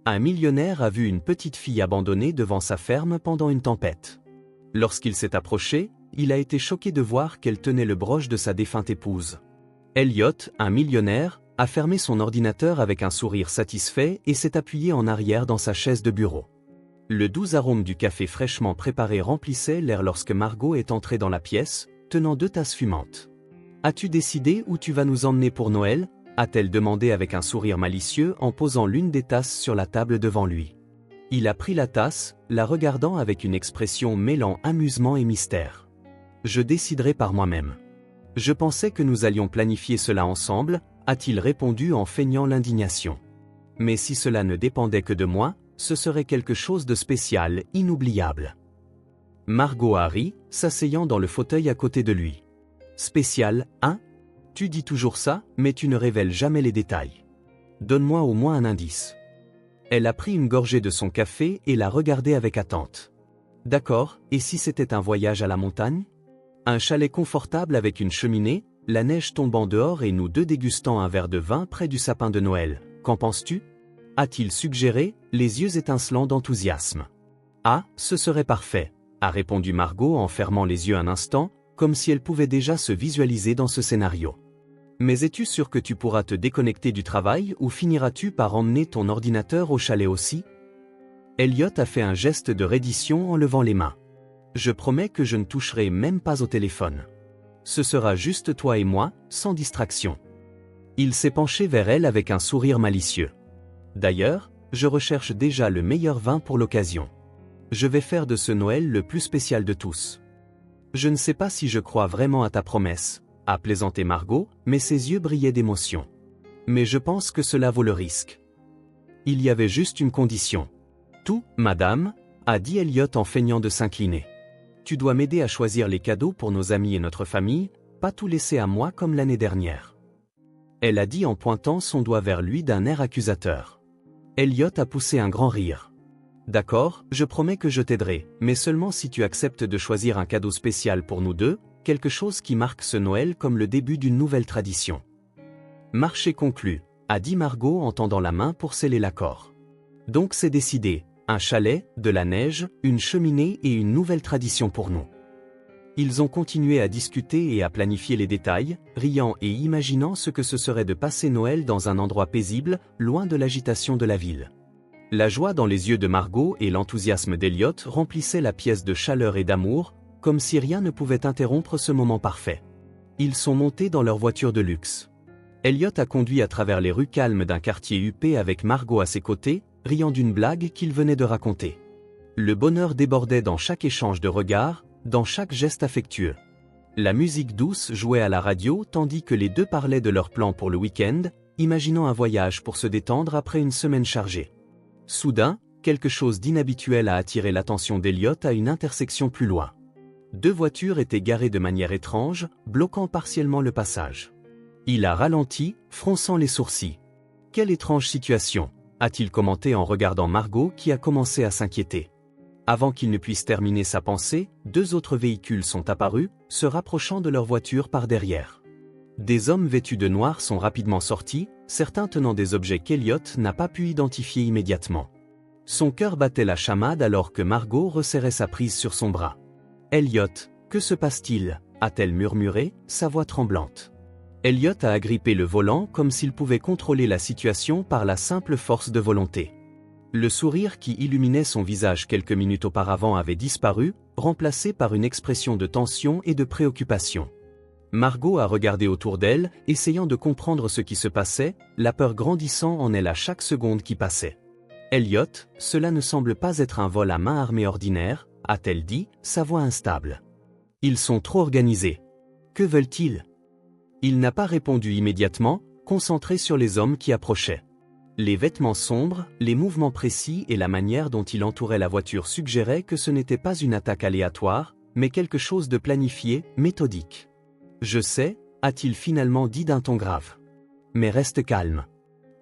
Un millionnaire a vu une petite fille abandonnée devant sa ferme pendant une tempête. Lorsqu'il s'est approché, il a été choqué de voir qu'elle tenait le broche de sa défunte épouse. Elliot, un millionnaire, a fermé son ordinateur avec un sourire satisfait et s'est appuyé en arrière dans sa chaise de bureau. Le doux arôme du café fraîchement préparé remplissait l'air lorsque Margot est entrée dans la pièce, tenant 2 tasses fumantes. « As-tu décidé où tu vas nous emmener pour Noël ?» a-t-elle demandé avec un sourire malicieux en posant l'une des tasses sur la table devant lui. Il a pris la tasse, la regardant avec une expression mêlant amusement et mystère. « Je déciderai par moi-même. Je pensais que nous allions planifier cela ensemble, a-t-il répondu en feignant l'indignation. Mais si cela ne dépendait que de moi, ce serait quelque chose de spécial, inoubliable. Margot a ri, s'asseyant dans le fauteuil à côté de lui. Spécial, hein? Tu dis toujours ça, mais tu ne révèles jamais les détails. Donne-moi au moins un indice. Elle a pris une gorgée de son café et l'a regardé avec attente. D'accord, et si c'était un voyage à la montagne? Un chalet confortable avec une cheminée, la neige tombant dehors et nous 2 dégustant un verre de vin près du sapin de Noël. Qu'en penses-tu? A-t-il suggéré, les yeux étincelants d'enthousiasme. Ah, ce serait parfait, a répondu Margot en fermant les yeux un instant, comme si elle pouvait déjà se visualiser dans ce scénario. Mais es-tu sûr que tu pourras te déconnecter du travail ou finiras-tu par emmener ton ordinateur au chalet aussi? Elliot a fait un geste de reddition en levant les mains. Je promets que je ne toucherai même pas au téléphone. Ce sera juste toi et moi, sans distraction. Il s'est penché vers elle avec un sourire malicieux. D'ailleurs, je recherche déjà le meilleur vin pour l'occasion. Je vais faire de ce Noël le plus spécial de tous. Je ne sais pas si je crois vraiment à ta promesse, a plaisanté Margot, mais ses yeux brillaient d'émotion. Mais je pense que cela vaut le risque. Il y avait juste une condition. Tout, madame, a dit Elliot en feignant de s'incliner. Tu dois m'aider à choisir les cadeaux pour nos amis et notre famille, pas tout laisser à moi comme l'année dernière. Elle a dit en pointant son doigt vers lui d'un air accusateur. Elliot a poussé un grand rire. D'accord, je promets que je t'aiderai, mais seulement si tu acceptes de choisir un cadeau spécial pour nous 2, quelque chose qui marque ce Noël comme le début d'une nouvelle tradition. Marché conclu, a dit Margot en tendant la main pour sceller l'accord. Donc c'est décidé, un chalet, de la neige, une cheminée et une nouvelle tradition pour nous. Ils ont continué à discuter et à planifier les détails, riant et imaginant ce que ce serait de passer Noël dans un endroit paisible, loin de l'agitation de la ville. La joie dans les yeux de Margot et l'enthousiasme d'Elliot remplissaient la pièce de chaleur et d'amour, comme si rien ne pouvait interrompre ce moment parfait. Ils sont montés dans leur voiture de luxe. Elliot a conduit à travers les rues calmes d'un quartier huppé avec Margot à ses côtés, riant d'une blague qu'il venait de raconter. Le bonheur débordait dans chaque échange de regards, dans chaque geste affectueux. La musique douce jouait à la radio tandis que les 2 parlaient de leurs plans pour le week-end, imaginant un voyage pour se détendre après une semaine chargée. Soudain, quelque chose d'inhabituel a attiré l'attention d'Elliot à une intersection plus loin. 2 voitures étaient garées de manière étrange, bloquant partiellement le passage. Il a ralenti, fronçant les sourcils. « Quelle étrange situation !» a-t-il commenté en regardant Margot qui a commencé à s'inquiéter. Avant qu'il ne puisse terminer sa pensée, 2 autres véhicules sont apparus, se rapprochant de leur voiture par derrière. Des hommes vêtus de noir sont rapidement sortis, certains tenant des objets qu'Elliot n'a pas pu identifier immédiatement. Son cœur battait la chamade alors que Margot resserrait sa prise sur son bras. « Elliot, que se passe-t-il » a-t-elle murmuré, sa voix tremblante. Elliot a agrippé le volant comme s'il pouvait contrôler la situation par la simple force de volonté. Le sourire qui illuminait son visage quelques minutes auparavant avait disparu, remplacé par une expression de tension et de préoccupation. Margot a regardé autour d'elle, essayant de comprendre ce qui se passait, la peur grandissant en elle à chaque seconde qui passait. « Elliot, cela ne semble pas être un vol à main armée ordinaire, a-t-elle dit, sa voix instable. Ils sont trop organisés. Que veulent-ils ? Il n'a pas répondu immédiatement, concentré sur les hommes qui approchaient. Les vêtements sombres, les mouvements précis et la manière dont il entourait la voiture suggéraient que ce n'était pas une attaque aléatoire, mais quelque chose de planifié, méthodique. « Je sais », a-t-il finalement dit d'un ton grave. « Mais reste calme.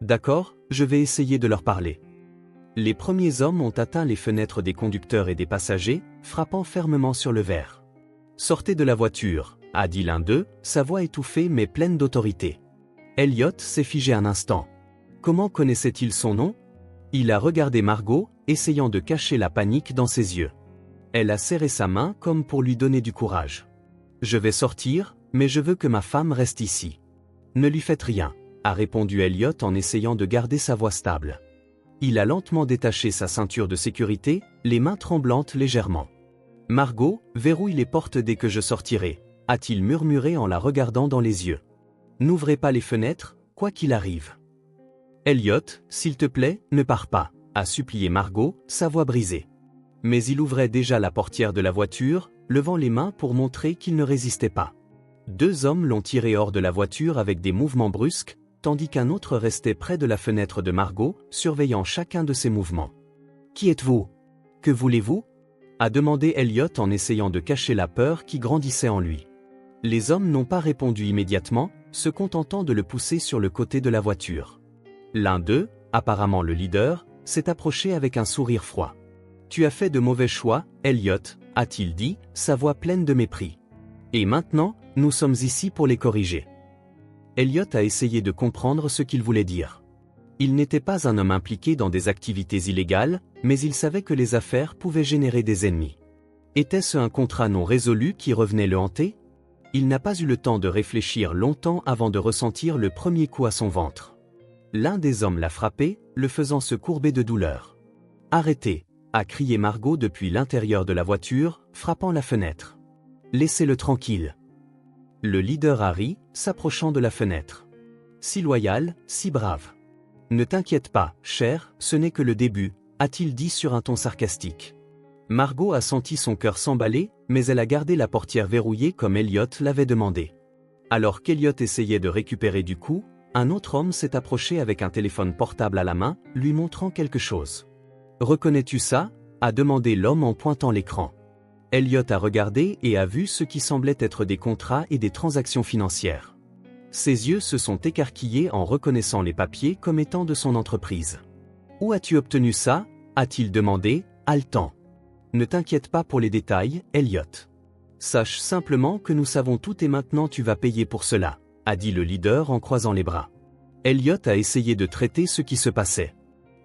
D'accord, je vais essayer de leur parler. » Les premiers hommes ont atteint les fenêtres des conducteurs et des passagers, frappant fermement sur le verre. « Sortez de la voiture », a dit l'un d'eux, sa voix étouffée mais pleine d'autorité. Elliot s'est figé un instant. Comment connaissait-il son nom? Il a regardé Margot, essayant de cacher la panique dans ses yeux. Elle a serré sa main comme pour lui donner du courage. « Je vais sortir, mais je veux que ma femme reste ici. »« Ne lui faites rien, » a répondu Elliot en essayant de garder sa voix stable. Il a lentement détaché sa ceinture de sécurité, les mains tremblantes légèrement. « Margot, verrouille les portes dès que je sortirai, » a-t-il murmuré en la regardant dans les yeux. « N'ouvrez pas les fenêtres, quoi qu'il arrive. »« Elliot, s'il te plaît, ne pars pas, » a supplié Margot, sa voix brisée. Mais il ouvrait déjà la portière de la voiture, levant les mains pour montrer qu'il ne résistait pas. 2 hommes l'ont tiré hors de la voiture avec des mouvements brusques, tandis qu'un autre restait près de la fenêtre de Margot, surveillant chacun de ses mouvements. « Qui êtes-vous? Que voulez-vous » a demandé Elliot en essayant de cacher la peur qui grandissait en lui. Les hommes n'ont pas répondu immédiatement, se contentant de le pousser sur le côté de la voiture. L'un d'eux, apparemment le leader, s'est approché avec un sourire froid. « Tu as fait de mauvais choix, Elliot, » a-t-il dit, sa voix pleine de mépris. « Et maintenant, nous sommes ici pour les corriger. » Elliot a essayé de comprendre ce qu'il voulait dire. Il n'était pas un homme impliqué dans des activités illégales, mais il savait que les affaires pouvaient générer des ennemis. Était-ce un contrat non résolu qui revenait le hanter? Il n'a pas eu le temps de réfléchir longtemps avant de ressentir le premier coup à son ventre. L'un des hommes l'a frappé, le faisant se courber de douleur. « Arrêtez !» a crié Margot depuis l'intérieur de la voiture, frappant la fenêtre. « Laissez-le tranquille. » Le leader a ri, s'approchant de la fenêtre. « Si loyal, si brave. »« Ne t'inquiète pas, cher, ce n'est que le début, » a-t-il dit sur un ton sarcastique. Margot a senti son cœur s'emballer, mais elle a gardé la portière verrouillée comme Elliot l'avait demandé. Alors qu'Elliot essayait de récupérer du coup, un autre homme s'est approché avec un téléphone portable à la main, lui montrant quelque chose. « Reconnais-tu ça » a demandé l'homme en pointant l'écran. Elliot a regardé et a vu ce qui semblait être des contrats et des transactions financières. Ses yeux se sont écarquillés en reconnaissant les papiers comme étant de son entreprise. « Où as-tu obtenu ça » a-t-il demandé, haletant. « Ne t'inquiète pas pour les détails, Elliot. Sache simplement que nous savons tout et maintenant tu vas payer pour cela, » a dit le leader en croisant les bras. Elliot a essayé de traiter ce qui se passait.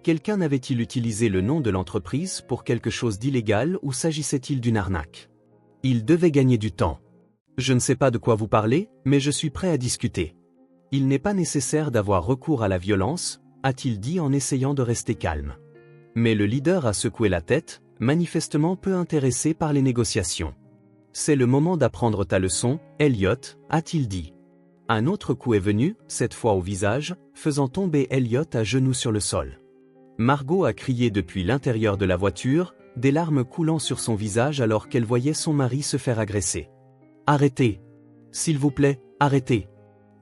Quelqu'un avait-il utilisé le nom de l'entreprise pour quelque chose d'illégal ou s'agissait-il d'une arnaque? Il devait gagner du temps. « Je ne sais pas de quoi vous parlez, mais je suis prêt à discuter. Il n'est pas nécessaire d'avoir recours à la violence, » a-t-il dit en essayant de rester calme. Mais le leader a secoué la tête, manifestement peu intéressé par les négociations. « C'est le moment d'apprendre ta leçon, Elliot, » a-t-il dit. Un autre coup est venu, cette fois au visage, faisant tomber Elliot à genoux sur le sol. Margot a crié depuis l'intérieur de la voiture, des larmes coulant sur son visage alors qu'elle voyait son mari se faire agresser. « Arrêtez! S'il vous plaît, arrêtez!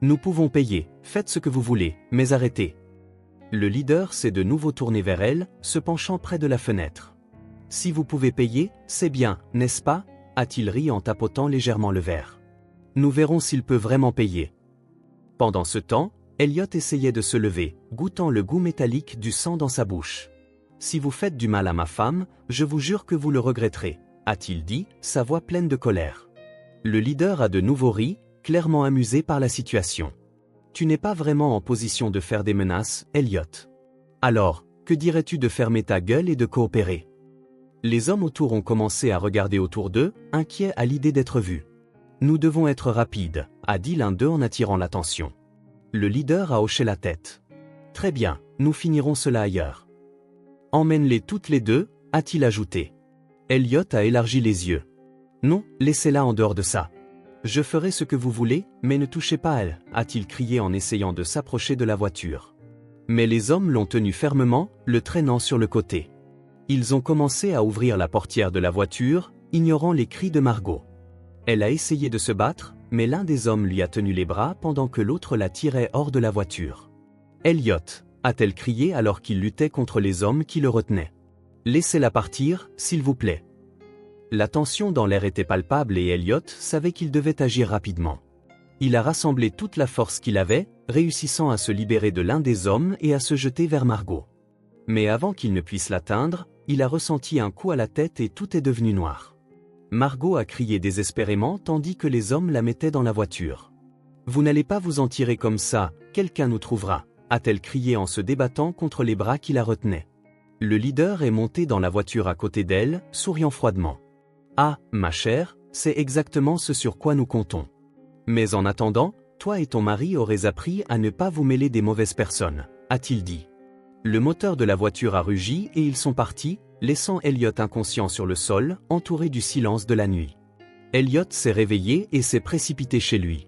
Nous pouvons payer, faites ce que vous voulez, mais arrêtez !» Le leader s'est de nouveau tourné vers elle, se penchant près de la fenêtre. « Si vous pouvez payer, c'est bien, n'est-ce pas » a-t-il ri en tapotant légèrement le verre. « Nous verrons s'il peut vraiment payer. » Pendant ce temps, Elliot essayait de se lever, goûtant le goût métallique du sang dans sa bouche. « Si vous faites du mal à ma femme, je vous jure que vous le regretterez, » a-t-il dit, sa voix pleine de colère. Le leader a de nouveau ri, clairement amusé par la situation. « Tu n'es pas vraiment en position de faire des menaces, Elliot. Alors, que dirais-tu de fermer ta gueule et de coopérer ?» Les hommes autour ont commencé à regarder autour d'eux, inquiets à l'idée d'être vus. « Nous devons être rapides, » a dit l'un d'eux en attirant l'attention. Le leader a hoché la tête. « Très bien, nous finirons cela ailleurs. »« Emmène-les toutes les deux, » a-t-il ajouté. Elliot a élargi les yeux. « Non, laissez-la en dehors de ça. Je ferai ce que vous voulez, mais ne touchez pas à elle, » a-t-il crié en essayant de s'approcher de la voiture. Mais les hommes l'ont tenu fermement, le traînant sur le côté. Ils ont commencé à ouvrir la portière de la voiture, ignorant les cris de Margot. Elle a essayé de se battre, mais l'un des hommes lui a tenu les bras pendant que l'autre la tirait hors de la voiture. « Elliot » a-t-elle crié alors qu'il luttait contre les hommes qui le retenaient. « Laissez-la partir, s'il vous plaît. » La tension dans l'air était palpable et Elliot savait qu'il devait agir rapidement. Il a rassemblé toute la force qu'il avait, réussissant à se libérer de l'un des hommes et à se jeter vers Margot. Mais avant qu'il ne puisse l'atteindre, il a ressenti un coup à la tête et tout est devenu noir. Margot a crié désespérément tandis que les hommes la mettaient dans la voiture. « Vous n'allez pas vous en tirer comme ça, quelqu'un nous trouvera », a-t-elle crié en se débattant contre les bras qui la retenaient. Le leader est monté dans la voiture à côté d'elle, souriant froidement. « Ah, ma chère, c'est exactement ce sur quoi nous comptons. Mais en attendant, toi et ton mari aurez appris à ne pas vous mêler des mauvaises personnes, a-t-il dit. Le moteur de la voiture a rugi et ils sont partis, laissant Elliot inconscient sur le sol, entouré du silence de la nuit. Elliot s'est réveillé et s'est précipité chez lui.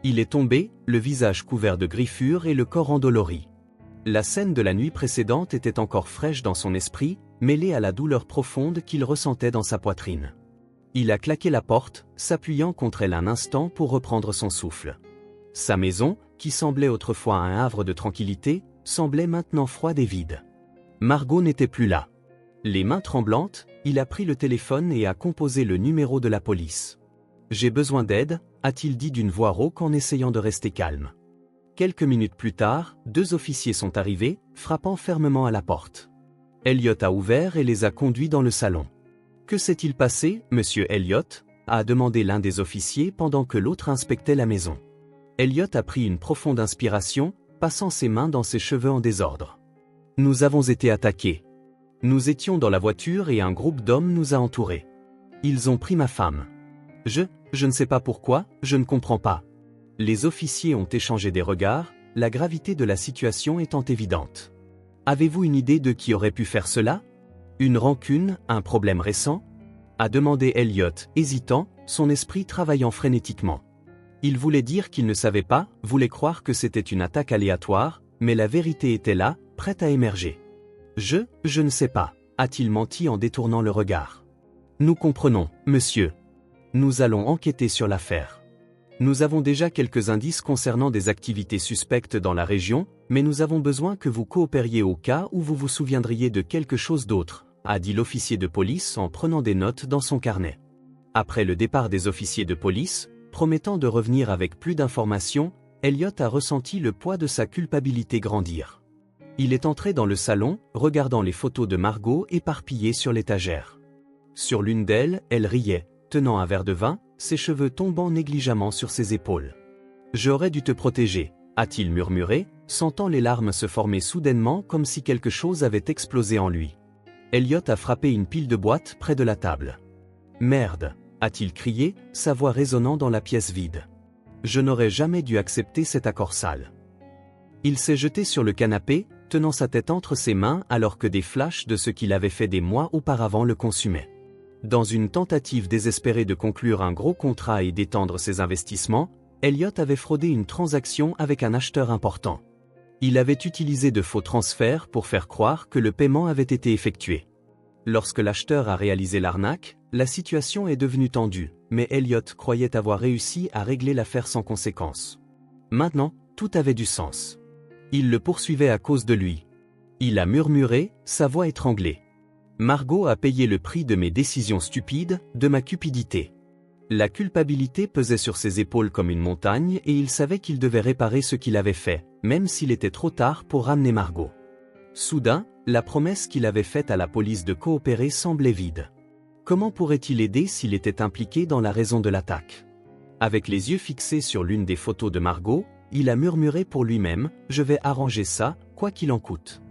Il est tombé, le visage couvert de griffures et le corps endolori. La scène de la nuit précédente était encore fraîche dans son esprit, mêlée à la douleur profonde qu'il ressentait dans sa poitrine. Il a claqué la porte, s'appuyant contre elle un instant pour reprendre son souffle. Sa maison, qui semblait autrefois un havre de tranquillité, semblait maintenant froide et vide. Margot n'était plus là. Les mains tremblantes, il a pris le téléphone et a composé le numéro de la police. « J'ai besoin d'aide », a-t-il dit d'une voix rauque en essayant de rester calme. Quelques minutes plus tard, 2 officiers sont arrivés, frappant fermement à la porte. Elliot a ouvert et les a conduits dans le salon. « Que s'est-il passé, monsieur Elliot ?» a demandé l'un des officiers pendant que l'autre inspectait la maison. Elliot a pris une profonde inspiration, passant ses mains dans ses cheveux en désordre. « Nous avons été attaqués. Nous étions dans la voiture et un groupe d'hommes nous a entourés. Ils ont pris ma femme. Je ne sais pas pourquoi, je ne comprends pas. » Les officiers ont échangé des regards, la gravité de la situation étant évidente. « Avez-vous une idée de qui aurait pu faire cela ? Une rancune, un problème récent ?» a demandé Elliot, hésitant, son esprit travaillant frénétiquement. Il voulait dire qu'il ne savait pas, voulait croire que c'était une attaque aléatoire, mais la vérité était là, prête à émerger. « Je ne sais pas », a-t-il menti en détournant le regard. « Nous comprenons, monsieur. Nous allons enquêter sur l'affaire. Nous avons déjà quelques indices concernant des activités suspectes dans la région, mais nous avons besoin que vous coopériez au cas où vous vous souviendriez de quelque chose d'autre, a dit l'officier de police en prenant des notes dans son carnet. Après le départ des officiers de police, promettant de revenir avec plus d'informations, Elliot a ressenti le poids de sa culpabilité grandir. Il est entré dans le salon, regardant les photos de Margot éparpillées sur l'étagère. Sur l'une d'elles, elle riait, tenant un verre de vin, ses cheveux tombant négligemment sur ses épaules. « J'aurais dû te protéger », a-t-il murmuré, sentant les larmes se former soudainement comme si quelque chose avait explosé en lui. Elliot a frappé une pile de boîtes près de la table. « Merde », a-t-il crié, sa voix résonnant dans la pièce vide. « Je n'aurais jamais dû accepter cet accord sale. » Il s'est jeté sur le canapé, tenant sa tête entre ses mains alors que des flashs de ce qu'il avait fait des mois auparavant le consumaient. Dans une tentative désespérée de conclure un gros contrat et d'étendre ses investissements, Elliot avait fraudé une transaction avec un acheteur important. Il avait utilisé de faux transferts pour faire croire que le paiement avait été effectué. Lorsque l'acheteur a réalisé l'arnaque, la situation est devenue tendue, mais Elliot croyait avoir réussi à régler l'affaire sans conséquence. Maintenant, tout avait du sens. Il le poursuivait à cause de lui. Il a murmuré, sa voix étranglée. Margot a payé le prix de mes décisions stupides, de ma cupidité. La culpabilité pesait sur ses épaules comme une montagne et il savait qu'il devait réparer ce qu'il avait fait, même s'il était trop tard pour ramener Margot. Soudain, la promesse qu'il avait faite à la police de coopérer semblait vide. Comment pourrait-il aider s'il était impliqué dans la raison de l'attaque ? Avec les yeux fixés sur l'une des photos de Margot, il a murmuré pour lui-même, « Je vais arranger ça, quoi qu'il en coûte.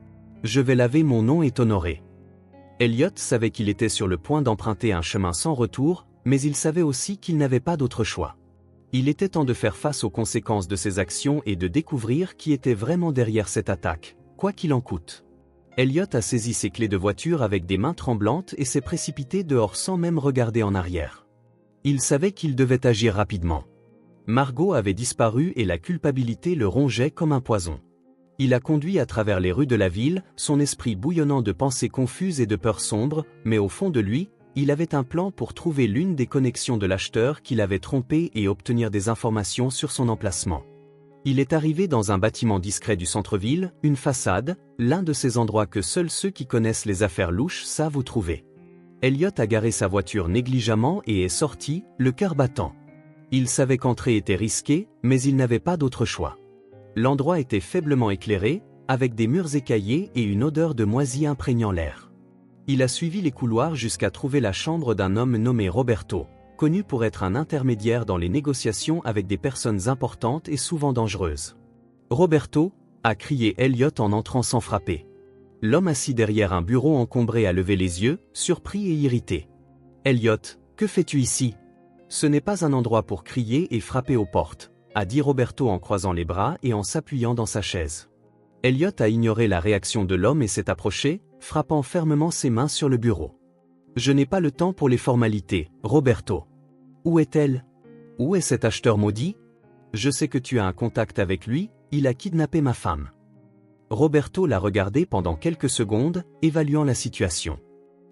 Je vais laver mon nom et t'honorer. » Elliot savait qu'il était sur le point d'emprunter un chemin sans retour, mais il savait aussi qu'il n'avait pas d'autre choix. Il était temps de faire face aux conséquences de ses actions et de découvrir qui était vraiment derrière cette attaque, quoi qu'il en coûte. Elliot a saisi ses clés de voiture avec des mains tremblantes et s'est précipité dehors sans même regarder en arrière. Il savait qu'il devait agir rapidement. Margot avait disparu et la culpabilité le rongeait comme un poison. Il a conduit à travers les rues de la ville, son esprit bouillonnant de pensées confuses et de peurs sombres, mais au fond de lui, il avait un plan pour trouver l'une des connexions de l'acheteur qui l'avait trompé et obtenir des informations sur son emplacement. Il est arrivé dans un bâtiment discret du centre-ville, une façade, l'un de ces endroits que seuls ceux qui connaissent les affaires louches savent où trouver. Elliot a garé sa voiture négligemment et est sorti, le cœur battant. Il savait qu'entrer était risqué, mais il n'avait pas d'autre choix. L'endroit était faiblement éclairé, avec des murs écaillés et une odeur de moisi imprégnant l'air. Il a suivi les couloirs jusqu'à trouver la chambre d'un homme nommé Roberto, connu pour être un intermédiaire dans les négociations avec des personnes importantes et souvent dangereuses. « Roberto » a crié Elliot en entrant sans frapper. L'homme assis derrière un bureau encombré a levé les yeux, surpris et irrité. « Elliot, que fais-tu ici ? Ce n'est pas un endroit pour crier et frapper aux portes, » a dit Roberto en croisant les bras et en s'appuyant dans sa chaise. Elliot a ignoré la réaction de l'homme et s'est approché, frappant fermement ses mains sur le bureau. « Je n'ai pas le temps pour les formalités, Roberto. » « Où est-elle ? Où est cet acheteur maudit ? Je sais que tu as un contact avec lui, il a kidnappé ma femme. » Roberto l'a regardé pendant quelques secondes, évaluant la situation.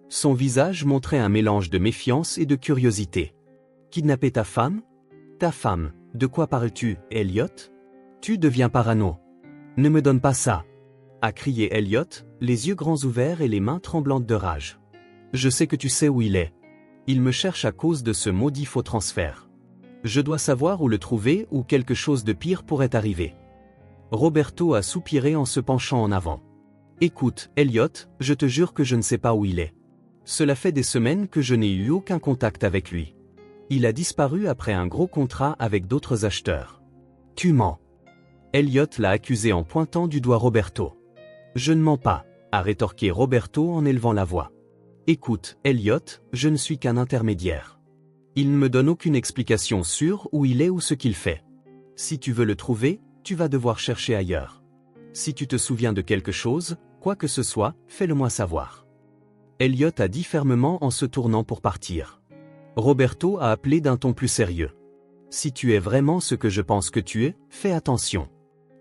Son visage montrait un mélange de méfiance et de curiosité. « Kidnapper ta femme ? Ta femme, de quoi parles-tu, Elliot ? Tu deviens parano. Ne me donne pas ça !» a crié Elliot, les yeux grands ouverts et les mains tremblantes de rage. « Je sais que tu sais où il est. Il me cherche à cause de ce maudit faux transfert. Je dois savoir où le trouver ou quelque chose de pire pourrait arriver. » Roberto a soupiré en se penchant en avant. « Écoute, Elliot, je te jure que je ne sais pas où il est. Cela fait des semaines que je n'ai eu aucun contact avec lui. Il a disparu après un gros contrat avec d'autres acheteurs. »« Tu mens. » Elliot l'a accusé en pointant du doigt Roberto. « Je ne mens pas, » a rétorqué Roberto en élevant la voix. « Écoute, Elliot, je ne suis qu'un intermédiaire. Il ne me donne aucune explication sur où il est ou ce qu'il fait. Si tu veux le trouver, tu vas devoir chercher ailleurs. Si tu te souviens de quelque chose, quoi que ce soit, fais-le-moi savoir. » Elliot a dit fermement en se tournant pour partir. Roberto a appelé d'un ton plus sérieux. « Si tu es vraiment ce que je pense que tu es, fais attention.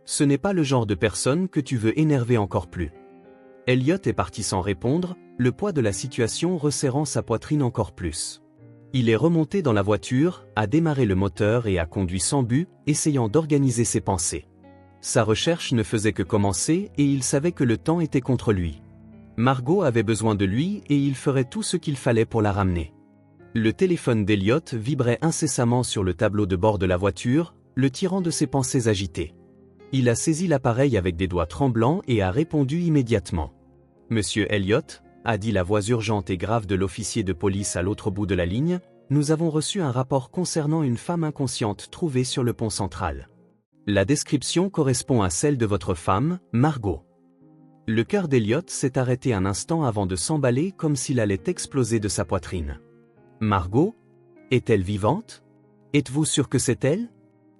Ce n'est pas le genre de personne que tu veux énerver encore plus. » Elliot est parti sans répondre, le poids de la situation resserrant sa poitrine encore plus. Il est remonté dans la voiture, a démarré le moteur et a conduit sans but, essayant d'organiser ses pensées. Sa recherche ne faisait que commencer et il savait que le temps était contre lui. Margot avait besoin de lui et il ferait tout ce qu'il fallait pour la ramener. Le téléphone d'Elliot vibrait incessamment sur le tableau de bord de la voiture, le tirant de ses pensées agitées. Il a saisi l'appareil avec des doigts tremblants et a répondu immédiatement. « Monsieur Elliot », a dit la voix urgente et grave de l'officier de police à l'autre bout de la ligne, « nous avons reçu un rapport concernant une femme inconsciente trouvée sur le pont central. La description correspond à celle de votre femme, Margot. » Le cœur d'Elliot s'est arrêté un instant avant de s'emballer comme s'il allait exploser de sa poitrine. « Margot ? Est-elle vivante ? Êtes-vous sûr que c'est elle ? »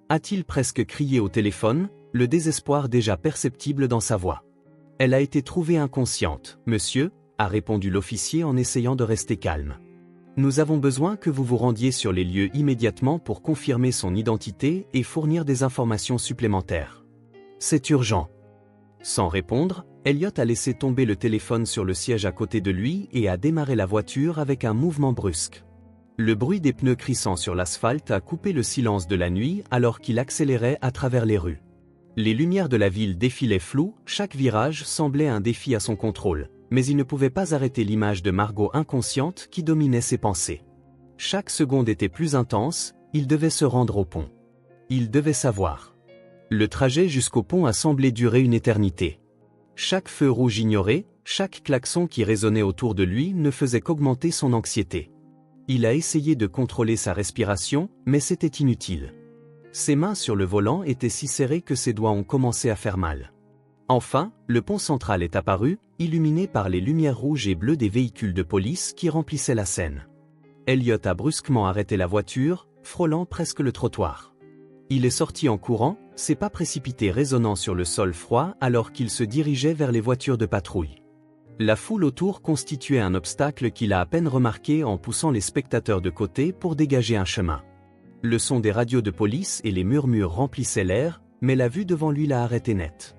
a-t-il presque crié au téléphone, le désespoir déjà perceptible dans sa voix. « Elle a été trouvée inconsciente, monsieur, » a répondu l'officier en essayant de rester calme. « Nous avons besoin que vous vous rendiez sur les lieux immédiatement pour confirmer son identité et fournir des informations supplémentaires. C'est urgent. » Sans répondre, Elliot a laissé tomber le téléphone sur le siège à côté de lui et a démarré la voiture avec un mouvement brusque. Le bruit des pneus crissant sur l'asphalte a coupé le silence de la nuit alors qu'il accélérait à travers les rues. Les lumières de la ville défilaient floues, chaque virage semblait un défi à son contrôle, mais il ne pouvait pas arrêter l'image de Margot inconsciente qui dominait ses pensées. Chaque seconde était plus intense, il devait se rendre au pont. Il devait savoir. Le trajet jusqu'au pont a semblé durer une éternité. Chaque feu rouge ignoré, chaque klaxon qui résonnait autour de lui ne faisait qu'augmenter son anxiété. Il a essayé de contrôler sa respiration, mais c'était inutile. Ses mains sur le volant étaient si serrées que ses doigts ont commencé à faire mal. Enfin, le pont central est apparu, illuminé par les lumières rouges et bleues des véhicules de police qui remplissaient la Seine. Elliot a brusquement arrêté la voiture, frôlant presque le trottoir. Il est sorti en courant, ses pas précipités résonnant sur le sol froid alors qu'il se dirigeait vers les voitures de patrouille. La foule autour constituait un obstacle qu'il a à peine remarqué en poussant les spectateurs de côté pour dégager un chemin. Le son des radios de police et les murmures remplissaient l'air, mais la vue devant lui l'a arrêté net.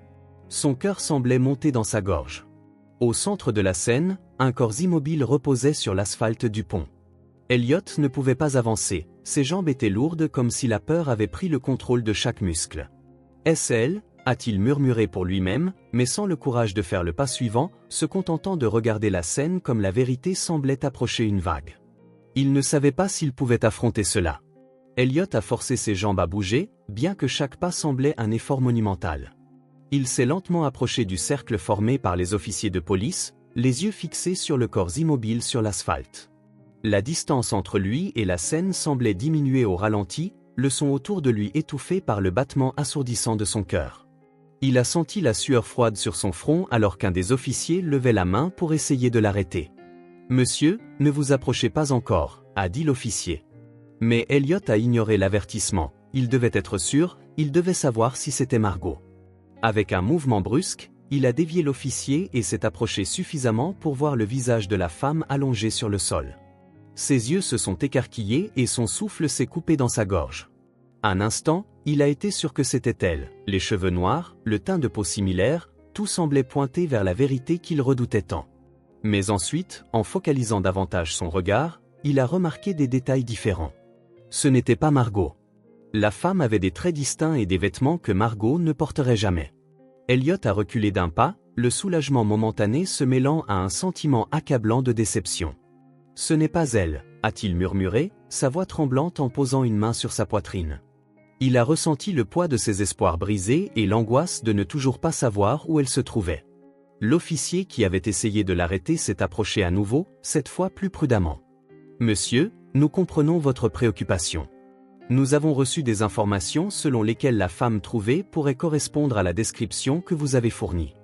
Son cœur semblait monter dans sa gorge. Au centre de la scène, un corps immobile reposait sur l'asphalte du pont. Elliot ne pouvait pas avancer, ses jambes étaient lourdes comme si la peur avait pris le contrôle de chaque muscle. « Est-ce elle ?» a-t-il murmuré pour lui-même, mais sans le courage de faire le pas suivant, se contentant de regarder la scène comme la vérité semblait approcher une vague. Il ne savait pas s'il pouvait affronter cela. Elliot a forcé ses jambes à bouger, bien que chaque pas semblait un effort monumental. Il s'est lentement approché du cercle formé par les officiers de police, les yeux fixés sur le corps immobile sur l'asphalte. La distance entre lui et la scène semblait diminuer au ralenti, le son autour de lui étouffé par le battement assourdissant de son cœur. Il a senti la sueur froide sur son front alors qu'un des officiers levait la main pour essayer de l'arrêter. « Monsieur, ne vous approchez pas encore », a dit l'officier. Mais Elliot a ignoré l'avertissement. Il devait être sûr, il devait savoir si c'était Margot. Avec un mouvement brusque, il a dévié l'officier et s'est approché suffisamment pour voir le visage de la femme allongé sur le sol. Ses yeux se sont écarquillés et son souffle s'est coupé dans sa gorge. Un instant, il a été sûr que c'était elle. Les cheveux noirs, le teint de peau similaire, tout semblait pointer vers la vérité qu'il redoutait tant. Mais ensuite, en focalisant davantage son regard, il a remarqué des détails différents. Ce n'était pas Margot. La femme avait des traits distincts et des vêtements que Margot ne porterait jamais. Elliot a reculé d'un pas, le soulagement momentané se mêlant à un sentiment accablant de déception. « Ce n'est pas elle », a-t-il murmuré, sa voix tremblante en posant une main sur sa poitrine. Il a ressenti le poids de ses espoirs brisés et l'angoisse de ne toujours pas savoir où elle se trouvait. L'officier qui avait essayé de l'arrêter s'est approché à nouveau, cette fois plus prudemment. « Monsieur, nous comprenons votre préoccupation. Nous avons reçu des informations selon lesquelles la femme trouvée pourrait correspondre à la description que vous avez fournie.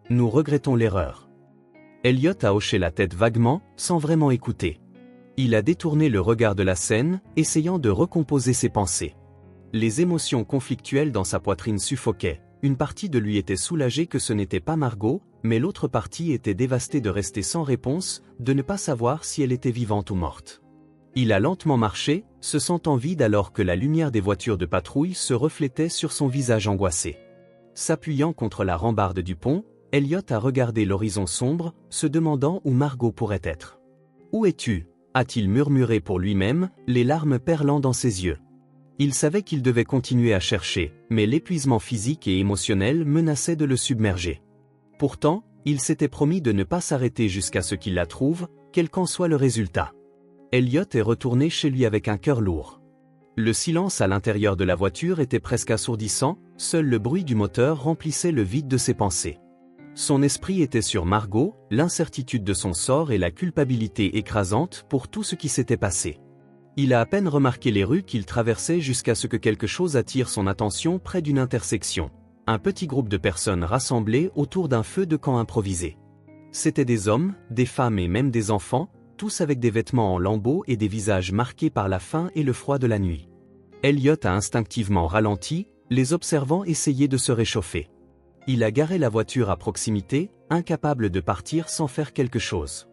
Nous regrettons l'erreur. » Elliot a hoché la tête vaguement, sans vraiment écouter. Il a détourné le regard de la scène, essayant de recomposer ses pensées. Les émotions conflictuelles dans sa poitrine suffoquaient. Une partie de lui était soulagée que ce n'était pas Margot, mais l'autre partie était dévastée de rester sans réponse, de ne pas savoir si elle était vivante ou morte. Il a lentement marché, se sentant vide alors que la lumière des voitures de patrouille se reflétait sur son visage angoissé. S'appuyant contre la rambarde du pont, Elliot a regardé l'horizon sombre, se demandant où Margot pourrait être. « Où es-tu » a-t-il murmuré pour lui-même, les larmes perlant dans ses yeux. Il savait qu'il devait continuer à chercher, mais l'épuisement physique et émotionnel menaçait de le submerger. Pourtant, il s'était promis de ne pas s'arrêter jusqu'à ce qu'il la trouve, quel qu'en soit le résultat. Elliot est retourné chez lui avec un cœur lourd. Le silence à l'intérieur de la voiture était presque assourdissant, seul le bruit du moteur remplissait le vide de ses pensées. Son esprit était sur Margot, l'incertitude de son sort et la culpabilité écrasante pour tout ce qui s'était passé. Il a à peine remarqué les rues qu'il traversait jusqu'à ce que quelque chose attire son attention près d'une intersection. Un petit groupe de personnes rassemblées autour d'un feu de camp improvisé. C'étaient des hommes, des femmes et même des enfants, tous avec des vêtements en lambeaux et des visages marqués par la faim et le froid de la nuit. Elliot a instinctivement ralenti, les observant essayer de se réchauffer. Il a garé la voiture à proximité, incapable de partir sans faire quelque chose.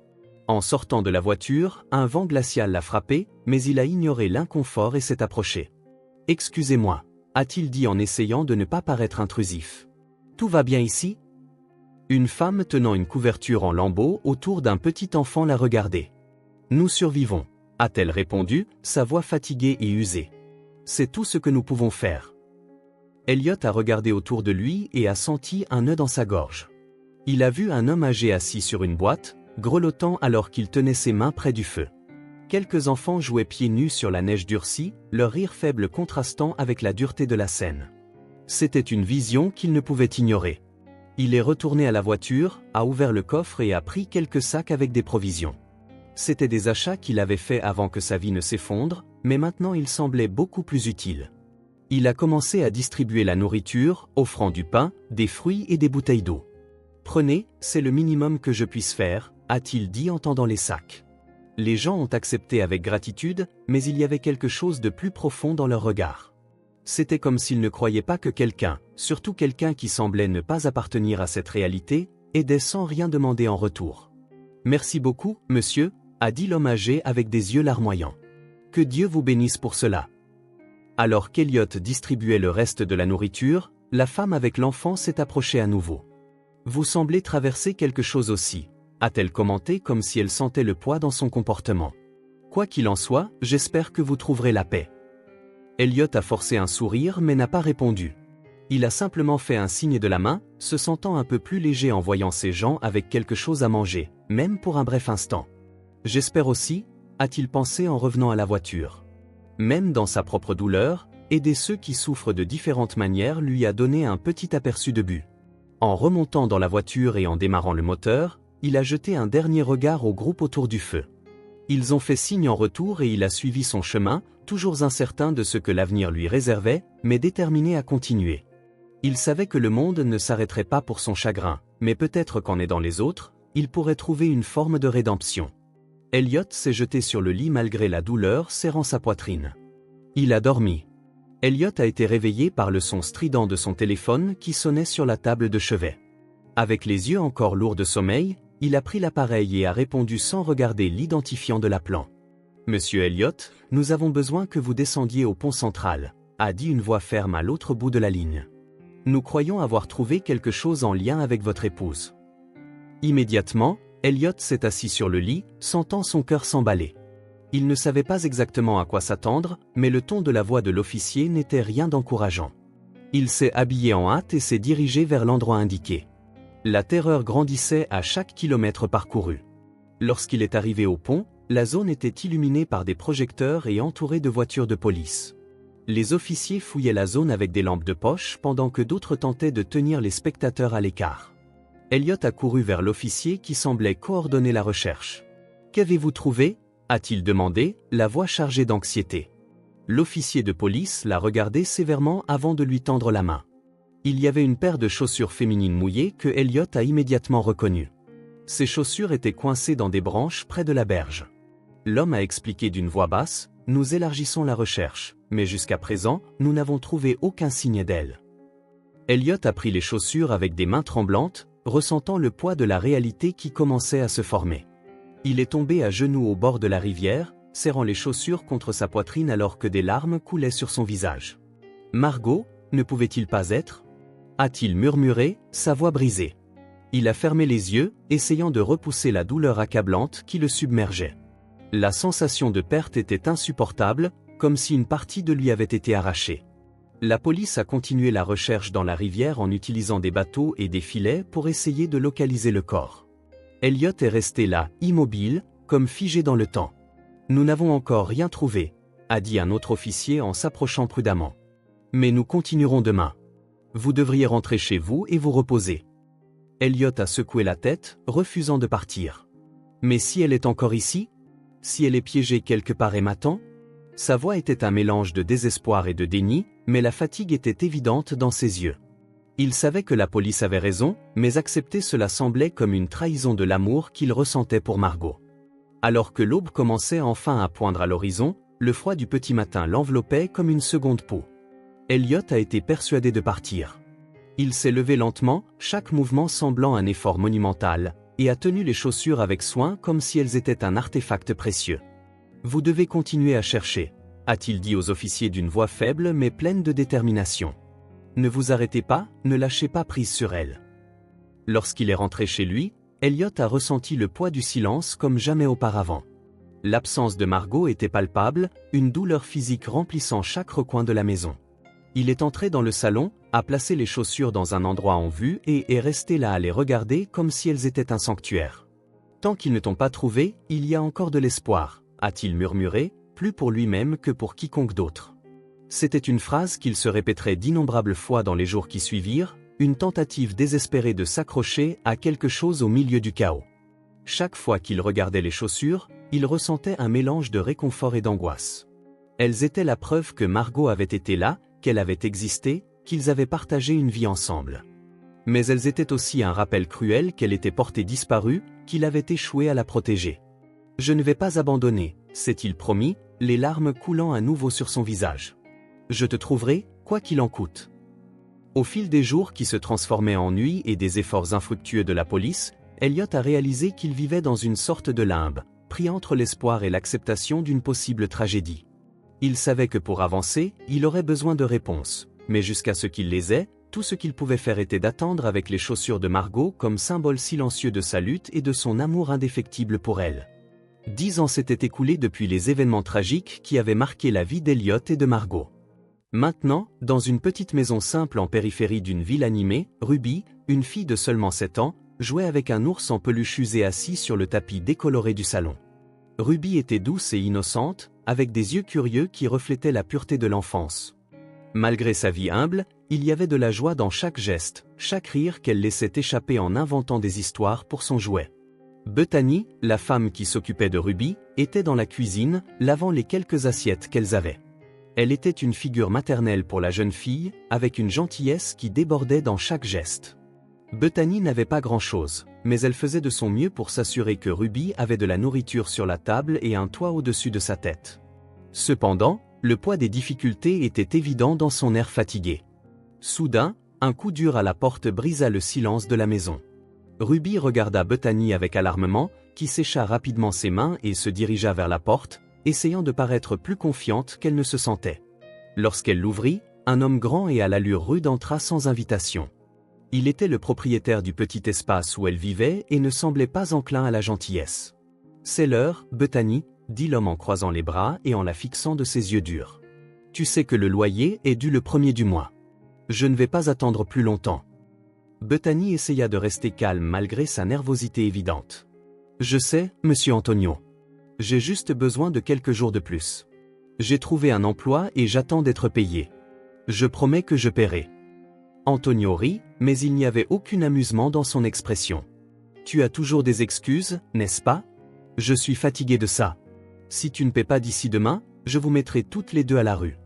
En sortant de la voiture, un vent glacial l'a frappé, mais il a ignoré l'inconfort et s'est approché. « Excusez-moi » a-t-il dit en essayant de ne pas paraître intrusif. « Tout va bien ici ?» Une femme tenant une couverture en lambeaux autour d'un petit enfant la regardait. « Nous survivons » a-t-elle répondu, sa voix fatiguée et usée. « C'est tout ce que nous pouvons faire. » Elliot a regardé autour de lui et a senti un nœud dans sa gorge. Il a vu un homme âgé assis sur une boîte, grelottant alors qu'il tenait ses mains près du feu. Quelques enfants jouaient pieds nus sur la neige durcie, leur rire faible contrastant avec la dureté de la scène. C'était une vision qu'il ne pouvait ignorer. Il est retourné à la voiture, a ouvert le coffre et a pris quelques sacs avec des provisions. C'étaient des achats qu'il avait faits avant que sa vie ne s'effondre, mais maintenant ils semblaient beaucoup plus utiles. Il a commencé à distribuer la nourriture, offrant du pain, des fruits et des bouteilles d'eau. « Prenez, c'est le minimum que je puisse faire », a-t-il dit en tendant les sacs. Les gens ont accepté avec gratitude, mais il y avait quelque chose de plus profond dans leur regard. C'était comme s'ils ne croyaient pas que quelqu'un, surtout quelqu'un qui semblait ne pas appartenir à cette réalité, aidait sans rien demander en retour. « Merci beaucoup, monsieur », a dit l'homme âgé avec des yeux larmoyants. « Que Dieu vous bénisse pour cela. » Alors qu'Elliot distribuait le reste de la nourriture, la femme avec l'enfant s'est approchée à nouveau. « Vous semblez traverser quelque chose aussi », a-t-elle commenté comme si elle sentait le poids dans son comportement. « Quoi qu'il en soit, j'espère que vous trouverez la paix. » Elliot a forcé un sourire mais n'a pas répondu. Il a simplement fait un signe de la main, se sentant un peu plus léger en voyant ces gens avec quelque chose à manger, même pour un bref instant. « J'espère aussi », a-t-il pensé en revenant à la voiture. Même dans sa propre douleur, aider ceux qui souffrent de différentes manières lui a donné un petit aperçu de but. En remontant dans la voiture et en démarrant le moteur, il a jeté un dernier regard au groupe autour du feu. Ils ont fait signe en retour et il a suivi son chemin, toujours incertain de ce que l'avenir lui réservait, mais déterminé à continuer. Il savait que le monde ne s'arrêterait pas pour son chagrin, mais peut-être qu'en aidant les autres, il pourrait trouver une forme de rédemption. Elliot s'est jeté sur le lit malgré la douleur serrant sa poitrine. Il a dormi. Elliot a été réveillé par le son strident de son téléphone qui sonnait sur la table de chevet. Avec les yeux encore lourds de sommeil, il a pris l'appareil et a répondu sans regarder l'identifiant de l'appelant. « Monsieur Elliot, nous avons besoin que vous descendiez au pont central », a dit une voix ferme à l'autre bout de la ligne. « Nous croyons avoir trouvé quelque chose en lien avec votre épouse. » Immédiatement, Elliot s'est assis sur le lit, sentant son cœur s'emballer. Il ne savait pas exactement à quoi s'attendre, mais le ton de la voix de l'officier n'était rien d'encourageant. Il s'est habillé en hâte et s'est dirigé vers l'endroit indiqué. La terreur grandissait à chaque kilomètre parcouru. Lorsqu'il est arrivé au pont, la zone était illuminée par des projecteurs et entourée de voitures de police. Les officiers fouillaient la zone avec des lampes de poche pendant que d'autres tentaient de tenir les spectateurs à l'écart. Elliot a couru vers l'officier qui semblait coordonner la recherche. « Qu'avez-vous trouvé ?» a-t-il demandé, la voix chargée d'anxiété. L'officier de police l'a regardé sévèrement avant de lui tendre la main. Il y avait une paire de chaussures féminines mouillées que Elliot a immédiatement reconnues. Ces chaussures étaient coincées dans des branches près de la berge. L'homme a expliqué d'une voix basse, « Nous élargissons la recherche, mais jusqu'à présent, nous n'avons trouvé aucun signe d'elle. » Elliot a pris les chaussures avec des mains tremblantes, ressentant le poids de la réalité qui commençait à se former. Il est tombé à genoux au bord de la rivière, serrant les chaussures contre sa poitrine alors que des larmes coulaient sur son visage. « Margot, ne pouvait-il pas être ?» a-t-il murmuré, sa voix brisée. Il a fermé les yeux, essayant de repousser la douleur accablante qui le submergeait. La sensation de perte était insupportable, comme si une partie de lui avait été arrachée. La police a continué la recherche dans la rivière en utilisant des bateaux et des filets pour essayer de localiser le corps. Elliot est resté là, immobile, comme figé dans le temps. « Nous n'avons encore rien trouvé », a dit un autre officier en s'approchant prudemment. « Mais nous continuerons demain. Vous devriez rentrer chez vous et vous reposer. » Elliot a secoué la tête, refusant de partir. « Mais si elle est encore ici ? Si elle est piégée quelque part et m'attend ?» Sa voix était un mélange de désespoir et de déni, mais la fatigue était évidente dans ses yeux. Il savait que la police avait raison, mais accepter cela semblait comme une trahison de l'amour qu'il ressentait pour Margot. Alors que l'aube commençait enfin à poindre à l'horizon, le froid du petit matin l'enveloppait comme une seconde peau. Elliot a été persuadé de partir. Il s'est levé lentement, chaque mouvement semblant un effort monumental, et a tenu les chaussures avec soin comme si elles étaient un artefact précieux. « Vous devez continuer à chercher », a-t-il dit aux officiers d'une voix faible mais pleine de détermination. « Ne vous arrêtez pas, ne lâchez pas prise sur elle. » Lorsqu'il est rentré chez lui, Elliot a ressenti le poids du silence comme jamais auparavant. L'absence de Margot était palpable, une douleur physique remplissant chaque recoin de la maison. Il est entré dans le salon, a placé les chaussures dans un endroit en vue et est resté là à les regarder comme si elles étaient un sanctuaire. « Tant qu'ils ne t'ont pas trouvé, il y a encore de l'espoir », a-t-il murmuré, plus pour lui-même que pour quiconque d'autre. C'était une phrase qu'il se répéterait d'innombrables fois dans les jours qui suivirent, une tentative désespérée de s'accrocher à quelque chose au milieu du chaos. Chaque fois qu'il regardait les chaussures, il ressentait un mélange de réconfort et d'angoisse. Elles étaient la preuve que Margot avait été là, qu'elle avait existé, qu'ils avaient partagé une vie ensemble. Mais elles étaient aussi un rappel cruel qu'elle était portée disparue, qu'il avait échoué à la protéger. « Je ne vais pas abandonner », s'est-il promis, les larmes coulant à nouveau sur son visage. « Je te trouverai, quoi qu'il en coûte. » Au fil des jours qui se transformaient en nuits et des efforts infructueux de la police, Elliot a réalisé qu'il vivait dans une sorte de limbe, pris entre l'espoir et l'acceptation d'une possible tragédie. Il savait que pour avancer, il aurait besoin de réponses, mais jusqu'à ce qu'il les ait, tout ce qu'il pouvait faire était d'attendre avec les chaussures de Margot comme symbole silencieux de sa lutte et de son amour indéfectible pour elle. 10 ans s'étaient écoulés depuis les événements tragiques qui avaient marqué la vie d'Elliot et de Margot. Maintenant, dans une petite maison simple en périphérie d'une ville animée, Ruby, une fille de seulement 7 ans, jouait avec un ours en peluche usé assis sur le tapis décoloré du salon. Ruby était douce et innocente, avec des yeux curieux qui reflétaient la pureté de l'enfance. Malgré sa vie humble, il y avait de la joie dans chaque geste, chaque rire qu'elle laissait échapper en inventant des histoires pour son jouet. Bethany, la femme qui s'occupait de Ruby, était dans la cuisine, lavant les quelques assiettes qu'elles avaient. Elle était une figure maternelle pour la jeune fille, avec une gentillesse qui débordait dans chaque geste. Bethany n'avait pas grand-chose, mais elle faisait de son mieux pour s'assurer que Ruby avait de la nourriture sur la table et un toit au-dessus de sa tête. Cependant, le poids des difficultés était évident dans son air fatigué. Soudain, un coup dur à la porte brisa le silence de la maison. Ruby regarda Bethany avec alarmement, qui sécha rapidement ses mains et se dirigea vers la porte, essayant de paraître plus confiante qu'elle ne se sentait. Lorsqu'elle l'ouvrit, un homme grand et à l'allure rude entra sans invitation. Il était le propriétaire du petit espace où elle vivait et ne semblait pas enclin à la gentillesse. « C'est l'heure, Bethany », dit l'homme en croisant les bras et en la fixant de ses yeux durs. « Tu sais que le loyer est dû le 1er du mois. Je ne vais pas attendre plus longtemps. » Bethany essaya de rester calme malgré sa nervosité évidente. « Je sais, monsieur Antonio. J'ai juste besoin de quelques jours de plus. J'ai trouvé un emploi et j'attends d'être payé. Je promets que je paierai. » Antonio rit, mais il n'y avait aucun amusement dans son expression. « Tu as toujours des excuses, n'est-ce pas? Je suis fatigué de ça. Si tu ne paies pas d'ici demain, je vous mettrai toutes les deux à la rue.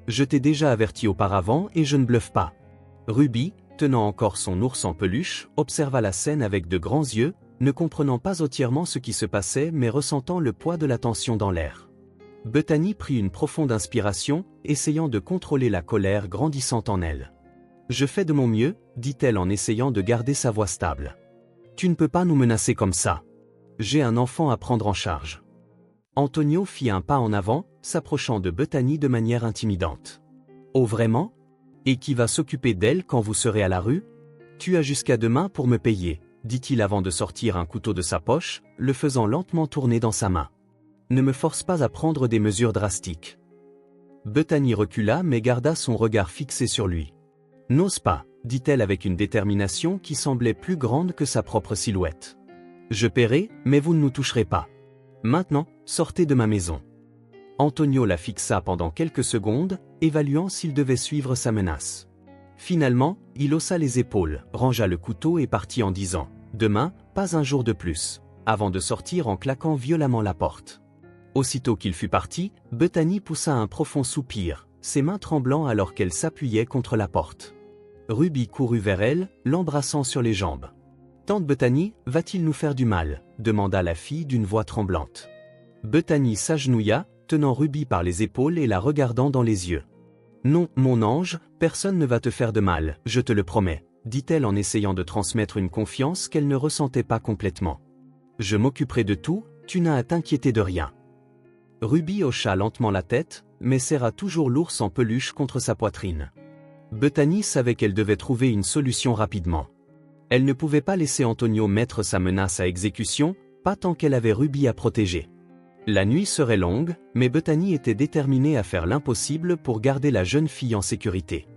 Je t'ai déjà averti auparavant et je ne bluffe pas. » Ruby, tenant encore son ours en peluche, observa la scène avec de grands yeux, ne comprenant pas entièrement ce qui se passait mais ressentant le poids de la tension dans l'air. Bethany prit une profonde inspiration, essayant de contrôler la colère grandissante en elle. « Je fais de mon mieux, dit-elle en essayant de garder sa voix stable. Tu ne peux pas nous menacer comme ça. J'ai un enfant à prendre en charge. » Antonio fit un pas en avant, s'approchant de Bethany de manière intimidante. « Oh vraiment? Et qui va s'occuper d'elle quand vous serez à la rue? Tu as jusqu'à demain pour me payer, dit-il avant de sortir un couteau de sa poche, le faisant lentement tourner dans sa main. Ne me force pas à prendre des mesures drastiques. Bethany recula mais garda son regard fixé sur lui. N'ose pas, dit-elle avec une détermination qui semblait plus grande que sa propre silhouette. Je paierai, mais vous ne nous toucherez pas. Maintenant, sortez de ma maison. Antonio la fixa pendant quelques secondes, évaluant s'il devait suivre sa menace. Finalement, il haussa les épaules, rangea le couteau et partit en disant « Demain, pas un jour de plus », avant de sortir en claquant violemment la porte. Aussitôt qu'il fut parti, Bethany poussa un profond soupir, ses mains tremblant alors qu'elle s'appuyait contre la porte. Ruby courut vers elle, l'embrassant sur les jambes. « Tante Bethany, va-t-il nous faire du mal ?» demanda la fille d'une voix tremblante. Bethany s'agenouilla, tenant Ruby par les épaules et la regardant dans les yeux. « Non, mon ange, personne ne va te faire de mal, je te le promets, » dit-elle en essayant de transmettre une confiance qu'elle ne ressentait pas complètement. « Je m'occuperai de tout, tu n'as à t'inquiéter de rien. » Ruby hocha lentement la tête, mais serra toujours l'ours en peluche contre sa poitrine. Bethany savait qu'elle devait trouver une solution rapidement. Elle ne pouvait pas laisser Antonio mettre sa menace à exécution, pas tant qu'elle avait Ruby à protéger. La nuit serait longue, mais Bethany était déterminée à faire l'impossible pour garder la jeune fille en sécurité.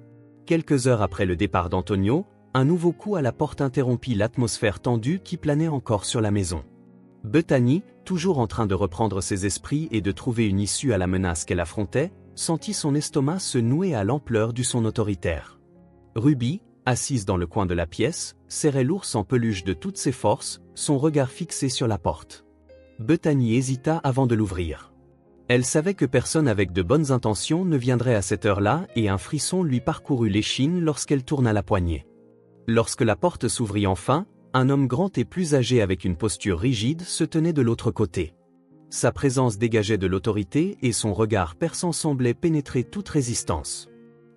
Quelques heures après le départ d'Antonio, un nouveau coup à la porte interrompit l'atmosphère tendue qui planait encore sur la maison. Bethany, toujours en train de reprendre ses esprits et de trouver une issue à la menace qu'elle affrontait, sentit son estomac se nouer à l'ampleur du son autoritaire. Ruby, assise dans le coin de la pièce, serrait l'ours en peluche de toutes ses forces, son regard fixé sur la porte. Bethany hésita avant de l'ouvrir. Elle savait que personne avec de bonnes intentions ne viendrait à cette heure-là et un frisson lui parcourut l'échine lorsqu'elle tourna la poignée. Lorsque la porte s'ouvrit enfin, un homme grand et plus âgé avec une posture rigide se tenait de l'autre côté. Sa présence dégageait de l'autorité et son regard perçant semblait pénétrer toute résistance.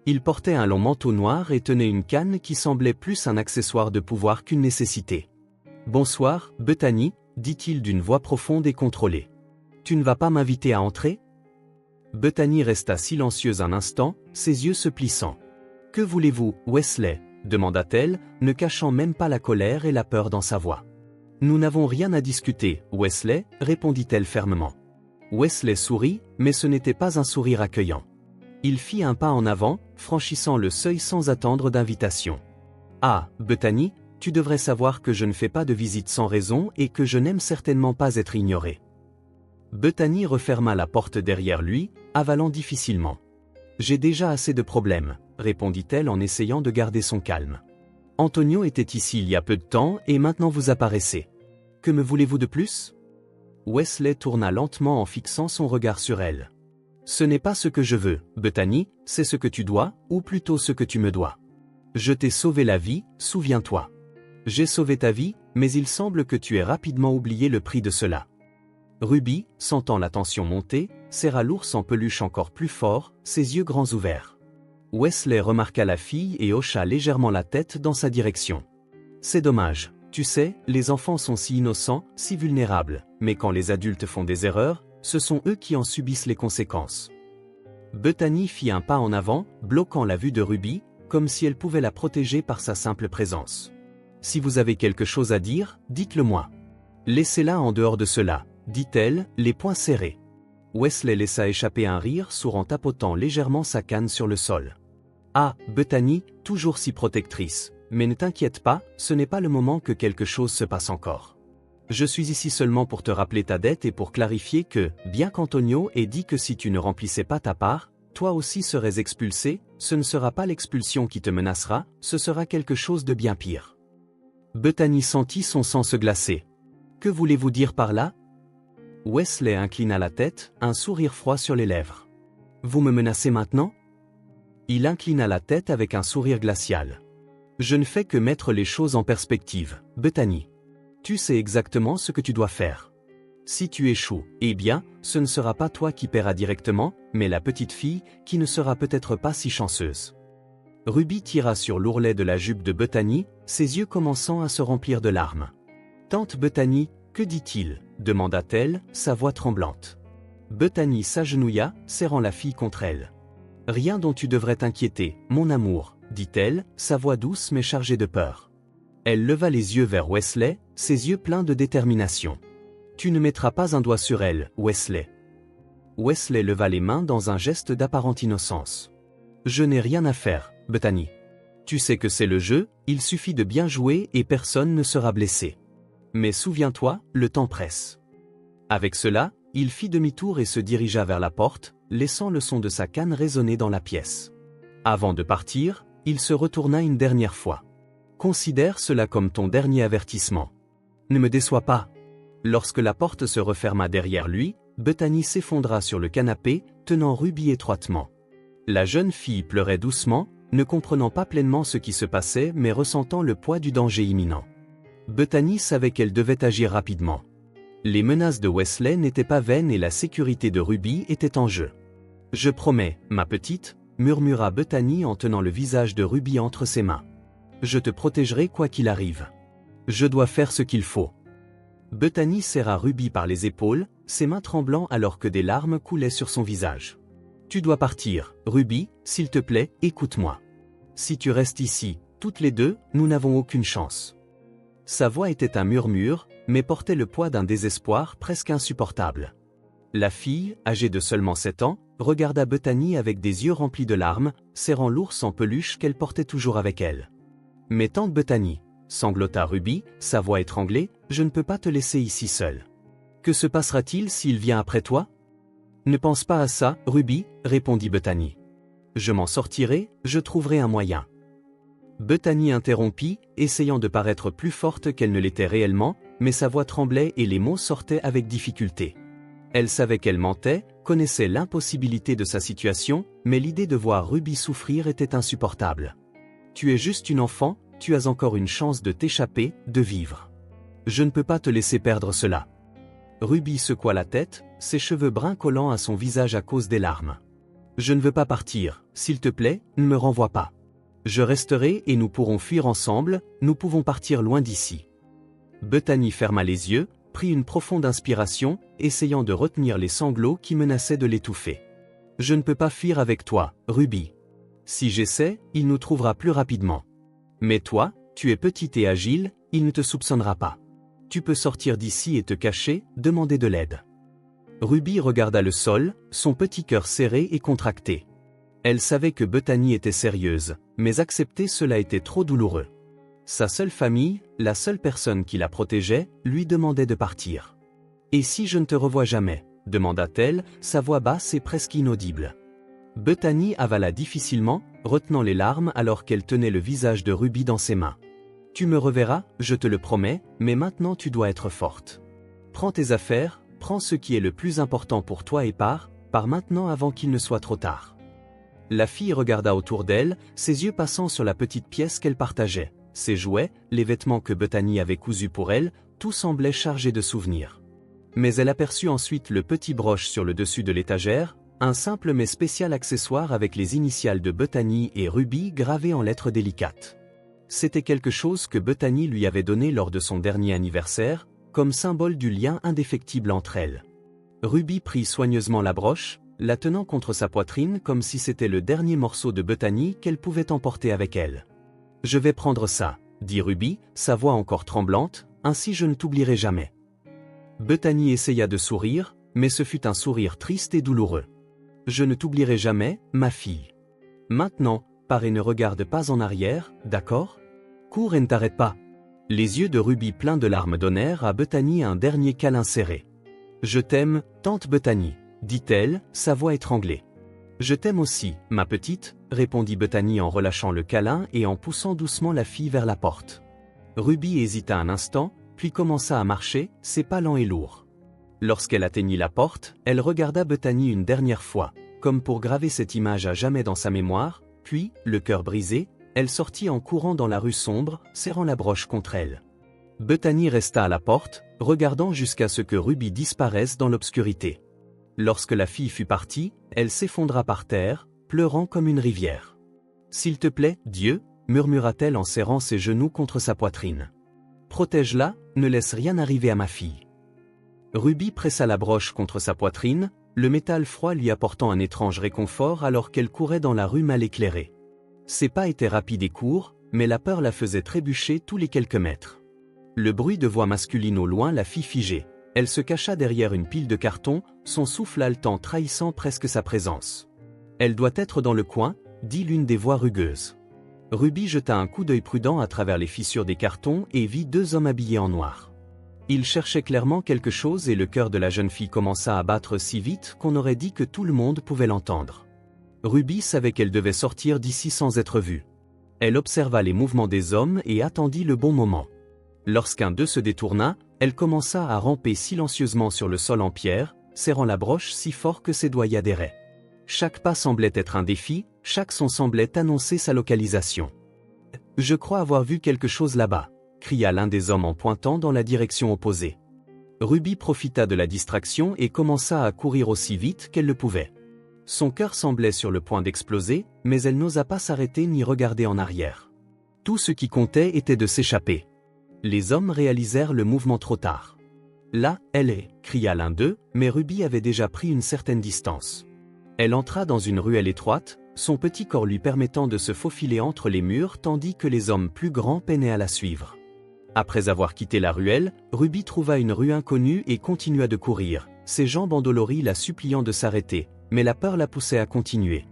Il portait un long manteau noir et tenait une canne qui semblait plus un accessoire de pouvoir qu'une nécessité. « Bonsoir, Bethany », dit-il d'une voix profonde et contrôlée. « Tu ne vas pas m'inviter à entrer ?» Bethany resta silencieuse un instant, ses yeux se plissant. « Que voulez-vous, Wesley ?» demanda-t-elle, ne cachant même pas la colère et la peur dans sa voix. « Nous n'avons rien à discuter, Wesley, » répondit-elle fermement. Wesley sourit, mais ce n'était pas un sourire accueillant. Il fit un pas en avant, franchissant le seuil sans attendre d'invitation. « Ah, Bethany, tu devrais savoir que je ne fais pas de visite sans raison et que je n'aime certainement pas être ignorée. » Bethany referma la porte derrière lui, avalant difficilement. « J'ai déjà assez de problèmes, » répondit-elle en essayant de garder son calme. « Antonio était ici il y a peu de temps et maintenant vous apparaissez. Que me voulez-vous de plus ?» Wesley tourna lentement en fixant son regard sur elle. « Ce n'est pas ce que je veux, Bethany, c'est ce que tu dois, ou plutôt ce que tu me dois. Je t'ai sauvé la vie, souviens-toi. J'ai sauvé ta vie, mais il semble que tu aies rapidement oublié le prix de cela. Ruby, sentant la tension monter, serra l'ours en peluche encore plus fort, ses yeux grands ouverts. Wesley remarqua la fille et hocha légèrement la tête dans sa direction. C'est dommage, tu sais, les enfants sont si innocents, si vulnérables, mais quand les adultes font des erreurs, ce sont eux qui en subissent les conséquences. Bethany fit un pas en avant, bloquant la vue de Ruby, comme si elle pouvait la protéger par sa simple présence. Si vous avez quelque chose à dire, dites-le moi. Laissez-la en dehors de cela, dit-elle, les poings serrés. Wesley laissa échapper un rire sourd en tapotant légèrement sa canne sur le sol. Ah, Bethany, toujours si protectrice, mais ne t'inquiète pas, ce n'est pas le moment que quelque chose se passe encore. Je suis ici seulement pour te rappeler ta dette et pour clarifier que, bien qu'Antonio ait dit que si tu ne remplissais pas ta part, toi aussi serais expulsé, ce ne sera pas l'expulsion qui te menacera, ce sera quelque chose de bien pire. Bethany sentit son sang se glacer. Que voulez-vous dire par là? Wesley inclina la tête, un sourire froid sur les lèvres. Vous me menacez maintenant? Il inclina la tête avec un sourire glacial. Je ne fais que mettre les choses en perspective, Bethany. Tu sais exactement ce que tu dois faire. Si tu échoues, eh bien, ce ne sera pas toi qui paieras directement, mais la petite fille, qui ne sera peut-être pas si chanceuse. Ruby tira sur l'ourlet de la jupe de Bethany, ses yeux commençant à se remplir de larmes. Tante Bethany, que dit-il? Demanda-t-elle, sa voix tremblante. Bethany s'agenouilla, serrant la fille contre elle. Rien dont tu devrais t'inquiéter, mon amour, dit-elle, sa voix douce mais chargée de peur. Elle leva les yeux vers Wesley, ses yeux pleins de détermination. Tu ne mettras pas un doigt sur elle, Wesley. Wesley leva les mains dans un geste d'apparente innocence. Je n'ai rien à faire, Bethany. Tu sais que c'est le jeu, il suffit de bien jouer et personne ne sera blessé. Mais souviens-toi, le temps presse. Avec cela, il fit demi-tour et se dirigea vers la porte, laissant le son de sa canne résonner dans la pièce. Avant de partir, il se retourna une dernière fois. Considère cela comme ton dernier avertissement. Ne me déçois pas. Lorsque la porte se referma derrière lui, Bethany s'effondra sur le canapé, tenant Ruby étroitement. La jeune fille pleurait doucement, ne comprenant pas pleinement ce qui se passait mais ressentant le poids du danger imminent. Bethany savait qu'elle devait agir rapidement. Les menaces de Wesley n'étaient pas vaines et la sécurité de Ruby était en jeu. « Je promets, ma petite », murmura Bethany en tenant le visage de Ruby entre ses mains. « Je te protégerai quoi qu'il arrive. Je dois faire ce qu'il faut. » Bethany serra Ruby par les épaules, ses mains tremblant alors que des larmes coulaient sur son visage. « Tu dois partir, Ruby, s'il te plaît, écoute-moi. Si tu restes ici, toutes les deux, nous n'avons aucune chance. » Sa voix était un murmure, mais portait le poids d'un désespoir presque insupportable. La fille, âgée de seulement 7 ans, regarda Bethany avec des yeux remplis de larmes, serrant l'ours en peluche qu'elle portait toujours avec elle. « Mais tante Bethany, sanglota Ruby, sa voix étranglée, je ne peux pas te laisser ici seule. Que se passera-t-il s'il vient après toi? Ne pense pas à ça, Ruby, répondit Bethany. Je m'en sortirai, je trouverai un moyen. Bethany interrompit, essayant de paraître plus forte qu'elle ne l'était réellement, mais sa voix tremblait et les mots sortaient avec difficulté. Elle savait qu'elle mentait, connaissait l'impossibilité de sa situation, mais l'idée de voir Ruby souffrir était insupportable. Tu es juste une enfant, tu as encore une chance de t'échapper, de vivre. Je ne peux pas te laisser perdre cela. Ruby secoua la tête, ses cheveux bruns collant à son visage à cause des larmes. Je ne veux pas partir, s'il te plaît, ne me renvoie pas. Je resterai et nous pourrons fuir ensemble, nous pouvons partir loin d'ici. Bethany ferma les yeux, prit une profonde inspiration, essayant de retenir les sanglots qui menaçaient de l'étouffer. Je ne peux pas fuir avec toi, Ruby. Si j'essaie, il nous trouvera plus rapidement. Mais toi, tu es petite et agile, il ne te soupçonnera pas. Tu peux sortir d'ici et te cacher, demander de l'aide. Ruby regarda le sol, son petit cœur serré et contracté. Elle savait que Bethany était sérieuse, mais accepter cela était trop douloureux. Sa seule famille, la seule personne qui la protégeait, lui demandait de partir. « Et si je ne te revois jamais ?» demanda-t-elle, sa voix basse et presque inaudible. Bethany avala difficilement, retenant les larmes alors qu'elle tenait le visage de Ruby dans ses mains. « Tu me reverras, je te le promets, mais maintenant tu dois être forte. Prends tes affaires, prends ce qui est le plus important pour toi et pars, pars maintenant avant qu'il ne soit trop tard. La fille regarda autour d'elle, ses yeux passant sur la petite pièce qu'elle partageait. Ses jouets, les vêtements que Bethany avait cousus pour elle, tout semblait chargé de souvenirs. Mais elle aperçut ensuite le petit broche sur le dessus de l'étagère, un simple mais spécial accessoire avec les initiales de Bethany et Ruby gravées en lettres délicates. C'était quelque chose que Bethany lui avait donné lors de son dernier anniversaire, comme symbole du lien indéfectible entre elles. Ruby prit soigneusement la broche, la tenant contre sa poitrine comme si c'était le dernier morceau de Bethany qu'elle pouvait emporter avec elle. « Je vais prendre ça, » dit Ruby, sa voix encore tremblante, « ainsi je ne t'oublierai jamais. » Bethany essaya de sourire, mais ce fut un sourire triste et douloureux. « Je ne t'oublierai jamais, ma fille. Maintenant, pars et ne regarde pas en arrière, d'accord? Cours et ne t'arrête pas. » Les yeux de Ruby pleins de larmes donnèrent à Bethany un dernier câlin serré. « Je t'aime, tante Bethany, » dit-elle, sa voix étranglée. « Je t'aime aussi, ma petite, » répondit Bethany en relâchant le câlin et en poussant doucement la fille vers la porte. Ruby hésita un instant, puis commença à marcher, ses pas lents et lourds. Lorsqu'elle atteignit la porte, elle regarda Bethany une dernière fois, comme pour graver cette image à jamais dans sa mémoire, puis, le cœur brisé, elle sortit en courant dans la rue sombre, serrant la broche contre elle. Bethany resta à la porte, regardant jusqu'à ce que Ruby disparaisse dans l'obscurité. Lorsque la fille fut partie, elle s'effondra par terre, pleurant comme une rivière. « S'il te plaît, Dieu, » murmura-t-elle en serrant ses genoux contre sa poitrine. « Protège-la, ne laisse rien arriver à ma fille. » Ruby pressa la broche contre sa poitrine, le métal froid lui apportant un étrange réconfort alors qu'elle courait dans la rue mal éclairée. Ses pas étaient rapides et courts, mais la peur la faisait trébucher tous les quelques mètres. Le bruit de voix masculine au loin la fit figer. Elle se cacha derrière une pile de cartons, son souffle haletant trahissant presque sa présence. « Elle doit être dans le coin », dit l'une des voix rugueuses. Ruby jeta un coup d'œil prudent à travers les fissures des cartons et vit deux hommes habillés en noir. Ils cherchaient clairement quelque chose et le cœur de la jeune fille commença à battre si vite qu'on aurait dit que tout le monde pouvait l'entendre. Ruby savait qu'elle devait sortir d'ici sans être vue. Elle observa les mouvements des hommes et attendit le bon moment. Lorsqu'un d'eux se détourna, elle commença à ramper silencieusement sur le sol en pierre, serrant la broche si fort que ses doigts y adhéraient. Chaque pas semblait être un défi, chaque son semblait annoncer sa localisation. « Je crois avoir vu quelque chose là-bas », cria l'un des hommes en pointant dans la direction opposée. Ruby profita de la distraction et commença à courir aussi vite qu'elle le pouvait. Son cœur semblait sur le point d'exploser, mais elle n'osa pas s'arrêter ni regarder en arrière. Tout ce qui comptait était de s'échapper. Les hommes réalisèrent le mouvement trop tard. « Là, elle est !» cria l'un d'eux, mais Ruby avait déjà pris une certaine distance. Elle entra dans une ruelle étroite, son petit corps lui permettant de se faufiler entre les murs tandis que les hommes plus grands peinaient à la suivre. Après avoir quitté la ruelle, Ruby trouva une rue inconnue et continua de courir, ses jambes endolories la suppliant de s'arrêter, mais la peur la poussait à continuer.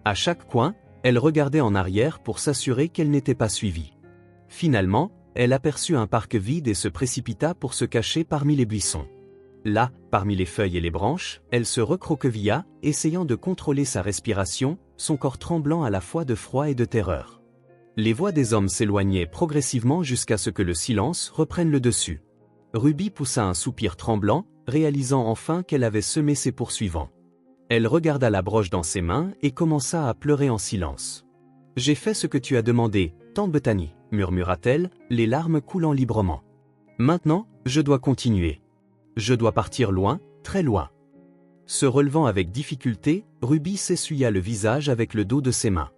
À chaque coin, elle regardait en arrière pour s'assurer qu'elle n'était pas suivie. Finalement, elle aperçut un parc vide et se précipita pour se cacher parmi les buissons. Là, parmi les feuilles et les branches, elle se recroquevilla, essayant de contrôler sa respiration, son corps tremblant à la fois de froid et de terreur. Les voix des hommes s'éloignaient progressivement jusqu'à ce que le silence reprenne le dessus. Ruby poussa un soupir tremblant, réalisant enfin qu'elle avait semé ses poursuivants. Elle regarda la broche dans ses mains et commença à pleurer en silence. « J'ai fait ce que tu as demandé, tante Bethany, » murmura-t-elle, les larmes coulant librement. « Maintenant, je dois continuer. Je dois partir loin, très loin. » Se relevant avec difficulté, Ruby s'essuya le visage avec le dos de ses mains.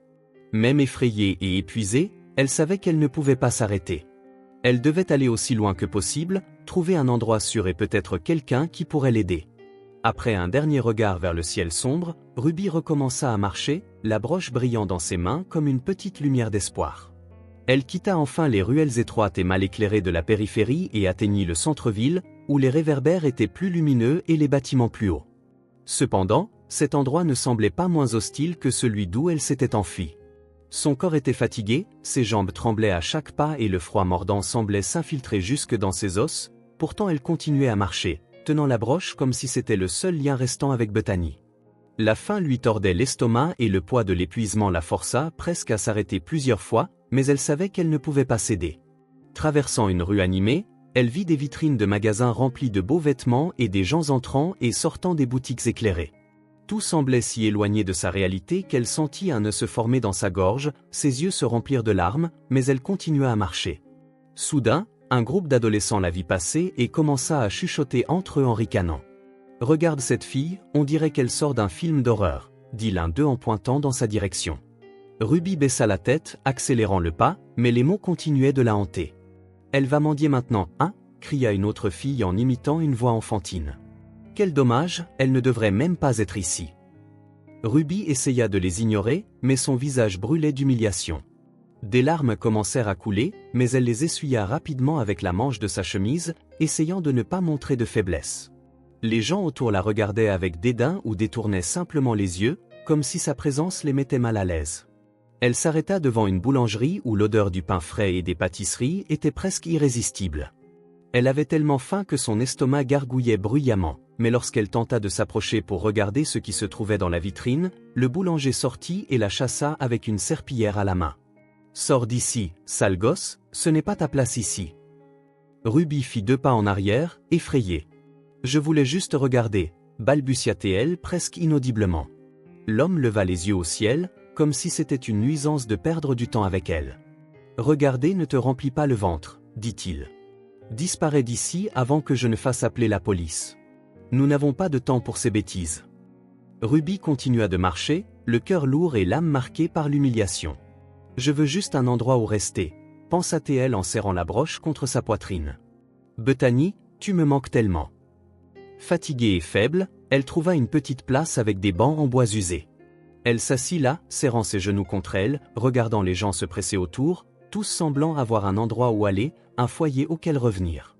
Même effrayée et épuisée, elle savait qu'elle ne pouvait pas s'arrêter. Elle devait aller aussi loin que possible, trouver un endroit sûr et peut-être quelqu'un qui pourrait l'aider. Après un dernier regard vers le ciel sombre, Ruby recommença à marcher, la broche brillant dans ses mains comme une petite lumière d'espoir. Elle quitta enfin les ruelles étroites et mal éclairées de la périphérie et atteignit le centre-ville, où les réverbères étaient plus lumineux et les bâtiments plus hauts. Cependant, cet endroit ne semblait pas moins hostile que celui d'où elle s'était enfuie. Son corps était fatigué, ses jambes tremblaient à chaque pas et le froid mordant semblait s'infiltrer jusque dans ses os, pourtant elle continuait à marcher, tenant la broche comme si c'était le seul lien restant avec Bethany. La faim lui tordait l'estomac et le poids de l'épuisement la força presque à s'arrêter plusieurs fois, mais elle savait qu'elle ne pouvait pas céder. Traversant une rue animée, elle vit des vitrines de magasins remplies de beaux vêtements et des gens entrant et sortant des boutiques éclairées. Tout semblait si éloigné de sa réalité qu'elle sentit un nœud se former dans sa gorge, ses yeux se remplirent de larmes, mais elle continua à marcher. Soudain, un groupe d'adolescents la vit passer et commença à chuchoter entre eux en ricanant. « Regarde cette fille, on dirait qu'elle sort d'un film d'horreur », dit l'un d'eux en pointant dans sa direction. Ruby baissa la tête, accélérant le pas, mais les mots continuaient de la hanter. « Elle va mendier maintenant, hein ?» cria une autre fille en imitant une voix enfantine. « Quel dommage, elle ne devrait même pas être ici. » Ruby essaya de les ignorer, mais son visage brûlait d'humiliation. Des larmes commencèrent à couler, mais elle les essuya rapidement avec la manche de sa chemise, essayant de ne pas montrer de faiblesse. Les gens autour la regardaient avec dédain ou détournaient simplement les yeux, comme si sa présence les mettait mal à l'aise. Elle s'arrêta devant une boulangerie où l'odeur du pain frais et des pâtisseries était presque irrésistible. Elle avait tellement faim que son estomac gargouillait bruyamment, mais lorsqu'elle tenta de s'approcher pour regarder ce qui se trouvait dans la vitrine, le boulanger sortit et la chassa avec une serpillière à la main. « Sors d'ici, sale gosse, ce n'est pas ta place ici. » Ruby fit 2 pas en arrière, effrayée. « Je voulais juste regarder », balbutia-t-elle presque inaudiblement. L'homme leva les yeux au ciel, comme si c'était une nuisance de perdre du temps avec elle. « Regarder ne te remplit pas le ventre, dit-il. Disparais d'ici avant que je ne fasse appeler la police. Nous n'avons pas de temps pour ces bêtises. » Ruby continua de marcher, le cœur lourd et l'âme marquée par l'humiliation. « Je veux juste un endroit où rester, » pensa-t-elle en serrant la broche contre sa poitrine. « Bethany, tu me manques tellement. » Fatiguée et faible, elle trouva une petite place avec des bancs en bois usés. Elle s'assit là, serrant ses genoux contre elle, regardant les gens se presser autour, tous semblant avoir un endroit où aller, un foyer auquel revenir.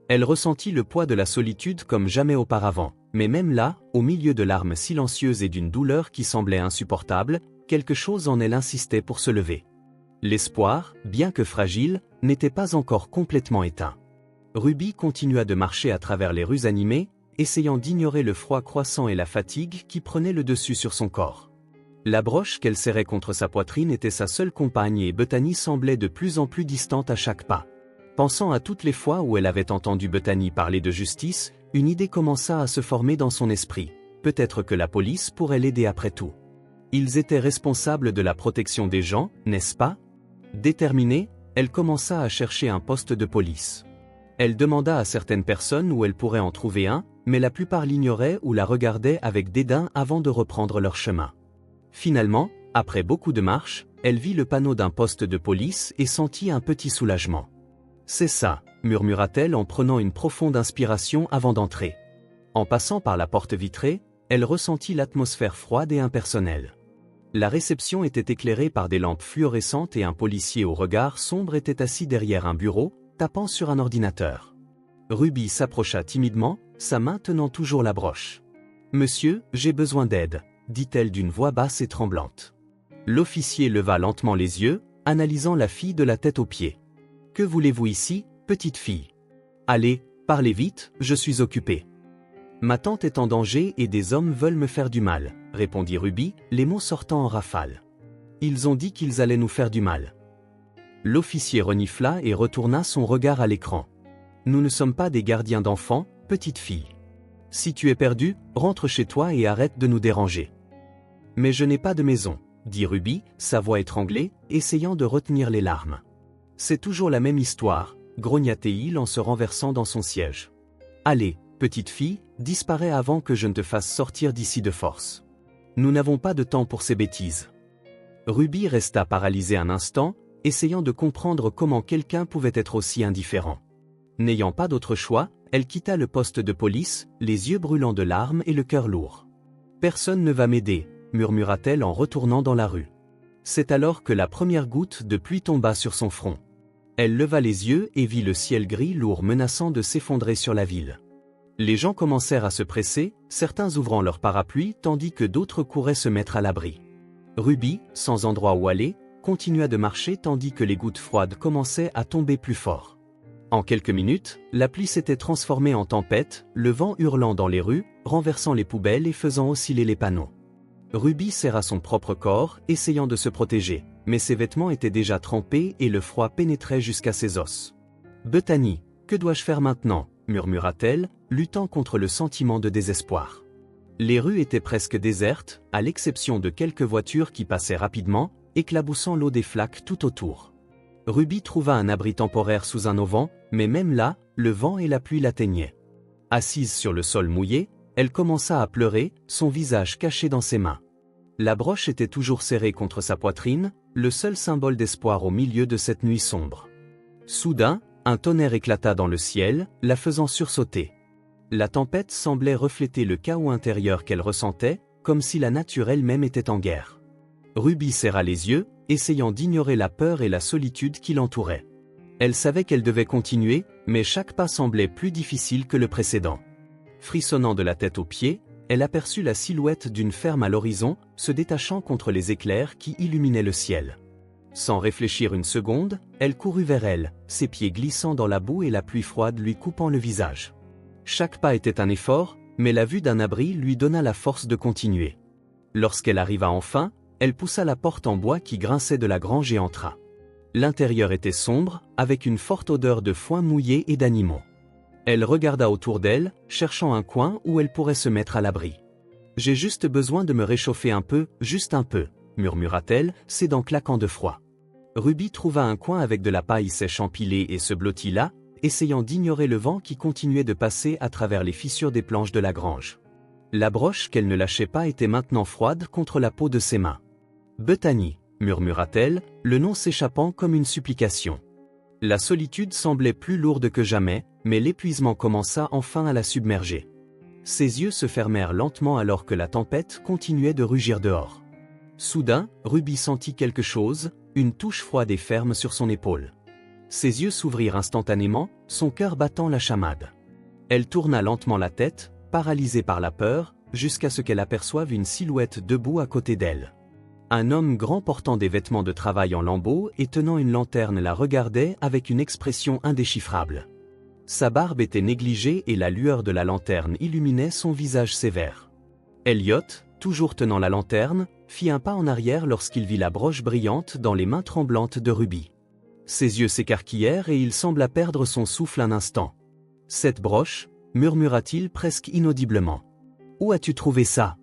Elle ressentit le poids de la solitude comme jamais auparavant, mais même là, au milieu de larmes silencieuses et d'une douleur qui semblait insupportable, quelque chose en elle insistait pour se lever. L'espoir, bien que fragile, n'était pas encore complètement éteint. Ruby continua de marcher à travers les rues animées, essayant d'ignorer le froid croissant et la fatigue qui prenaient le dessus sur son corps. La broche qu'elle serrait contre sa poitrine était sa seule compagne et Bethany semblait de plus en plus distante à chaque pas. Pensant à toutes les fois où elle avait entendu Bethany parler de justice, une idée commença à se former dans son esprit. Peut-être que la police pourrait l'aider après tout. Ils étaient responsables de la protection des gens, n'est-ce pas? Déterminée, elle commença à chercher un poste de police. Elle demanda à certaines personnes où elle pourrait en trouver un, mais la plupart l'ignoraient ou la regardaient avec dédain avant de reprendre leur chemin. Finalement, après beaucoup de marches, elle vit le panneau d'un poste de police et sentit un petit soulagement. « C'est ça », murmura-t-elle en prenant une profonde inspiration avant d'entrer. En passant par la porte vitrée, elle ressentit l'atmosphère froide et impersonnelle. La réception était éclairée par des lampes fluorescentes et un policier au regard sombre était assis derrière un bureau, tapant sur un ordinateur. Ruby s'approcha timidement, sa main tenant toujours la broche. « Monsieur, j'ai besoin d'aide », dit-elle d'une voix basse et tremblante. L'officier leva lentement les yeux, analysant la fille de la tête aux pieds. « Que voulez-vous ici, petite fille? Allez, parlez vite, je suis occupé. »« Ma tante est en danger et des hommes veulent me faire du mal, » répondit Ruby, les mots sortant en rafale. « Ils ont dit qu'ils allaient nous faire du mal. » L'officier renifla et retourna son regard à l'écran. « Nous ne sommes pas des gardiens d'enfants, petite fille. Si tu es perdue, rentre chez toi et arrête de nous déranger. »« Mais je n'ai pas de maison, » dit Ruby, sa voix étranglée, essayant de retenir les larmes. « C'est toujours la même histoire, » grogna-t-il en se renversant dans son siège. « Allez, petite fille, disparais avant que je ne te fasse sortir d'ici de force. Nous n'avons pas de temps pour ces bêtises. » Ruby resta paralysée un instant, essayant de comprendre comment quelqu'un pouvait être aussi indifférent. N'ayant pas d'autre choix, elle quitta le poste de police, les yeux brûlants de larmes et le cœur lourd. « Personne ne va m'aider, » murmura-t-elle en retournant dans la rue. C'est alors que la première goutte de pluie tomba sur son front. Elle leva les yeux et vit le ciel gris lourd menaçant de s'effondrer sur la ville. Les gens commencèrent à se presser, certains ouvrant leurs parapluies tandis que d'autres couraient se mettre à l'abri. Ruby, sans endroit où aller, continua de marcher tandis que les gouttes froides commençaient à tomber plus fort. En quelques minutes, la pluie s'était transformée en tempête, le vent hurlant dans les rues, renversant les poubelles et faisant osciller les panneaux. Ruby serra son propre corps, essayant de se protéger, mais ses vêtements étaient déjà trempés et le froid pénétrait jusqu'à ses os. « Bethany, que dois-je faire maintenant ?» murmura-t-elle, luttant contre le sentiment de désespoir. Les rues étaient presque désertes, à l'exception de quelques voitures qui passaient rapidement, éclaboussant l'eau des flaques tout autour. Ruby trouva un abri temporaire sous un auvent, mais même là, le vent et la pluie l'atteignaient. Assise sur le sol mouillé, elle commença à pleurer, son visage caché dans ses mains. La broche était toujours serrée contre sa poitrine, le seul symbole d'espoir au milieu de cette nuit sombre. Soudain, un tonnerre éclata dans le ciel, la faisant sursauter. La tempête semblait refléter le chaos intérieur qu'elle ressentait, comme si la nature elle-même était en guerre. Ruby serra les yeux, essayant d'ignorer la peur et la solitude qui l'entouraient. Elle savait qu'elle devait continuer, mais chaque pas semblait plus difficile que le précédent. Frissonnant de la tête aux pieds, elle aperçut la silhouette d'une ferme à l'horizon, se détachant contre les éclairs qui illuminaient le ciel. Sans réfléchir une seconde, elle courut vers elle, ses pieds glissant dans la boue et la pluie froide lui coupant le visage. Chaque pas était un effort, mais la vue d'un abri lui donna la force de continuer. Lorsqu'elle arriva enfin, elle poussa la porte en bois qui grinçait de la grange et entra. L'intérieur était sombre, avec une forte odeur de foin mouillé et d'animaux. Elle regarda autour d'elle, cherchant un coin où elle pourrait se mettre à l'abri. « J'ai juste besoin de me réchauffer un peu, juste un peu », murmura-t-elle, ses dents claquant de froid. Ruby trouva un coin avec de la paille sèche empilée et se blottit là, essayant d'ignorer le vent qui continuait de passer à travers les fissures des planches de la grange. La broche qu'elle ne lâchait pas était maintenant froide contre la peau de ses mains. « Bethany », murmura-t-elle, le nom s'échappant comme une supplication. La solitude semblait plus lourde que jamais, mais l'épuisement commença enfin à la submerger. Ses yeux se fermèrent lentement alors que la tempête continuait de rugir dehors. Soudain, Ruby sentit quelque chose, une touche froide et ferme sur son épaule. Ses yeux s'ouvrirent instantanément, son cœur battant la chamade. Elle tourna lentement la tête, paralysée par la peur, jusqu'à ce qu'elle aperçoive une silhouette debout à côté d'elle. Un homme grand portant des vêtements de travail en lambeaux et tenant une lanterne la regardait avec une expression indéchiffrable. Sa barbe était négligée et la lueur de la lanterne illuminait son visage sévère. Elliot, toujours tenant la lanterne, fit un pas en arrière lorsqu'il vit la broche brillante dans les mains tremblantes de Ruby. Ses yeux s'écarquillèrent et il sembla perdre son souffle un instant. « Cette broche » murmura-t-il presque inaudiblement. « Où as-tu trouvé ça ?»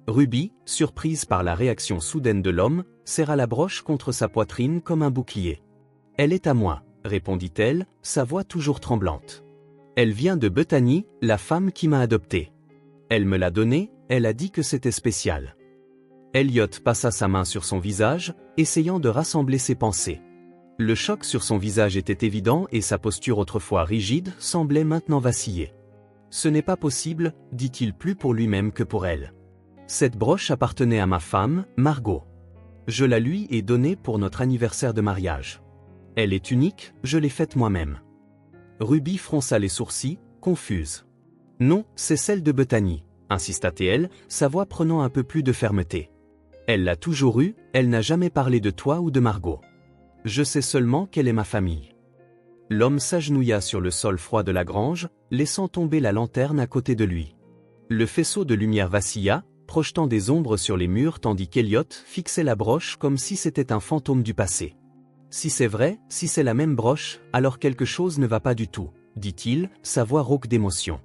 Ruby, surprise par la réaction soudaine de l'homme, serra la broche contre sa poitrine comme un bouclier. « Elle est à moi », répondit-elle, sa voix toujours tremblante. « Elle vient de Bethany, la femme qui m'a adoptée. Elle me l'a donnée, elle a dit que c'était spécial. » Elliot passa sa main sur son visage, essayant de rassembler ses pensées. Le choc sur son visage était évident et sa posture autrefois rigide semblait maintenant vaciller. « Ce n'est pas possible, dit-il plus pour lui-même que pour elle. Cette broche appartenait à ma femme, Margot. Je la lui ai donnée pour notre anniversaire de mariage. Elle est unique, je l'ai faite moi-même. » Ruby fronça les sourcils, confuse. « Non, c'est celle de Bethany, » insista-t-elle, sa voix prenant un peu plus de fermeté. « Elle l'a toujours eue, elle n'a jamais parlé de toi ou de Margot. Je sais seulement qu'elle est ma famille. » L'homme s'agenouilla sur le sol froid de la grange, laissant tomber la lanterne à côté de lui. Le faisceau de lumière vacilla, projetant des ombres sur les murs tandis qu'Elliot fixait la broche comme si c'était un fantôme du passé. « Si c'est vrai, si c'est la même broche, alors quelque chose ne va pas du tout, » dit-il, sa voix rauque d'émotion.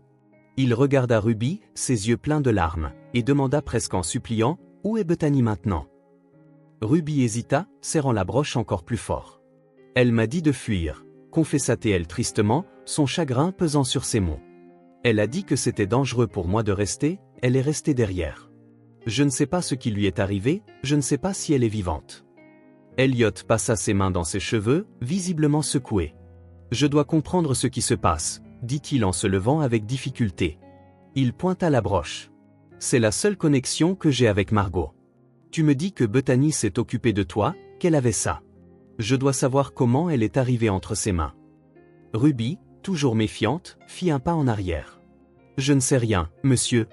Il regarda Ruby, ses yeux pleins de larmes, et demanda presque en suppliant, « Où est Bethany maintenant ?» Ruby hésita, serrant la broche encore plus fort. « Elle m'a dit de fuir, » confessa-t-elle tristement, son chagrin pesant sur ses mots. « Elle a dit que c'était dangereux pour moi de rester, elle est restée derrière. Je ne sais pas ce qui lui est arrivé, je ne sais pas si elle est vivante. » Elliot passa ses mains dans ses cheveux, visiblement secoué. « Je dois comprendre ce qui se passe, » dit-il en se levant avec difficulté. Il pointa la broche. « C'est la seule connexion que j'ai avec Margot. Tu me dis que Bethany s'est occupée de toi, qu'elle avait ça. Je dois savoir comment elle est arrivée entre ses mains. » Ruby, toujours méfiante, fit un pas en arrière. « Je ne sais rien, monsieur.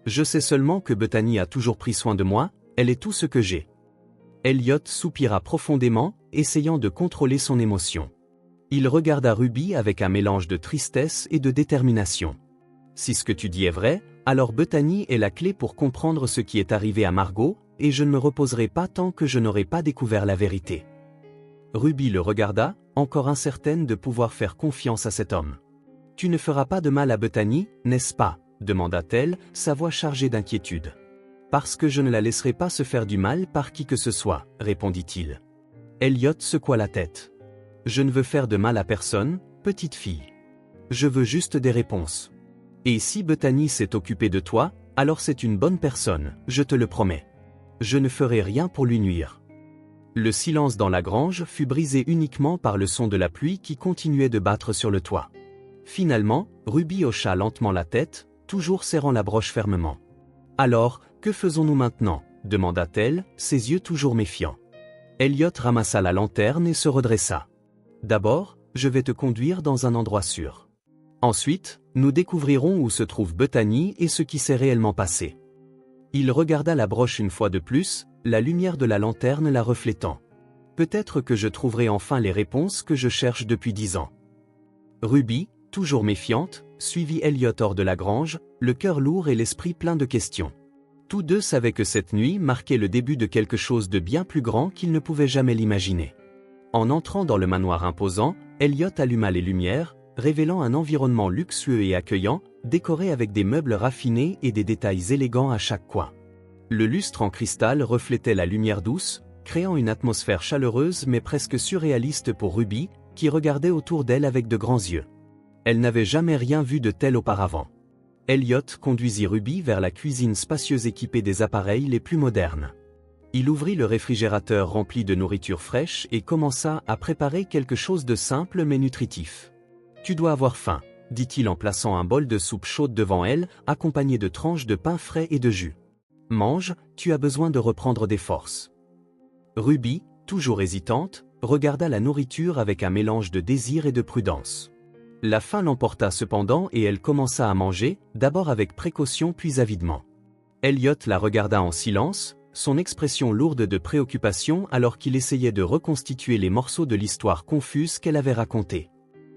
Je sais seulement que Bethany a toujours pris soin de moi, elle est tout ce que j'ai. » Elliot soupira profondément, essayant de contrôler son émotion. Il regarda Ruby avec un mélange de tristesse et de détermination. « Si ce que tu dis est vrai, alors Bethany est la clé pour comprendre ce qui est arrivé à Margot, et je ne me reposerai pas tant que je n'aurai pas découvert la vérité. » Ruby le regarda, encore incertaine de pouvoir faire confiance à cet homme. « Tu ne feras pas de mal à Bethany, n'est-ce pas ?» demanda-t-elle, sa voix chargée d'inquiétude. Parce que je ne la laisserai pas se faire du mal par qui que ce soit, répondit-il. Elliot secoua la tête. Je ne veux faire de mal à personne, petite fille. Je veux juste des réponses. Et si Bethany s'est occupée de toi, alors c'est une bonne personne, je te le promets. Je ne ferai rien pour lui nuire. Le silence dans la grange fut brisé uniquement par le son de la pluie qui continuait de battre sur le toit. Finalement, Ruby hocha lentement la tête, toujours serrant la broche fermement. Alors, que faisons-nous maintenant, demanda-t-elle, ses yeux toujours méfiants. Elliot ramassa la lanterne et se redressa. D'abord, je vais te conduire dans un endroit sûr. Ensuite, nous découvrirons où se trouve Bethany et ce qui s'est réellement passé. Il regarda la broche une fois de plus, la lumière de la lanterne la reflétant. Peut-être que je trouverai enfin les réponses que je cherche depuis 10 ans. Ruby, toujours méfiante, suivit Elliot hors de la grange, le cœur lourd et l'esprit plein de questions. Tous deux savaient que cette nuit marquait le début de quelque chose de bien plus grand qu'ils ne pouvaient jamais l'imaginer. En entrant dans le manoir imposant, Elliot alluma les lumières, révélant un environnement luxueux et accueillant, décoré avec des meubles raffinés et des détails élégants à chaque coin. Le lustre en cristal reflétait la lumière douce, créant une atmosphère chaleureuse mais presque surréaliste pour Ruby, qui regardait autour d'elle avec de grands yeux. Elle n'avait jamais rien vu de tel auparavant. Elliot conduisit Ruby vers la cuisine spacieuse équipée des appareils les plus modernes. Il ouvrit le réfrigérateur rempli de nourriture fraîche et commença à préparer quelque chose de simple mais nutritif. « Tu dois avoir faim », dit-il en plaçant un bol de soupe chaude devant elle, accompagné de tranches de pain frais et de jus. « Mange, tu as besoin de reprendre des forces. » Ruby, toujours hésitante, regarda la nourriture avec un mélange de désir et de prudence. La faim l'emporta cependant et elle commença à manger, d'abord avec précaution puis avidement. Elliot la regarda en silence, son expression lourde de préoccupation alors qu'il essayait de reconstituer les morceaux de l'histoire confuse qu'elle avait racontée.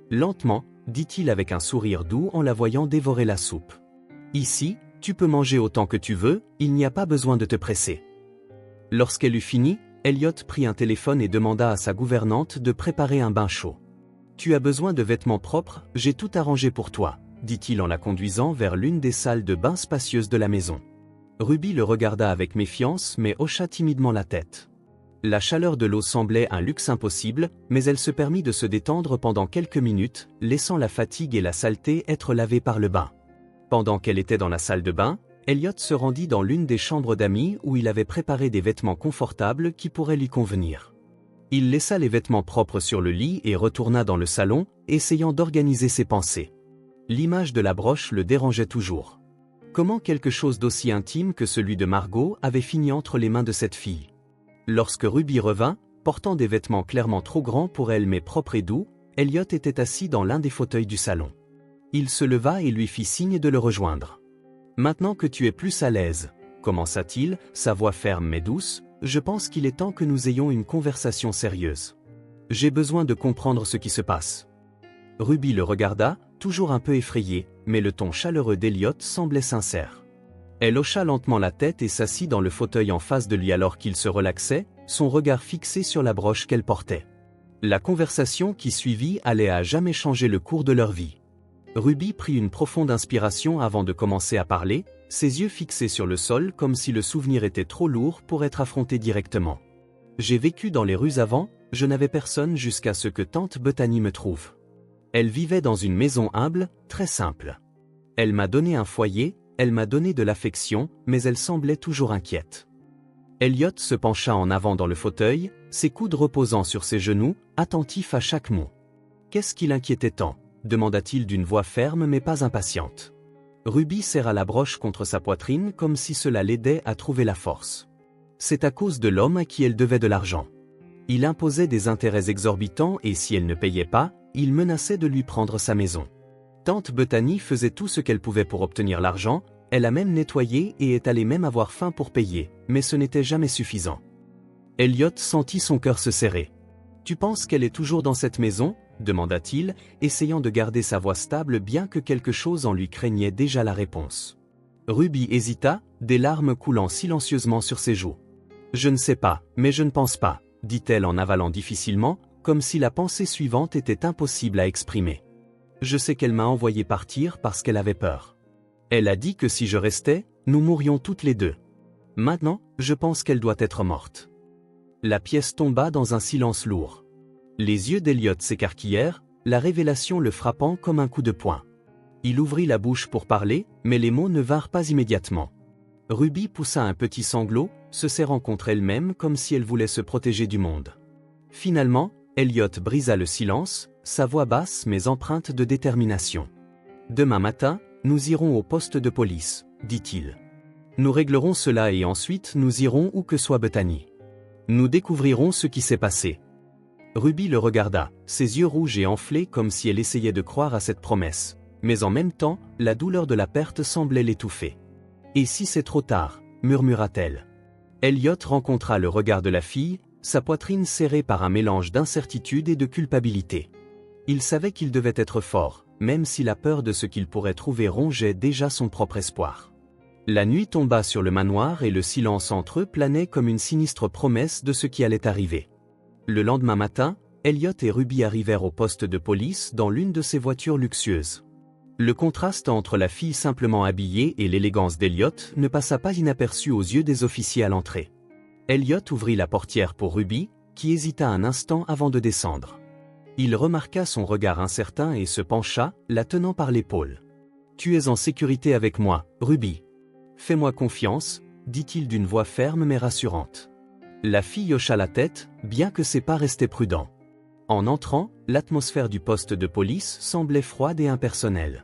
Lentement, dit-il avec un sourire doux en la voyant dévorer la soupe. « Ici, tu peux manger autant que tu veux, il n'y a pas besoin de te presser. » Lorsqu'elle eut fini, Elliot prit un téléphone et demanda à sa gouvernante de préparer un bain chaud. « Tu as besoin de vêtements propres, j'ai tout arrangé pour toi, » dit-il en la conduisant vers l'une des salles de bain spacieuses de la maison. Ruby le regarda avec méfiance mais hocha timidement la tête. La chaleur de l'eau semblait un luxe impossible, mais elle se permit de se détendre pendant quelques minutes, laissant la fatigue et la saleté être lavées par le bain. Pendant qu'elle était dans la salle de bain, Elliot se rendit dans l'une des chambres d'amis où il avait préparé des vêtements confortables qui pourraient lui convenir. Il laissa les vêtements propres sur le lit et retourna dans le salon, essayant d'organiser ses pensées. L'image de la broche le dérangeait toujours. Comment quelque chose d'aussi intime que celui de Margot avait fini entre les mains de cette fille? Lorsque Ruby revint, portant des vêtements clairement trop grands pour elle mais propres et doux, Elliot était assis dans l'un des fauteuils du salon. Il se leva et lui fit signe de le rejoindre. « Maintenant que tu es plus à l'aise, » commença-t-il, sa voix ferme mais douce, « je pense qu'il est temps que nous ayons une conversation sérieuse. J'ai besoin de comprendre ce qui se passe. » Ruby le regarda, toujours un peu effrayée, mais le ton chaleureux d'Elliot semblait sincère. Elle hocha lentement la tête et s'assit dans le fauteuil en face de lui alors qu'il se relaxait, son regard fixé sur la broche qu'elle portait. La conversation qui suivit allait à jamais changer le cours de leur vie. Ruby prit une profonde inspiration avant de commencer à parler, ses yeux fixés sur le sol comme si le souvenir était trop lourd pour être affronté directement. « J'ai vécu dans les rues avant, je n'avais personne jusqu'à ce que tante Bethany me trouve. Elle vivait dans une maison humble, très simple. Elle m'a donné un foyer, elle m'a donné de l'affection, mais elle semblait toujours inquiète. » Elliot se pencha en avant dans le fauteuil, ses coudes reposant sur ses genoux, attentif à chaque mot. « Qu'est-ce qui l'inquiétait tant ?» demanda-t-il d'une voix ferme mais pas impatiente. Ruby serra la broche contre sa poitrine comme si cela l'aidait à trouver la force. C'est à cause de l'homme à qui elle devait de l'argent. Il imposait des intérêts exorbitants et si elle ne payait pas, il menaçait de lui prendre sa maison. Tante Bethany faisait tout ce qu'elle pouvait pour obtenir l'argent, elle a même nettoyé et est allée même avoir faim pour payer, mais ce n'était jamais suffisant. Elliot sentit son cœur se serrer. « Tu penses qu'elle est toujours dans cette maison ?» demanda-t-il, essayant de garder sa voix stable bien que quelque chose en lui craignait déjà la réponse. Ruby hésita, des larmes coulant silencieusement sur ses joues. « Je ne sais pas, mais je ne pense pas, » dit-elle en avalant difficilement, comme si la pensée suivante était impossible à exprimer. « Je sais qu'elle m'a envoyé partir parce qu'elle avait peur. » Elle a dit que si je restais, nous mourrions toutes les deux. Maintenant, je pense qu'elle doit être morte. La pièce tomba dans un silence lourd. Les yeux d'Elliot s'écarquillèrent, la révélation le frappant comme un coup de poing. Il ouvrit la bouche pour parler, mais les mots ne vinrent pas immédiatement. Ruby poussa un petit sanglot, se serrant contre elle-même comme si elle voulait se protéger du monde. Finalement, Elliot brisa le silence, sa voix basse mais empreinte de détermination. « Demain matin, nous irons au poste de police, dit-il. Nous réglerons cela et ensuite nous irons où que soit Bethany. Nous découvrirons ce qui s'est passé. » Ruby le regarda, ses yeux rouges et enflés comme si elle essayait de croire à cette promesse. Mais en même temps, la douleur de la perte semblait l'étouffer. « Et si c'est trop tard » murmura-t-elle. Elliot rencontra le regard de la fille, sa poitrine serrée par un mélange d'incertitude et de culpabilité. Il savait qu'il devait être fort, même si la peur de ce qu'il pourrait trouver rongeait déjà son propre espoir. La nuit tomba sur le manoir et le silence entre eux planait comme une sinistre promesse de ce qui allait arriver. Le lendemain matin, Elliot et Ruby arrivèrent au poste de police dans l'une de ces voitures luxueuses. Le contraste entre la fille simplement habillée et l'élégance d'Elliot ne passa pas inaperçu aux yeux des officiers à l'entrée. Elliot ouvrit la portière pour Ruby, qui hésita un instant avant de descendre. Il remarqua son regard incertain et se pencha, la tenant par l'épaule. « Tu es en sécurité avec moi, Ruby. Fais-moi confiance, » dit-il d'une voix ferme mais rassurante. La fille hocha la tête, bien que ses pas restaient prudents. En entrant, l'atmosphère du poste de police semblait froide et impersonnelle.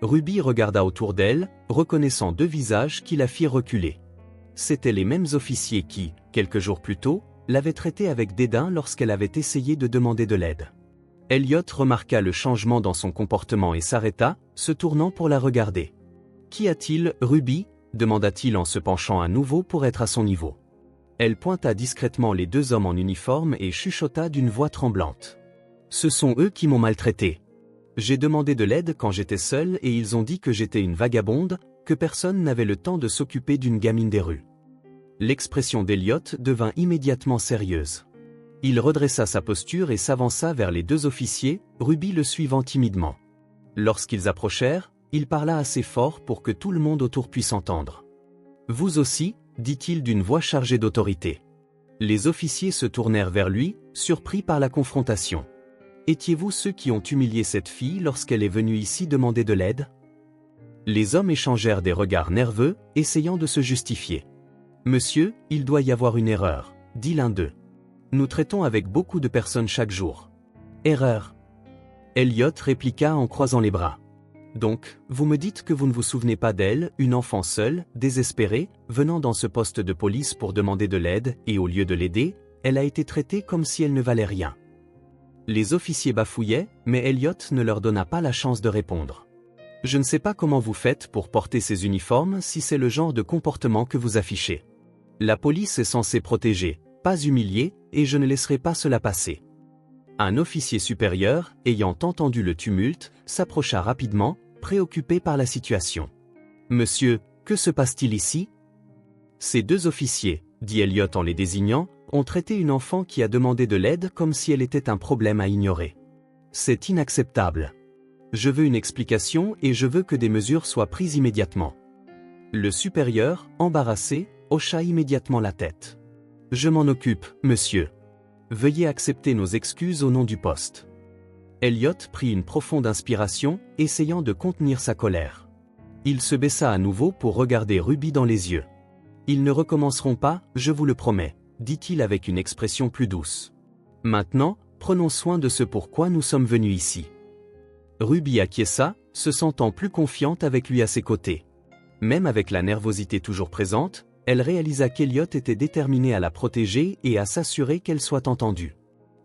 Ruby regarda autour d'elle, reconnaissant deux visages qui la firent reculer. C'étaient les mêmes officiers qui, quelques jours plus tôt, l'avaient traitée avec dédain lorsqu'elle avait essayé de demander de l'aide. Elliot remarqua le changement dans son comportement et s'arrêta, se tournant pour la regarder. « Qu'y a-t-il, Ruby » demanda-t-il en se penchant à nouveau pour être à son niveau. Elle pointa discrètement les deux hommes en uniforme et chuchota d'une voix tremblante. « Ce sont eux qui m'ont maltraité. J'ai demandé de l'aide quand j'étais seule et ils ont dit que j'étais une vagabonde, que personne n'avait le temps de s'occuper d'une gamine des rues. » L'expression d'Elliot devint immédiatement sérieuse. Il redressa sa posture et s'avança vers les deux officiers, Ruby le suivant timidement. Lorsqu'ils approchèrent, il parla assez fort pour que tout le monde autour puisse entendre. « Vous aussi » dit-il d'une voix chargée d'autorité. Les officiers se tournèrent vers lui, surpris par la confrontation. « Étiez-vous ceux qui ont humilié cette fille lorsqu'elle est venue ici demander de l'aide » Les hommes échangèrent des regards nerveux, essayant de se justifier. « Monsieur, il doit y avoir une erreur, » dit l'un d'eux. « Nous traitons avec beaucoup de personnes chaque jour. »« Erreur ?» Elliot répliqua en croisant les bras. « Donc, vous me dites que vous ne vous souvenez pas d'elle, une enfant seule, désespérée, venant dans ce poste de police pour demander de l'aide, et au lieu de l'aider, elle a été traitée comme si elle ne valait rien. » Les officiers bafouillaient, mais Elliot ne leur donna pas la chance de répondre. « Je ne sais pas comment vous faites pour porter ces uniformes si c'est le genre de comportement que vous affichez. La police est censée protéger, pas humilier, et je ne laisserai pas cela passer. » Un officier supérieur, ayant entendu le tumulte, s'approcha rapidement, préoccupé par la situation. « Monsieur, que se passe-t-il ici ?» Ces deux officiers, dit Elliot en les désignant, ont traité une enfant qui a demandé de l'aide comme si elle était un problème à ignorer. C'est inacceptable. Je veux une explication et je veux que des mesures soient prises immédiatement. Le supérieur, embarrassé, hocha immédiatement la tête. « Je m'en occupe, monsieur. Veuillez accepter nos excuses au nom du poste. » Elliot prit une profonde inspiration, essayant de contenir sa colère. Il se baissa à nouveau pour regarder Ruby dans les yeux. « Ils ne recommenceront pas, je vous le promets, » dit-il avec une expression plus douce. « Maintenant, prenons soin de ce pourquoi nous sommes venus ici. » Ruby acquiesça, se sentant plus confiante avec lui à ses côtés. Même avec la nervosité toujours présente, elle réalisa qu'Elliot était déterminé à la protéger et à s'assurer qu'elle soit entendue.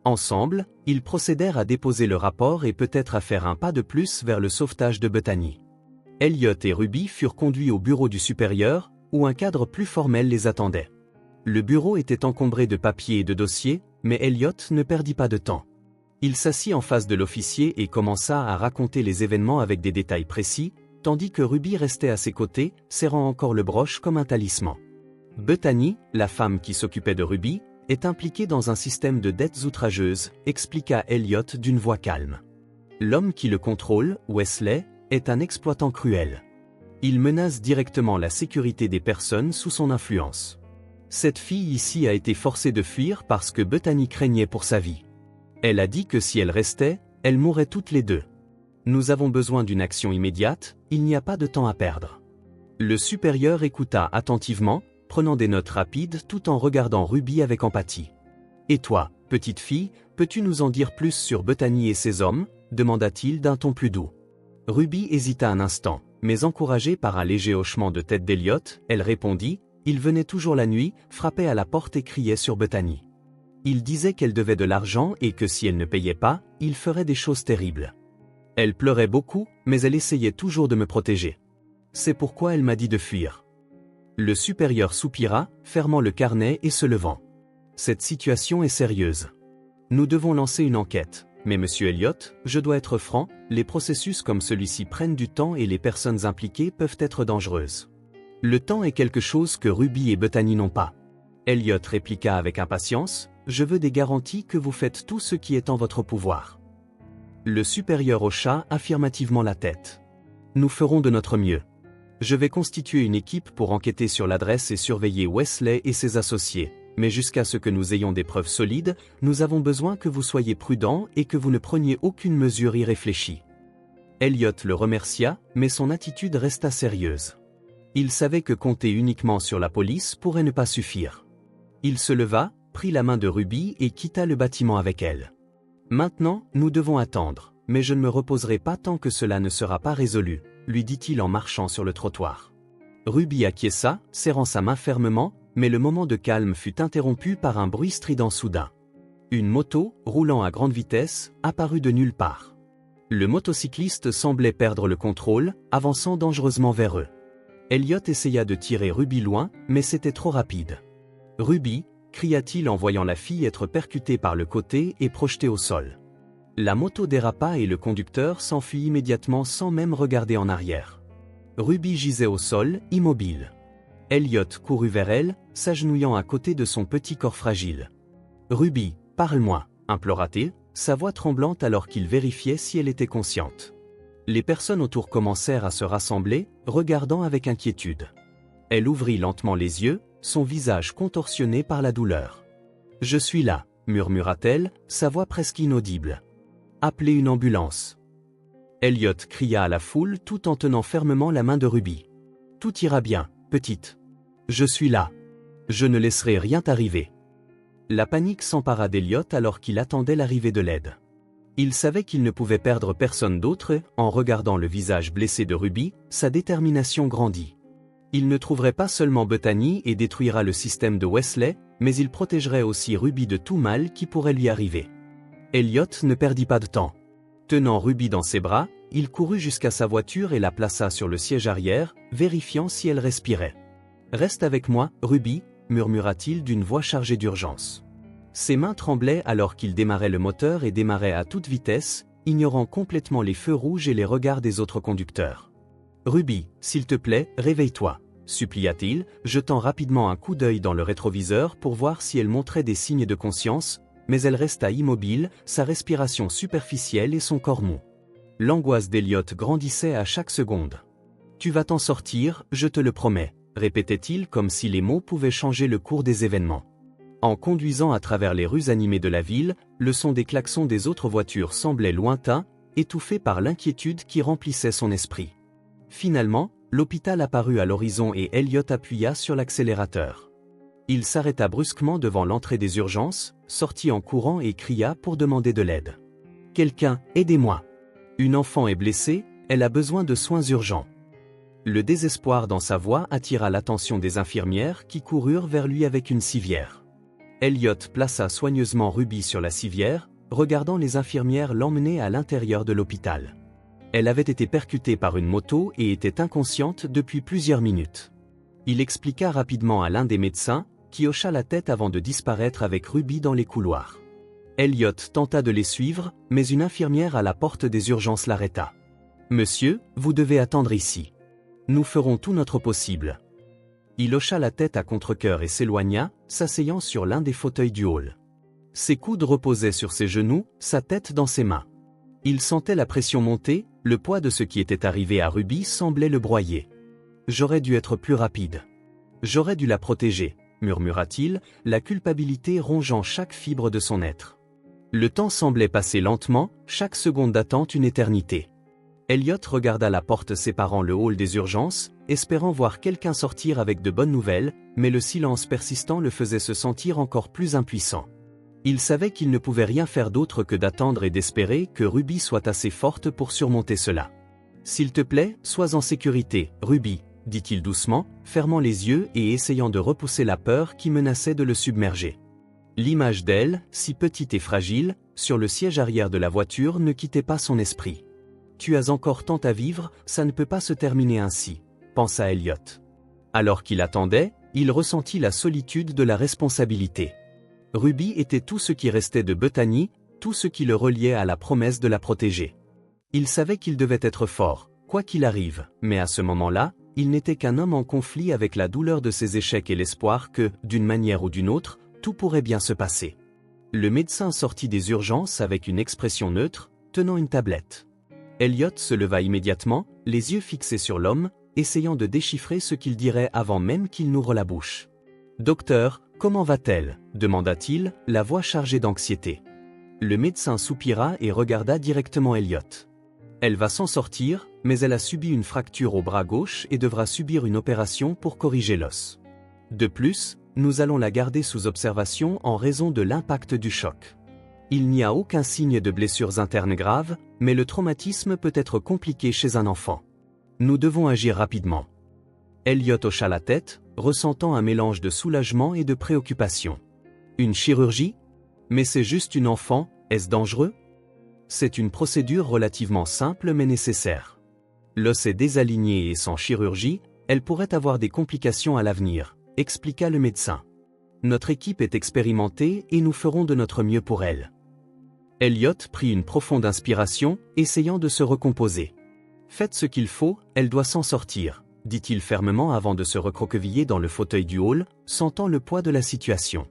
Ensemble, ils procédèrent à déposer le rapport et peut-être à faire un pas de plus vers le sauvetage de Bethany. Elliot et Ruby furent conduits au bureau du supérieur, où un cadre plus formel les attendait. Le bureau était encombré de papiers et de dossiers, mais Elliot ne perdit pas de temps. Il s'assit en face de l'officier et commença à raconter les événements avec des détails précis, tandis que Ruby restait à ses côtés, serrant encore le broche comme un talisman. Bethany, la femme qui s'occupait de Ruby, est impliquée dans un système de dettes outrageuses, expliqua Elliot d'une voix calme. L'homme qui le contrôle, Wesley, est un exploitant cruel. Il menace directement la sécurité des personnes sous son influence. Cette fille ici a été forcée de fuir parce que Bethany craignait pour sa vie. Elle a dit que si elle restait, elles mourraient toutes les deux. Nous avons besoin d'une action immédiate, il n'y a pas de temps à perdre. Le supérieur écouta attentivement, prenant des notes rapides tout en regardant Ruby avec empathie. « Et toi, petite fille, peux-tu nous en dire plus sur Bethany et ses hommes ?» demanda-t-il d'un ton plus doux. Ruby hésita un instant, mais encouragée par un léger hochement de tête d'Elliot, elle répondit « Il venait toujours la nuit, frappait à la porte et criait sur Bethany. Il disait qu'elle devait de l'argent et que si elle ne payait pas, il ferait des choses terribles. Elle pleurait beaucoup, mais elle essayait toujours de me protéger. C'est pourquoi elle m'a dit de fuir. » Le supérieur soupira, fermant le carnet et se levant. « Cette situation est sérieuse. Nous devons lancer une enquête. Mais monsieur Elliot, je dois être franc, les processus comme celui-ci prennent du temps et les personnes impliquées peuvent être dangereuses. Le temps est quelque chose que Ruby et Bethany n'ont pas. » Elliot répliqua avec impatience, « Je veux des garanties que vous faites tout ce qui est en votre pouvoir. » Le supérieur hocha affirmativement la tête. « Nous ferons de notre mieux. Je vais constituer une équipe pour enquêter sur l'adresse et surveiller Wesley et ses associés. Mais jusqu'à ce que nous ayons des preuves solides, nous avons besoin que vous soyez prudent et que vous ne preniez aucune mesure irréfléchie. » Elliot le remercia, mais son attitude resta sérieuse. Il savait que compter uniquement sur la police pourrait ne pas suffire. Il se leva, prit la main de Ruby et quitta le bâtiment avec elle. « Maintenant, nous devons attendre, mais je ne me reposerai pas tant que cela ne sera pas résolu, » lui dit-il en marchant sur le trottoir. Ruby acquiesça, serrant sa main fermement, mais le moment de calme fut interrompu par un bruit strident soudain. Une moto, roulant à grande vitesse, apparut de nulle part. Le motocycliste semblait perdre le contrôle, avançant dangereusement vers eux. Elliot essaya de tirer Ruby loin, mais c'était trop rapide. « Ruby !» cria-t-il en voyant la fille être percutée par le côté et projetée au sol. La moto dérapa et le conducteur s'enfuit immédiatement sans même regarder en arrière. Ruby gisait au sol, immobile. Elliot courut vers elle, s'agenouillant à côté de son petit corps fragile. « Ruby, parle-moi » implora-t-il, sa voix tremblante alors qu'il vérifiait si elle était consciente. Les personnes autour commencèrent à se rassembler, regardant avec inquiétude. Elle ouvrit lentement les yeux, son visage contorsionné par la douleur. « Je suis là » murmura-t-elle, sa voix presque inaudible. « Appelez une ambulance. » Elliot cria à la foule tout en tenant fermement la main de Ruby. « Tout ira bien, petite. Je suis là. Je ne laisserai rien t'arriver. » La panique s'empara d'Elliot alors qu'il attendait l'arrivée de l'aide. Il savait qu'il ne pouvait perdre personne d'autre, en regardant le visage blessé de Ruby, sa détermination grandit. Il ne trouverait pas seulement Bethany et détruira le système de Wesley, mais il protégerait aussi Ruby de tout mal qui pourrait lui arriver. Elliot ne perdit pas de temps. Tenant Ruby dans ses bras, il courut jusqu'à sa voiture et la plaça sur le siège arrière, vérifiant si elle respirait. « Reste avec moi, Ruby » murmura-t-il d'une voix chargée d'urgence. Ses mains tremblaient alors qu'il démarrait le moteur et démarrait à toute vitesse, ignorant complètement les feux rouges et les regards des autres conducteurs. « Ruby, s'il te plaît, réveille-toi » supplia-t-il, jetant rapidement un coup d'œil dans le rétroviseur pour voir si elle montrait des signes de conscience, mais elle resta immobile, sa respiration superficielle et son corps mou. L'angoisse d'Elliot grandissait à chaque seconde. « Tu vas t'en sortir, je te le promets » répétait-il comme si les mots pouvaient changer le cours des événements. En conduisant à travers les rues animées de la ville, le son des klaxons des autres voitures semblait lointain, étouffé par l'inquiétude qui remplissait son esprit. Finalement, l'hôpital apparut à l'horizon et Elliot appuya sur l'accélérateur. Il s'arrêta brusquement devant l'entrée des urgences, sortit en courant et cria pour demander de l'aide. « Quelqu'un, aidez-moi! Une enfant est blessée, elle a besoin de soins urgents. » Le désespoir dans sa voix attira l'attention des infirmières qui coururent vers lui avec une civière. Elliot plaça soigneusement Ruby sur la civière, regardant les infirmières l'emmener à l'intérieur de l'hôpital. Elle avait été percutée par une moto et était inconsciente depuis plusieurs minutes. Il expliqua rapidement à l'un des médecins, qui hocha la tête avant de disparaître avec Ruby dans les couloirs. Elliot tenta de les suivre, mais une infirmière à la porte des urgences l'arrêta. « Monsieur, vous devez attendre ici. Nous ferons tout notre possible. » Il hocha la tête à contre-cœur et s'éloigna, s'asseyant sur l'un des fauteuils du hall. Ses coudes reposaient sur ses genoux, sa tête dans ses mains. Il sentait la pression monter, le poids de ce qui était arrivé à Ruby semblait le broyer. j'aurais dû être plus rapide. J'aurais dû la protéger, murmura-t-il, la culpabilité rongeant chaque fibre de son être. Le temps semblait passer lentement, chaque seconde d'attente une éternité. Elliot regarda la porte séparant le hall des urgences, espérant voir quelqu'un sortir avec de bonnes nouvelles, mais le silence persistant le faisait se sentir encore plus impuissant. Il savait qu'il ne pouvait rien faire d'autre que d'attendre et d'espérer que Ruby soit assez forte pour surmonter cela. « S'il te plaît, sois en sécurité, Ruby », dit-il doucement, fermant les yeux et essayant de repousser la peur qui menaçait de le submerger. L'image d'elle, si petite et fragile, sur le siège arrière de la voiture ne quittait pas son esprit. « Tu as encore tant à vivre, ça ne peut pas se terminer ainsi », pensa Elliot. Alors qu'il attendait, il ressentit la solitude de la responsabilité. Ruby était tout ce qui restait de Bethany, tout ce qui le reliait à la promesse de la protéger. Il savait qu'il devait être fort, quoi qu'il arrive, mais à ce moment-là, il n'était qu'un homme en conflit avec la douleur de ses échecs et l'espoir que, d'une manière ou d'une autre, tout pourrait bien se passer. Le médecin sortit des urgences avec une expression neutre, tenant une tablette. Elliot se leva immédiatement, les yeux fixés sur l'homme, essayant de déchiffrer ce qu'il dirait avant même qu'il n'ouvre la bouche. « Docteur, comment va-t-elle » demanda-t-il, la voix chargée d'anxiété. Le médecin soupira et regarda directement Elliot. « Elle va s'en sortir, mais elle a subi une fracture au bras gauche et devra subir une opération pour corriger l'os. De plus, nous allons la garder sous observation en raison de l'impact du choc. Il n'y a aucun signe de blessures internes graves, mais le traumatisme peut être compliqué chez un enfant. Nous devons agir rapidement. » Elliot hocha la tête, ressentant un mélange de soulagement et de préoccupation. « Une chirurgie ? Mais c'est juste une enfant, est-ce dangereux ? C'est une procédure relativement simple mais nécessaire. L'os est désaligné et sans chirurgie, elle pourrait avoir des complications à l'avenir, expliqua le médecin. Notre équipe est expérimentée et nous ferons de notre mieux pour elle. » Elliot prit une profonde inspiration, essayant de se recomposer. « Faites ce qu'il faut, elle doit s'en sortir, » dit-il fermement avant de se recroqueviller dans le fauteuil du hall, sentant le poids de la situation.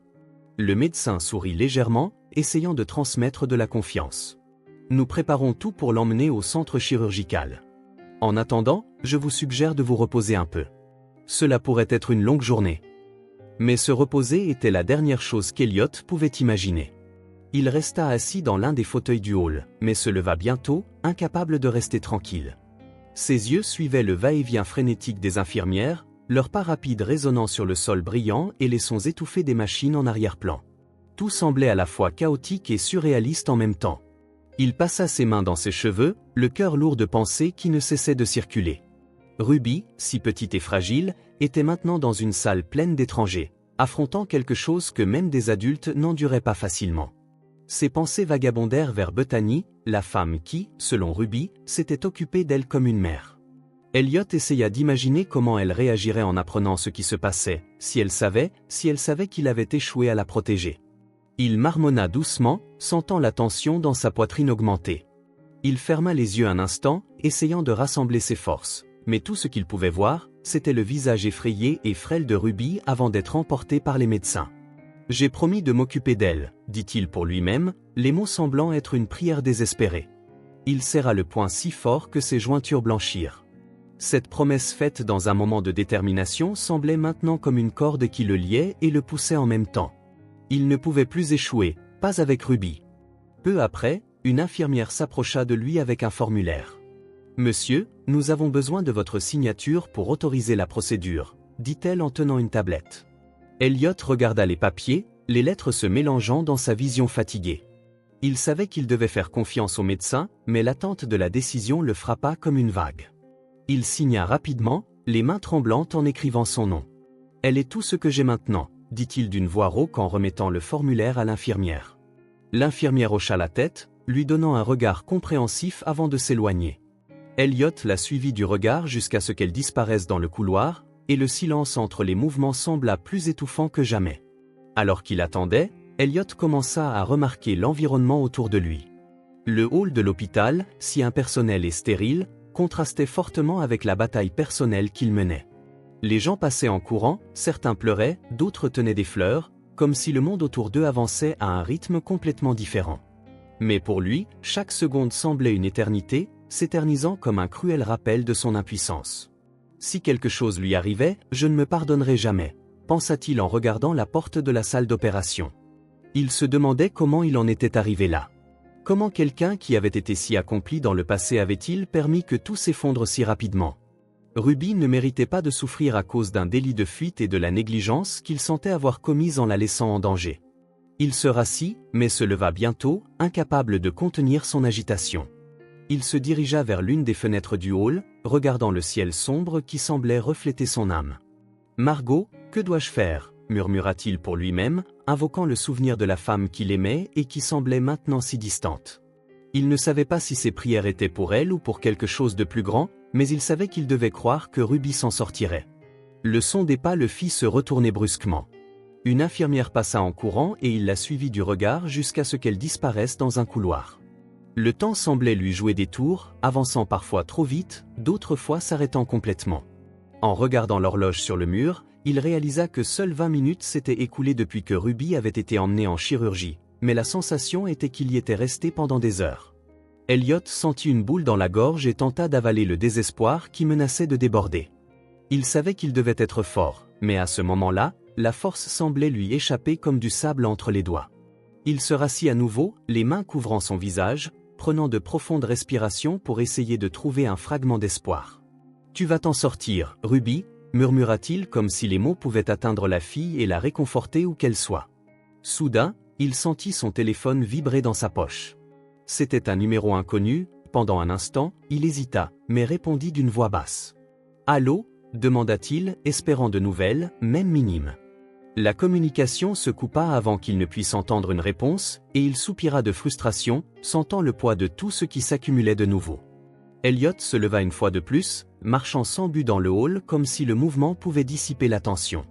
Le médecin sourit légèrement, essayant de transmettre de la confiance. « Nous préparons tout pour l'emmener au centre chirurgical. En attendant, je vous suggère de vous reposer un peu. Cela pourrait être une longue journée. » Mais se reposer était la dernière chose qu'Elliot pouvait imaginer. Il resta assis dans l'un des fauteuils du hall, mais se leva bientôt, incapable de rester tranquille. Ses yeux suivaient le va-et-vient frénétique des infirmières, leurs pas rapides résonnant sur le sol brillant et les sons étouffés des machines en arrière-plan. Tout semblait à la fois chaotique et surréaliste en même temps. Il passa ses mains dans ses cheveux, le cœur lourd de pensées qui ne cessaient de circuler. Ruby, si petite et fragile, était maintenant dans une salle pleine d'étrangers, affrontant quelque chose que même des adultes n'enduraient pas facilement. Ses pensées vagabondèrent vers Bethany, la femme qui, selon Ruby, s'était occupée d'elle comme une mère. Elliot essaya d'imaginer comment elle réagirait en apprenant ce qui se passait, si elle savait qu'il avait échoué à la protéger. Il marmonna doucement, sentant la tension dans sa poitrine augmenter. Il ferma les yeux un instant, essayant de rassembler ses forces, mais tout ce qu'il pouvait voir, c'était le visage effrayé et frêle de Ruby avant d'être emporté par les médecins. « J'ai promis de m'occuper d'elle, » dit-il pour lui-même, les mots semblant être une prière désespérée. Il serra le poing si fort que ses jointures blanchirent. Cette promesse faite dans un moment de détermination semblait maintenant comme une corde qui le liait et le poussait en même temps. Il ne pouvait plus échouer, pas avec Ruby. Peu après, une infirmière s'approcha de lui avec un formulaire. « Monsieur, nous avons besoin de votre signature pour autoriser la procédure, » dit-elle en tenant une tablette. Elliot regarda les papiers, les lettres se mélangeant dans sa vision fatiguée. Il savait qu'il devait faire confiance au médecin, mais l'attente de la décision le frappa comme une vague. Il signa rapidement, les mains tremblantes en écrivant son nom. « Elle est tout ce que j'ai maintenant, » dit-il d'une voix rauque en remettant le formulaire à l'infirmière. L'infirmière hocha la tête, lui donnant un regard compréhensif avant de s'éloigner. Elliot la suivit du regard jusqu'à ce qu'elle disparaisse dans le couloir, et le silence entre les mouvements sembla plus étouffant que jamais. Alors qu'il attendait, Elliot commença à remarquer l'environnement autour de lui. Le hall de l'hôpital, si impersonnel et stérile, contrastait fortement avec la bataille personnelle qu'il menait. Les gens passaient en courant, certains pleuraient, d'autres tenaient des fleurs, comme si le monde autour d'eux avançait à un rythme complètement différent. Mais pour lui, chaque seconde semblait une éternité, s'éternisant comme un cruel rappel de son impuissance. Si quelque chose lui arrivait, je ne me pardonnerai jamais, pensa-t-il en regardant la porte de la salle d'opération. Il se demandait comment il en était arrivé là. Comment quelqu'un qui avait été si accompli dans le passé avait-il permis que tout s'effondre si rapidement? Ruby ne méritait pas de souffrir à cause d'un délit de fuite et de la négligence qu'il sentait avoir commise en la laissant en danger. Il se rassit, mais se leva bientôt, incapable de contenir son agitation. Il se dirigea vers l'une des fenêtres du hall, regardant le ciel sombre qui semblait refléter son âme. « Margot, que dois-je faire ?» murmura-t-il pour lui-même, invoquant le souvenir de la femme qu'il aimait et qui semblait maintenant si distante. Il ne savait pas si ses prières étaient pour elle ou pour quelque chose de plus grand, mais il savait qu'il devait croire que Ruby s'en sortirait. Le son des pas le fit se retourner brusquement. Une infirmière passa en courant et il la suivit du regard jusqu'à ce qu'elle disparaisse dans un couloir. Le temps semblait lui jouer des tours, avançant parfois trop vite, d'autres fois s'arrêtant complètement. En regardant l'horloge sur le mur, il réalisa que seules 20 minutes s'étaient écoulées depuis que Ruby avait été emmenée en chirurgie, mais la sensation était qu'il y était resté pendant des heures. Elliot sentit une boule dans la gorge et tenta d'avaler le désespoir qui menaçait de déborder. Il savait qu'il devait être fort, mais à ce moment-là, la force semblait lui échapper comme du sable entre les doigts. Il se rassit à nouveau, les mains couvrant son visage, prenant de profondes respirations pour essayer de trouver un fragment d'espoir. « Tu vas t'en sortir, Ruby », murmura-t-il comme si les mots pouvaient atteindre la fille et la réconforter où qu'elle soit. Soudain, il sentit son téléphone vibrer dans sa poche. C'était un numéro inconnu. Pendant un instant, il hésita, mais répondit d'une voix basse. « Allô ?» demanda-t-il, espérant de nouvelles, même minimes. La communication se coupa avant qu'il ne puisse entendre une réponse, et il soupira de frustration, sentant le poids de tout ce qui s'accumulait de nouveau. Elliot se leva une fois de plus, marchant sans but dans le hall comme si le mouvement pouvait dissiper la tension.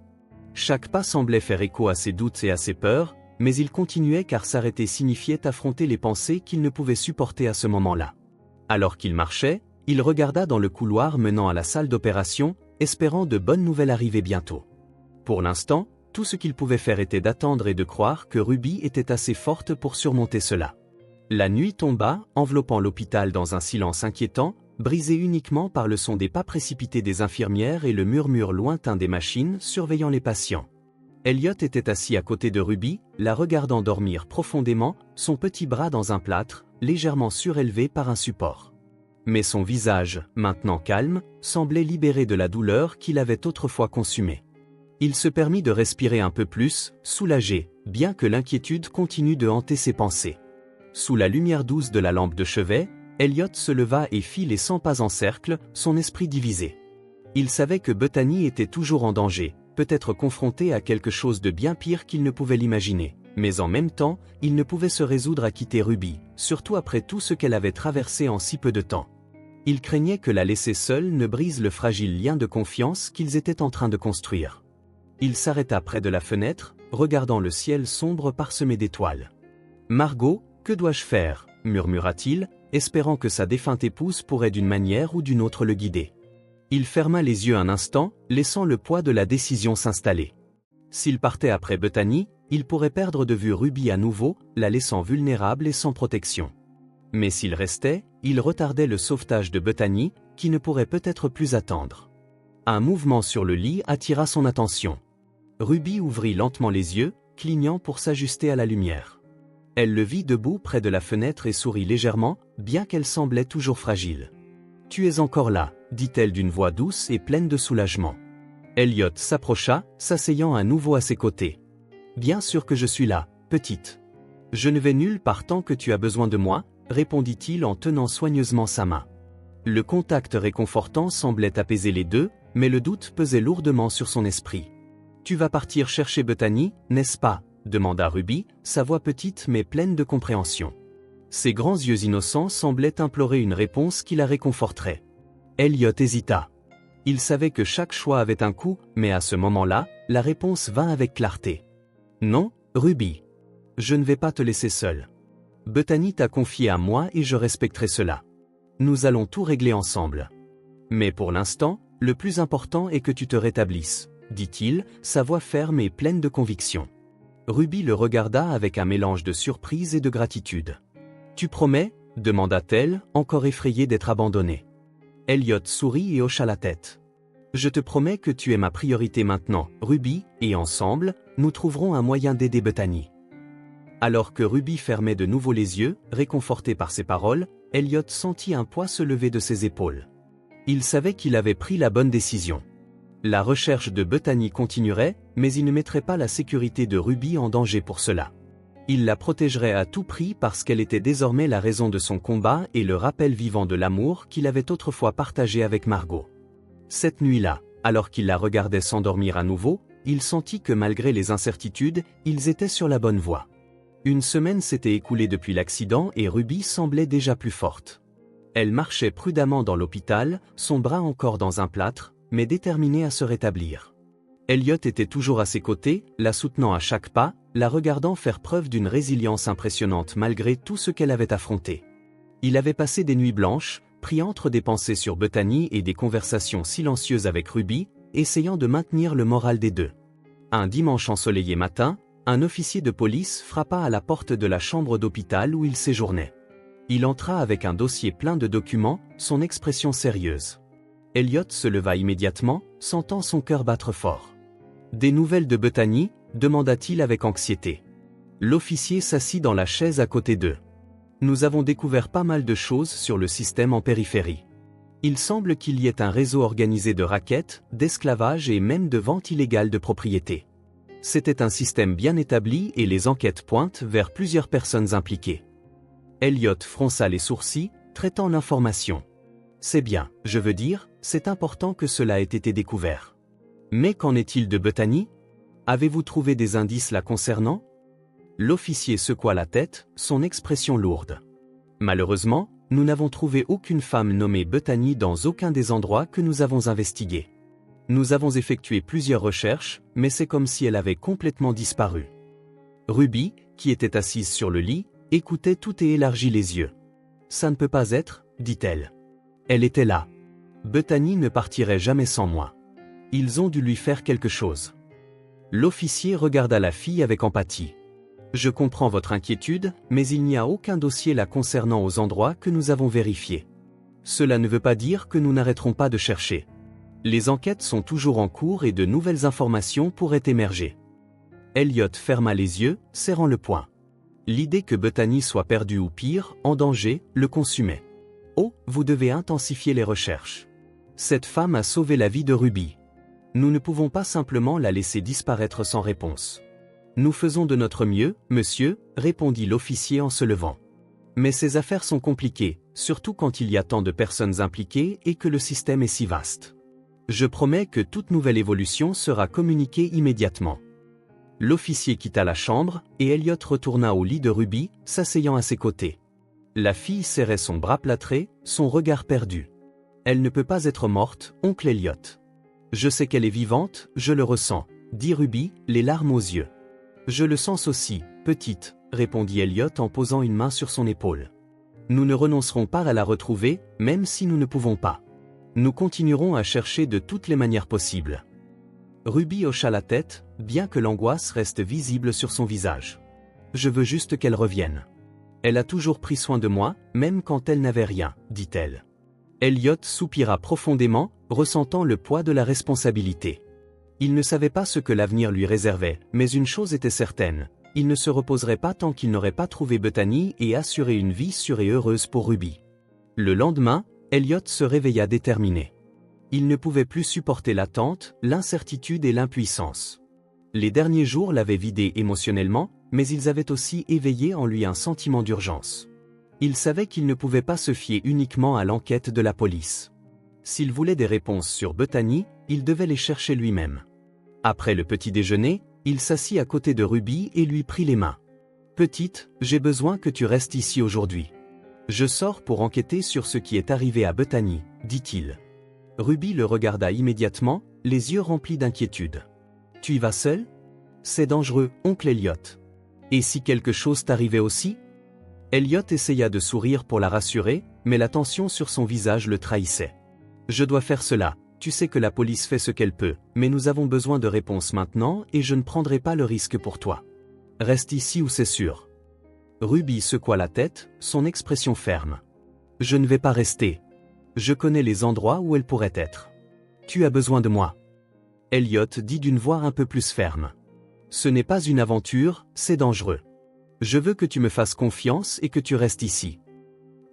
Chaque pas semblait faire écho à ses doutes et à ses peurs, mais il continuait car s'arrêter signifiait affronter les pensées qu'il ne pouvait supporter à ce moment-là. Alors qu'il marchait, il regarda dans le couloir menant à la salle d'opération, espérant de bonnes nouvelles arriver bientôt. Pour l'instant, tout ce qu'il pouvait faire était d'attendre et de croire que Ruby était assez forte pour surmonter cela. La nuit tomba, enveloppant l'hôpital dans un silence inquiétant, brisé uniquement par le son des pas précipités des infirmières et le murmure lointain des machines surveillant les patients. Elliot était assis à côté de Ruby, la regardant dormir profondément, son petit bras dans un plâtre, légèrement surélevé par un support. Mais son visage, maintenant calme, semblait libéré de la douleur qui l'avait autrefois consumé. Il se permit de respirer un peu plus, soulagé, bien que l'inquiétude continue de hanter ses pensées. Sous la lumière douce de la lampe de chevet, Elliot se leva et fit les 100 pas en cercle, son esprit divisé. Il savait que Bethany était toujours en danger, peut-être confrontée à quelque chose de bien pire qu'il ne pouvait l'imaginer, mais en même temps, il ne pouvait se résoudre à quitter Ruby, surtout après tout ce qu'elle avait traversé en si peu de temps. Il craignait que la laisser seule ne brise le fragile lien de confiance qu'ils étaient en train de construire. Il s'arrêta près de la fenêtre, regardant le ciel sombre parsemé d'étoiles. « Margot, que dois-je faire ?» murmura-t-il, espérant que sa défunte épouse pourrait d'une manière ou d'une autre le guider. Il ferma les yeux un instant, laissant le poids de la décision s'installer. S'il partait après Bethany, il pourrait perdre de vue Ruby à nouveau, la laissant vulnérable et sans protection. Mais s'il restait, il retardait le sauvetage de Bethany, qui ne pourrait peut-être plus attendre. Un mouvement sur le lit attira son attention. Ruby ouvrit lentement les yeux, clignant pour s'ajuster à la lumière. Elle le vit debout près de la fenêtre et sourit légèrement, bien qu'elle semblait toujours fragile. « Tu es encore là », dit-elle d'une voix douce et pleine de soulagement. Elliot s'approcha, s'asseyant à nouveau à ses côtés. « Bien sûr que je suis là, petite. Je ne vais nulle part tant que tu as besoin de moi, » répondit-il en tenant soigneusement sa main. Le contact réconfortant semblait apaiser les deux, mais le doute pesait lourdement sur son esprit. « Tu vas partir chercher Bethany, n'est-ce pas ?» demanda Ruby, sa voix petite mais pleine de compréhension. Ses grands yeux innocents semblaient implorer une réponse qui la réconforterait. Elliot hésita. Il savait que chaque choix avait un coût, mais à ce moment-là, la réponse vint avec clarté. « Non, Ruby. Je ne vais pas te laisser seule. Bethany t'a confié à moi et je respecterai cela. Nous allons tout régler ensemble. Mais pour l'instant, le plus important est que tu te rétablisses, » dit-il, sa voix ferme et pleine de conviction. Ruby le regarda avec un mélange de surprise et de gratitude. « Tu promets ?» demanda-t-elle, encore effrayée d'être abandonnée. Elliot sourit et hocha la tête. Je te promets que tu es ma priorité maintenant, Ruby, et ensemble, nous trouverons un moyen d'aider Bethany. Alors que Ruby fermait de nouveau les yeux, réconforté par ses paroles, Elliot sentit un poids se lever de ses épaules. Il savait qu'il avait pris la bonne décision. La recherche de Bethany continuerait, mais il ne mettrait pas la sécurité de Ruby en danger pour cela. Il la protégerait à tout prix parce qu'elle était désormais la raison de son combat et le rappel vivant de l'amour qu'il avait autrefois partagé avec Margot. Cette nuit-là, alors qu'il la regardait s'endormir à nouveau, il sentit que malgré les incertitudes, ils étaient sur la bonne voie. Une semaine s'était écoulée depuis l'accident et Ruby semblait déjà plus forte. Elle marchait prudemment dans l'hôpital, son bras encore dans un plâtre, mais déterminée à se rétablir. Elliot était toujours à ses côtés, la soutenant à chaque pas, la regardant faire preuve d'une résilience impressionnante malgré tout ce qu'elle avait affronté. Il avait passé des nuits blanches, pris entre des pensées sur Bethany et des conversations silencieuses avec Ruby, essayant de maintenir le moral des deux. Un dimanche ensoleillé matin, un officier de police frappa à la porte de la chambre d'hôpital où il séjournait. Il entra avec un dossier plein de documents, son expression sérieuse. Elliot se leva immédiatement, sentant son cœur battre fort. « Des nouvelles de Bethany ?» demanda-t-il avec anxiété. L'officier s'assit dans la chaise à côté d'eux. « Nous avons découvert pas mal de choses sur le système en périphérie. Il semble qu'il y ait un réseau organisé de rackets, d'esclavage et même de vente illégale de propriétés. C'était un système bien établi et les enquêtes pointent vers plusieurs personnes impliquées. » Elliot fronça les sourcils, traitant l'information. « C'est bien, je veux dire, c'est important que cela ait été découvert. Mais qu'en est-il de Bethany? Avez-vous trouvé des indices la concernant ?» L'officier secoua la tête, son expression lourde. « Malheureusement, nous n'avons trouvé aucune femme nommée Bethany dans aucun des endroits que nous avons investigués. Nous avons effectué plusieurs recherches, mais c'est comme si elle avait complètement disparu. » Ruby, qui était assise sur le lit, écoutait tout et élargit les yeux. « Ça ne peut pas être, dit-elle. Elle était là. Bethany ne partirait jamais sans moi. Ils ont dû lui faire quelque chose. » L'officier regarda la fille avec empathie. « Je comprends votre inquiétude, mais il n'y a aucun dossier la concernant aux endroits que nous avons vérifiés. Cela ne veut pas dire que nous n'arrêterons pas de chercher. Les enquêtes sont toujours en cours et de nouvelles informations pourraient émerger. » Elliot ferma les yeux, serrant le poing. L'idée que Bethany soit perdue ou pire, en danger, le consumait. « Oh, vous devez intensifier les recherches. Cette femme a sauvé la vie de Ruby. Nous ne pouvons pas simplement la laisser disparaître sans réponse. »« Nous faisons de notre mieux, monsieur, » répondit l'officier en se levant. « Mais ces affaires sont compliquées, surtout quand il y a tant de personnes impliquées et que le système est si vaste. Je promets que toute nouvelle évolution sera communiquée immédiatement. » L'officier quitta la chambre, et Elliot retourna au lit de Ruby, s'asseyant à ses côtés. La fille serrait son bras plâtré, son regard perdu. « Elle ne peut pas être morte, oncle Elliot. »« Je sais qu'elle est vivante, je le ressens, » dit Ruby, les larmes aux yeux. « Je le sens aussi, petite, » répondit Elliot en posant une main sur son épaule. « Nous ne renoncerons pas à la retrouver, même si nous ne pouvons pas. Nous continuerons à chercher de toutes les manières possibles. » Ruby hocha la tête, bien que l'angoisse reste visible sur son visage. « Je veux juste qu'elle revienne. Elle a toujours pris soin de moi, même quand elle n'avait rien, » dit-elle. Elliot soupira profondément, ressentant le poids de la responsabilité. Il ne savait pas ce que l'avenir lui réservait, mais une chose était certaine, il ne se reposerait pas tant qu'il n'aurait pas trouvé Bethany et assuré une vie sûre et heureuse pour Ruby. Le lendemain, Elliot se réveilla déterminé. Il ne pouvait plus supporter l'attente, l'incertitude et l'impuissance. Les derniers jours l'avaient vidé émotionnellement, mais ils avaient aussi éveillé en lui un sentiment d'urgence. Il savait qu'il ne pouvait pas se fier uniquement à l'enquête de la police. S'il voulait des réponses sur Bethany, il devait les chercher lui-même. Après le petit déjeuner, il s'assit à côté de Ruby et lui prit les mains. « Petite, j'ai besoin que tu restes ici aujourd'hui. Je sors pour enquêter sur ce qui est arrivé à Bethany, » dit-il. Ruby le regarda immédiatement, les yeux remplis d'inquiétude. « Tu y vas seul? C'est dangereux, oncle Elliot. Et si quelque chose t'arrivait aussi ?» Elliot essaya de sourire pour la rassurer, mais la tension sur son visage le trahissait. « Je dois faire cela, tu sais que la police fait ce qu'elle peut, mais nous avons besoin de réponses maintenant et je ne prendrai pas le risque pour toi. Reste ici où c'est sûr. » Ruby secoua la tête, son expression ferme. « Je ne vais pas rester. Je connais les endroits où elle pourrait être. » Tu as besoin de moi. Elliot dit d'une voix un peu plus ferme. Ce n'est pas une aventure, c'est dangereux. Je veux que tu me fasses confiance et que tu restes ici.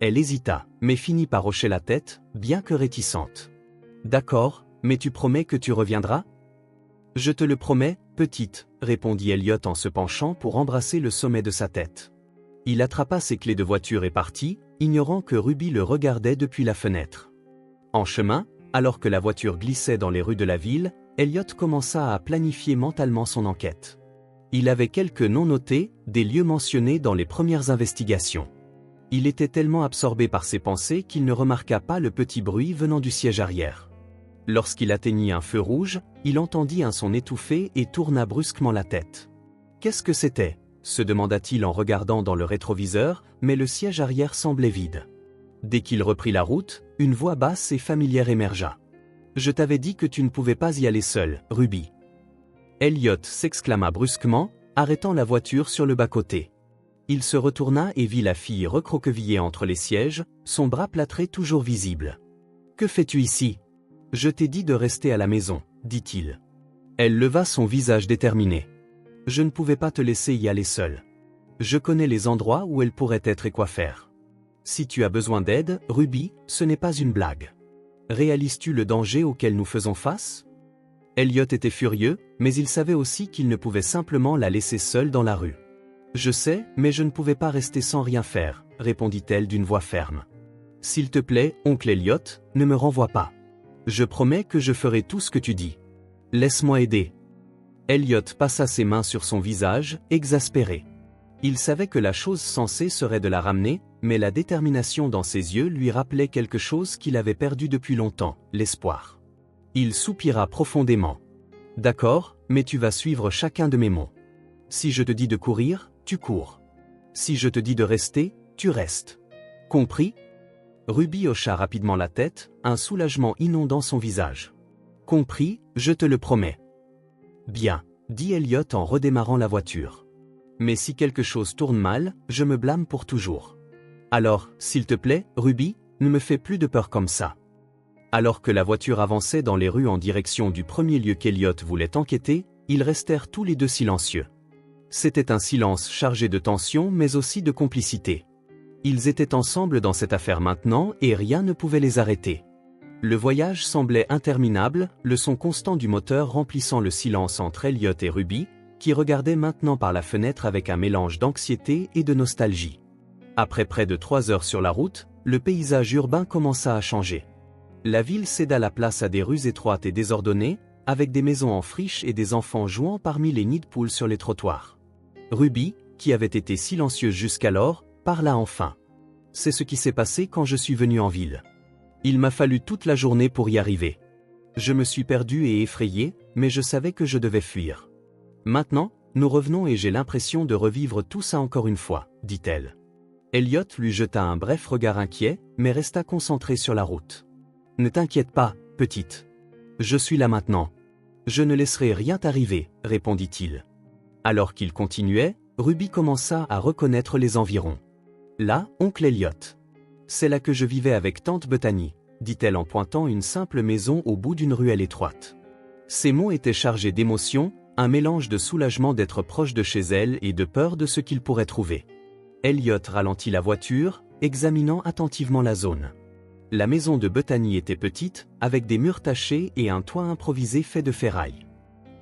Elle hésita, mais finit par hocher la tête, bien que réticente. D'accord, mais tu promets que tu reviendras? Je te le promets, petite, répondit Elliot en se penchant pour embrasser le sommet de sa tête. Il attrapa ses clés de voiture et partit, ignorant que Ruby le regardait depuis la fenêtre. En chemin, alors que la voiture glissait dans les rues de la ville, Elliot commença à planifier mentalement son enquête. Il avait quelques noms notés, des lieux mentionnés dans les premières investigations. Il était tellement absorbé par ses pensées qu'il ne remarqua pas le petit bruit venant du siège arrière. Lorsqu'il atteignit un feu rouge, il entendit un son étouffé et tourna brusquement la tête. Qu'est-ce que c'était? Se demanda-t-il en regardant dans le rétroviseur, mais le siège arrière semblait vide. Dès qu'il reprit la route, une voix basse et familière émergea. « Je t'avais dit que tu ne pouvais pas y aller seul, Ruby. » Elliot s'exclama brusquement, arrêtant la voiture sur le bas-côté. Il se retourna et vit la fille recroquevillée entre les sièges, son bras plâtré toujours visible. « Que fais-tu ici? Je t'ai dit de rester à la maison, dit-il. Elle leva son visage déterminé. « Je ne pouvais pas te laisser y aller seule. Je connais les endroits où elle pourrait être et quoi faire. Si tu as besoin d'aide, Ruby, ce n'est pas une blague. Réalises-tu le danger auquel nous faisons face? » Elliot était furieux, mais il savait aussi qu'il ne pouvait simplement la laisser seule dans la rue. « Je sais, mais je ne pouvais pas rester sans rien faire, » répondit-elle d'une voix ferme. « S'il te plaît, oncle Elliot, ne me renvoie pas. Je promets que je ferai tout ce que tu dis. Laisse-moi aider. » Elliot passa ses mains sur son visage, exaspéré. Il savait que la chose sensée serait de la ramener, mais la détermination dans ses yeux lui rappelait quelque chose qu'il avait perdu depuis longtemps, l'espoir. Il soupira profondément. « D'accord, mais tu vas suivre chacun de mes mots. Si je te dis de courir, tu cours. Si je te dis de rester, tu restes. Compris ?» Ruby hocha rapidement la tête, un soulagement inondant son visage. « Compris, je te le promets. » « Bien, » dit Elliot en redémarrant la voiture. « Mais si quelque chose tourne mal, je me blâme pour toujours. Alors, s'il te plaît, Ruby, ne me fais plus de peur comme ça. » Alors que la voiture avançait dans les rues en direction du premier lieu qu'Elliot voulait enquêter, ils restèrent tous les deux silencieux. C'était un silence chargé de tension mais aussi de complicité. Ils étaient ensemble dans cette affaire maintenant et rien ne pouvait les arrêter. Le voyage semblait interminable, le son constant du moteur remplissant le silence entre Elliot et Ruby, qui regardaient maintenant par la fenêtre avec un mélange d'anxiété et de nostalgie. Après près de 3 heures sur la route, le paysage urbain commença à changer. La ville céda la place à des rues étroites et désordonnées, avec des maisons en friche et des enfants jouant parmi les nids de poules sur les trottoirs. Ruby, qui avait été silencieuse jusqu'alors, parla enfin. « C'est ce qui s'est passé quand je suis venue en ville. Il m'a fallu toute la journée pour y arriver. Je me suis perdue et effrayée, mais je savais que je devais fuir. Maintenant, nous revenons et j'ai l'impression de revivre tout ça encore une fois, dit-elle. Elliot lui jeta un bref regard inquiet, mais resta concentré sur la route. « Ne t'inquiète pas, petite. Je suis là maintenant. Je ne laisserai rien t'arriver, répondit-il. Alors qu'il continuait, Ruby commença à reconnaître les environs. Là, oncle Elliot. C'est là que je vivais avec tante Bethany, dit-elle en pointant une simple maison au bout d'une ruelle étroite. Ces mots étaient chargés d'émotion, un mélange de soulagement d'être proche de chez elle et de peur de ce qu'il pourrait trouver. Elliot ralentit la voiture, examinant attentivement la zone. La maison de Bethany était petite, avec des murs tachés et un toit improvisé fait de ferraille.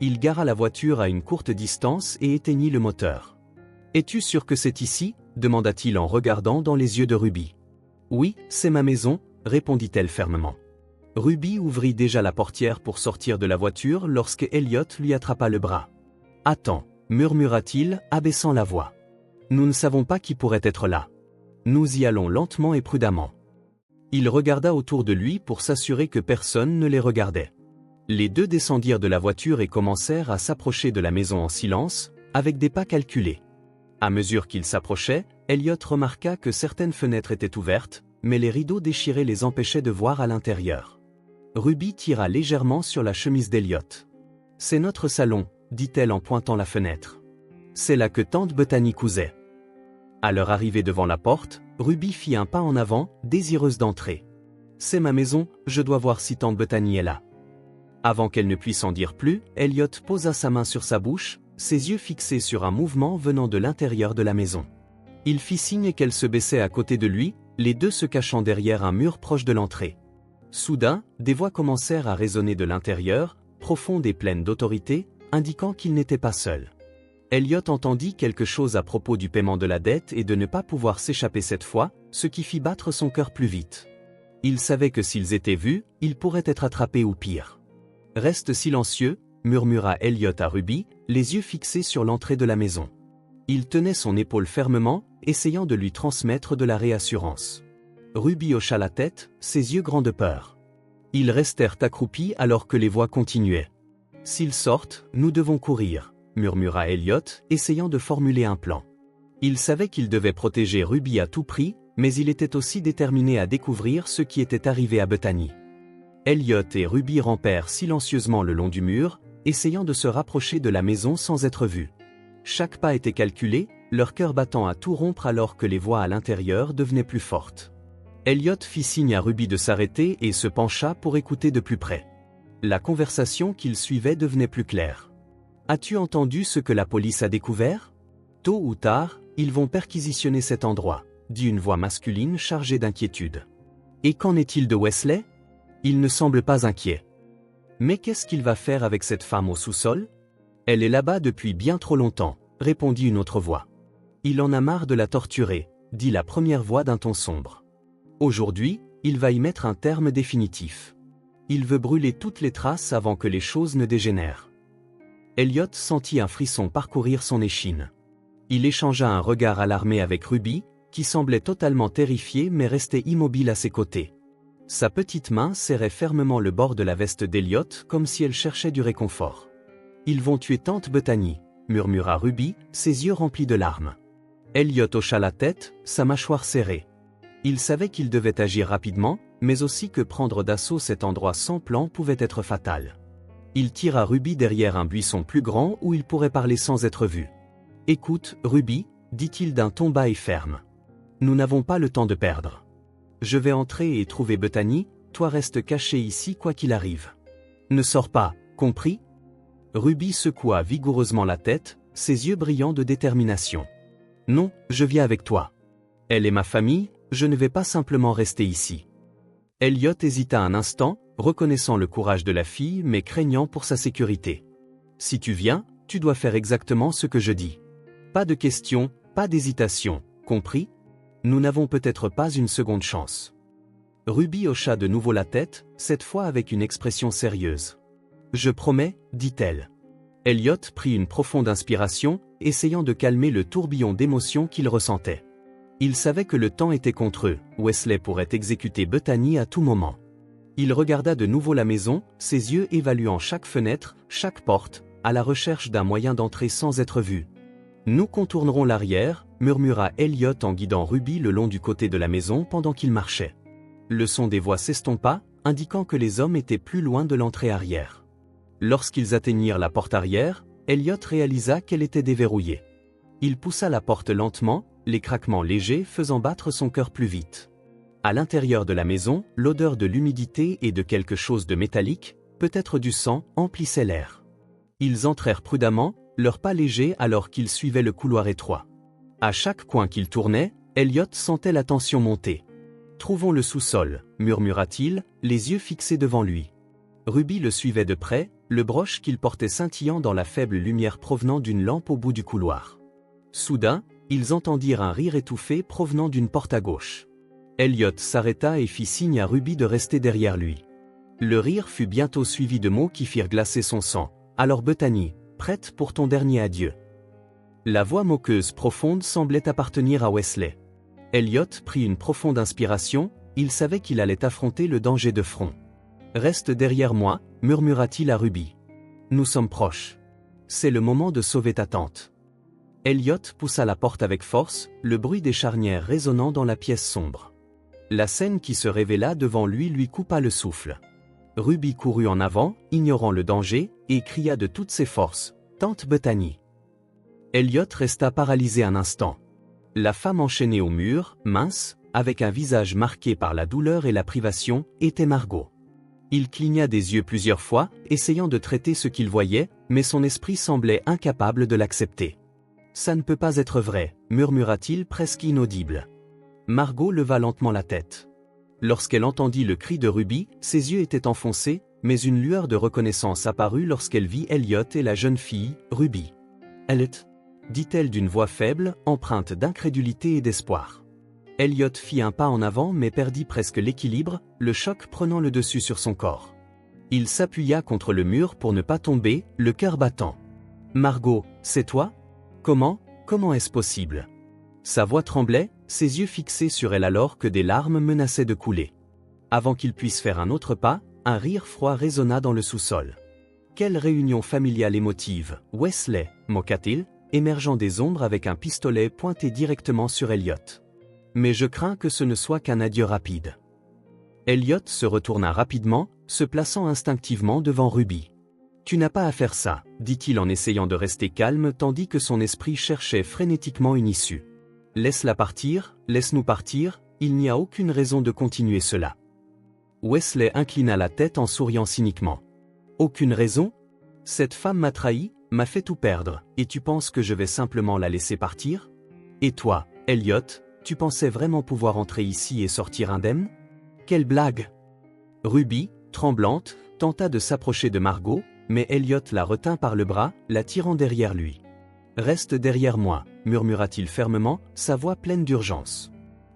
Il gara la voiture à une courte distance et éteignit le moteur. « Es-tu sûr que c'est ici ?» demanda-t-il en regardant dans les yeux de Ruby. « Oui, c'est ma maison, » répondit-elle fermement. Ruby ouvrit déjà la portière pour sortir de la voiture lorsque Elliot lui attrapa le bras. « Attends, » murmura-t-il, abaissant la voix. « Nous ne savons pas qui pourrait être là. Nous y allons lentement et prudemment. » Il regarda autour de lui pour s'assurer que personne ne les regardait. Les deux descendirent de la voiture et commencèrent à s'approcher de la maison en silence, avec des pas calculés. À mesure qu'ils s'approchaient, Elliot remarqua que certaines fenêtres étaient ouvertes, mais les rideaux déchirés les empêchaient de voir à l'intérieur. Ruby tira légèrement sur la chemise d'Elliot. « C'est notre salon, » dit-elle en pointant la fenêtre. « C'est là que tante Bethany cousait. » À leur arrivée devant la porte, Ruby fit un pas en avant, désireuse d'entrer. « C'est ma maison, je dois voir si tante Bethany est là. » Avant qu'elle ne puisse en dire plus, Elliot posa sa main sur sa bouche, ses yeux fixés sur un mouvement venant de l'intérieur de la maison. Il fit signe qu'elle se baissait à côté de lui, les deux se cachant derrière un mur proche de l'entrée. Soudain, des voix commencèrent à résonner de l'intérieur, profondes et pleines d'autorité, indiquant qu'il n'était pas seul. Elliot entendit quelque chose à propos du paiement de la dette et de ne pas pouvoir s'échapper cette fois, ce qui fit battre son cœur plus vite. Il savait que s'ils étaient vus, ils pourraient être attrapés ou pire. « Reste silencieux », murmura Elliot à Ruby, les yeux fixés sur l'entrée de la maison. Il tenait son épaule fermement, essayant de lui transmettre de la réassurance. Ruby hocha la tête, ses yeux grands de peur. Ils restèrent accroupis alors que les voix continuaient. « S'ils sortent, nous devons courir », murmura Elliot, essayant de formuler un plan. Il savait qu'il devait protéger Ruby à tout prix, mais il était aussi déterminé à découvrir ce qui était arrivé à Bethany. Elliot et Ruby rampèrent silencieusement le long du mur, essayant de se rapprocher de la maison sans être vus. Chaque pas était calculé, leur cœur battant à tout rompre alors que les voix à l'intérieur devenaient plus fortes. Elliot fit signe à Ruby de s'arrêter et se pencha pour écouter de plus près. La conversation qu'il suivait devenait plus claire. « As-tu entendu ce que la police a découvert ? Tôt ou tard, ils vont perquisitionner cet endroit », dit une voix masculine chargée d'inquiétude. « Et qu'en est-il de Wesley ? Il ne semble pas inquiet. Mais qu'est-ce qu'il va faire avec cette femme au sous-sol ? Elle est là-bas depuis bien trop longtemps, répondit une autre voix. Il en a marre de la torturer, dit la première voix d'un ton sombre. Aujourd'hui, il va y mettre un terme définitif. Il veut brûler toutes les traces avant que les choses ne dégénèrent. Elliot sentit un frisson parcourir son échine. Il échangea un regard alarmé avec Ruby, qui semblait totalement terrifiée mais restait immobile à ses côtés. Sa petite main serrait fermement le bord de la veste d'Elliot comme si elle cherchait du réconfort. « Ils vont tuer tante Bethany », murmura Ruby, ses yeux remplis de larmes. Elliot hocha la tête, sa mâchoire serrée. Il savait qu'il devait agir rapidement, mais aussi que prendre d'assaut cet endroit sans plan pouvait être fatal. Il tira Ruby derrière un buisson plus grand où il pourrait parler sans être vu. « Écoute, Ruby, dit-il d'un ton bas et ferme. Nous n'avons pas le temps de perdre. Je vais entrer et trouver Bethany, toi reste caché ici quoi qu'il arrive. Ne sors pas, compris ?» Ruby secoua vigoureusement la tête, ses yeux brillants de détermination. « Non, je viens avec toi. Elle est ma famille, je ne vais pas simplement rester ici. » Elliot hésita un instant, reconnaissant le courage de la fille mais craignant pour sa sécurité. « Si tu viens, tu dois faire exactement ce que je dis. Pas de questions, pas d'hésitation, compris ? Nous n'avons peut-être pas une seconde chance. » Ruby hocha de nouveau la tête, cette fois avec une expression sérieuse. « Je promets, dit-elle. » Elliot prit une profonde inspiration, essayant de calmer le tourbillon d'émotions qu'il ressentait. Il savait que le temps était contre eux, Wesley pourrait exécuter Bethany à tout moment. Il regarda de nouveau la maison, ses yeux évaluant chaque fenêtre, chaque porte, à la recherche d'un moyen d'entrer sans être vu. « Nous contournerons l'arrière », murmura Elliot en guidant Ruby le long du côté de la maison pendant qu'il marchait. Le son des voix s'estompa, indiquant que les hommes étaient plus loin de l'entrée arrière. Lorsqu'ils atteignirent la porte arrière, Elliot réalisa qu'elle était déverrouillée. Il poussa la porte lentement, les craquements légers faisant battre son cœur plus vite. À l'intérieur de la maison, l'odeur de l'humidité et de quelque chose de métallique, peut-être du sang, emplissait l'air. Ils entrèrent prudemment, leurs pas légers alors qu'ils suivaient le couloir étroit. À chaque coin qu'ils tournaient, Elliot sentait la tension monter. « Trouvons le sous-sol », murmura-t-il, les yeux fixés devant lui. Ruby le suivait de près, le broche qu'il portait scintillant dans la faible lumière provenant d'une lampe au bout du couloir. Soudain, ils entendirent un rire étouffé provenant d'une porte à gauche. Elliot s'arrêta et fit signe à Ruby de rester derrière lui. Le rire fut bientôt suivi de mots qui firent glacer son sang. « Alors Bethany, prête pour ton dernier adieu. » La voix moqueuse profonde semblait appartenir à Wesley. Elliot prit une profonde inspiration, il savait qu'il allait affronter le danger de front. « Reste derrière moi », murmura-t-il à Ruby. « Nous sommes proches. C'est le moment de sauver ta tante. » Elliot poussa la porte avec force, le bruit des charnières résonnant dans la pièce sombre. La scène qui se révéla devant lui coupa le souffle. Ruby courut en avant, ignorant le danger, et cria de toutes ses forces, « Tante Bethany !» Elliot resta paralysé un instant. La femme enchaînée au mur, mince, avec un visage marqué par la douleur et la privation, était Margot. Il cligna des yeux plusieurs fois, essayant de traiter ce qu'il voyait, mais son esprit semblait incapable de l'accepter. « Ça ne peut pas être vrai », murmura-t-il presque inaudible. Margot leva lentement la tête. Lorsqu'elle entendit le cri de Ruby, ses yeux étaient enfoncés, mais une lueur de reconnaissance apparut lorsqu'elle vit Elliot et la jeune fille, Ruby. « Elliot » dit-elle d'une voix faible, empreinte d'incrédulité et d'espoir. Elliot fit un pas en avant mais perdit presque l'équilibre, le choc prenant le dessus sur son corps. Il s'appuya contre le mur pour ne pas tomber, le cœur battant. « Margot, c'est toi ? Comment est-ce possible ?» Sa voix tremblait, ses yeux fixés sur elle alors que des larmes menaçaient de couler. Avant qu'il puisse faire un autre pas, un rire froid résonna dans le sous-sol. « Quelle réunion familiale émotive, Wesley » moqua-t-il, émergeant des ombres avec un pistolet pointé directement sur Elliot. « Mais je crains que ce ne soit qu'un adieu rapide. » Elliot se retourna rapidement, se plaçant instinctivement devant Ruby. « Tu n'as pas à faire ça » dit-il en essayant de rester calme tandis que son esprit cherchait frénétiquement une issue. « Laisse-la partir, laisse-nous partir, il n'y a aucune raison de continuer cela. » Wesley inclina la tête en souriant cyniquement. « Aucune raison ? Cette femme m'a trahi, m'a fait tout perdre, et tu penses que je vais simplement la laisser partir ? Et toi, Elliot, tu pensais vraiment pouvoir entrer ici et sortir indemne ? Quelle blague !» Ruby, tremblante, tenta de s'approcher de Margot, mais Elliot la retint par le bras, la tirant derrière lui. « Reste derrière moi » murmura-t-il fermement, sa voix pleine d'urgence.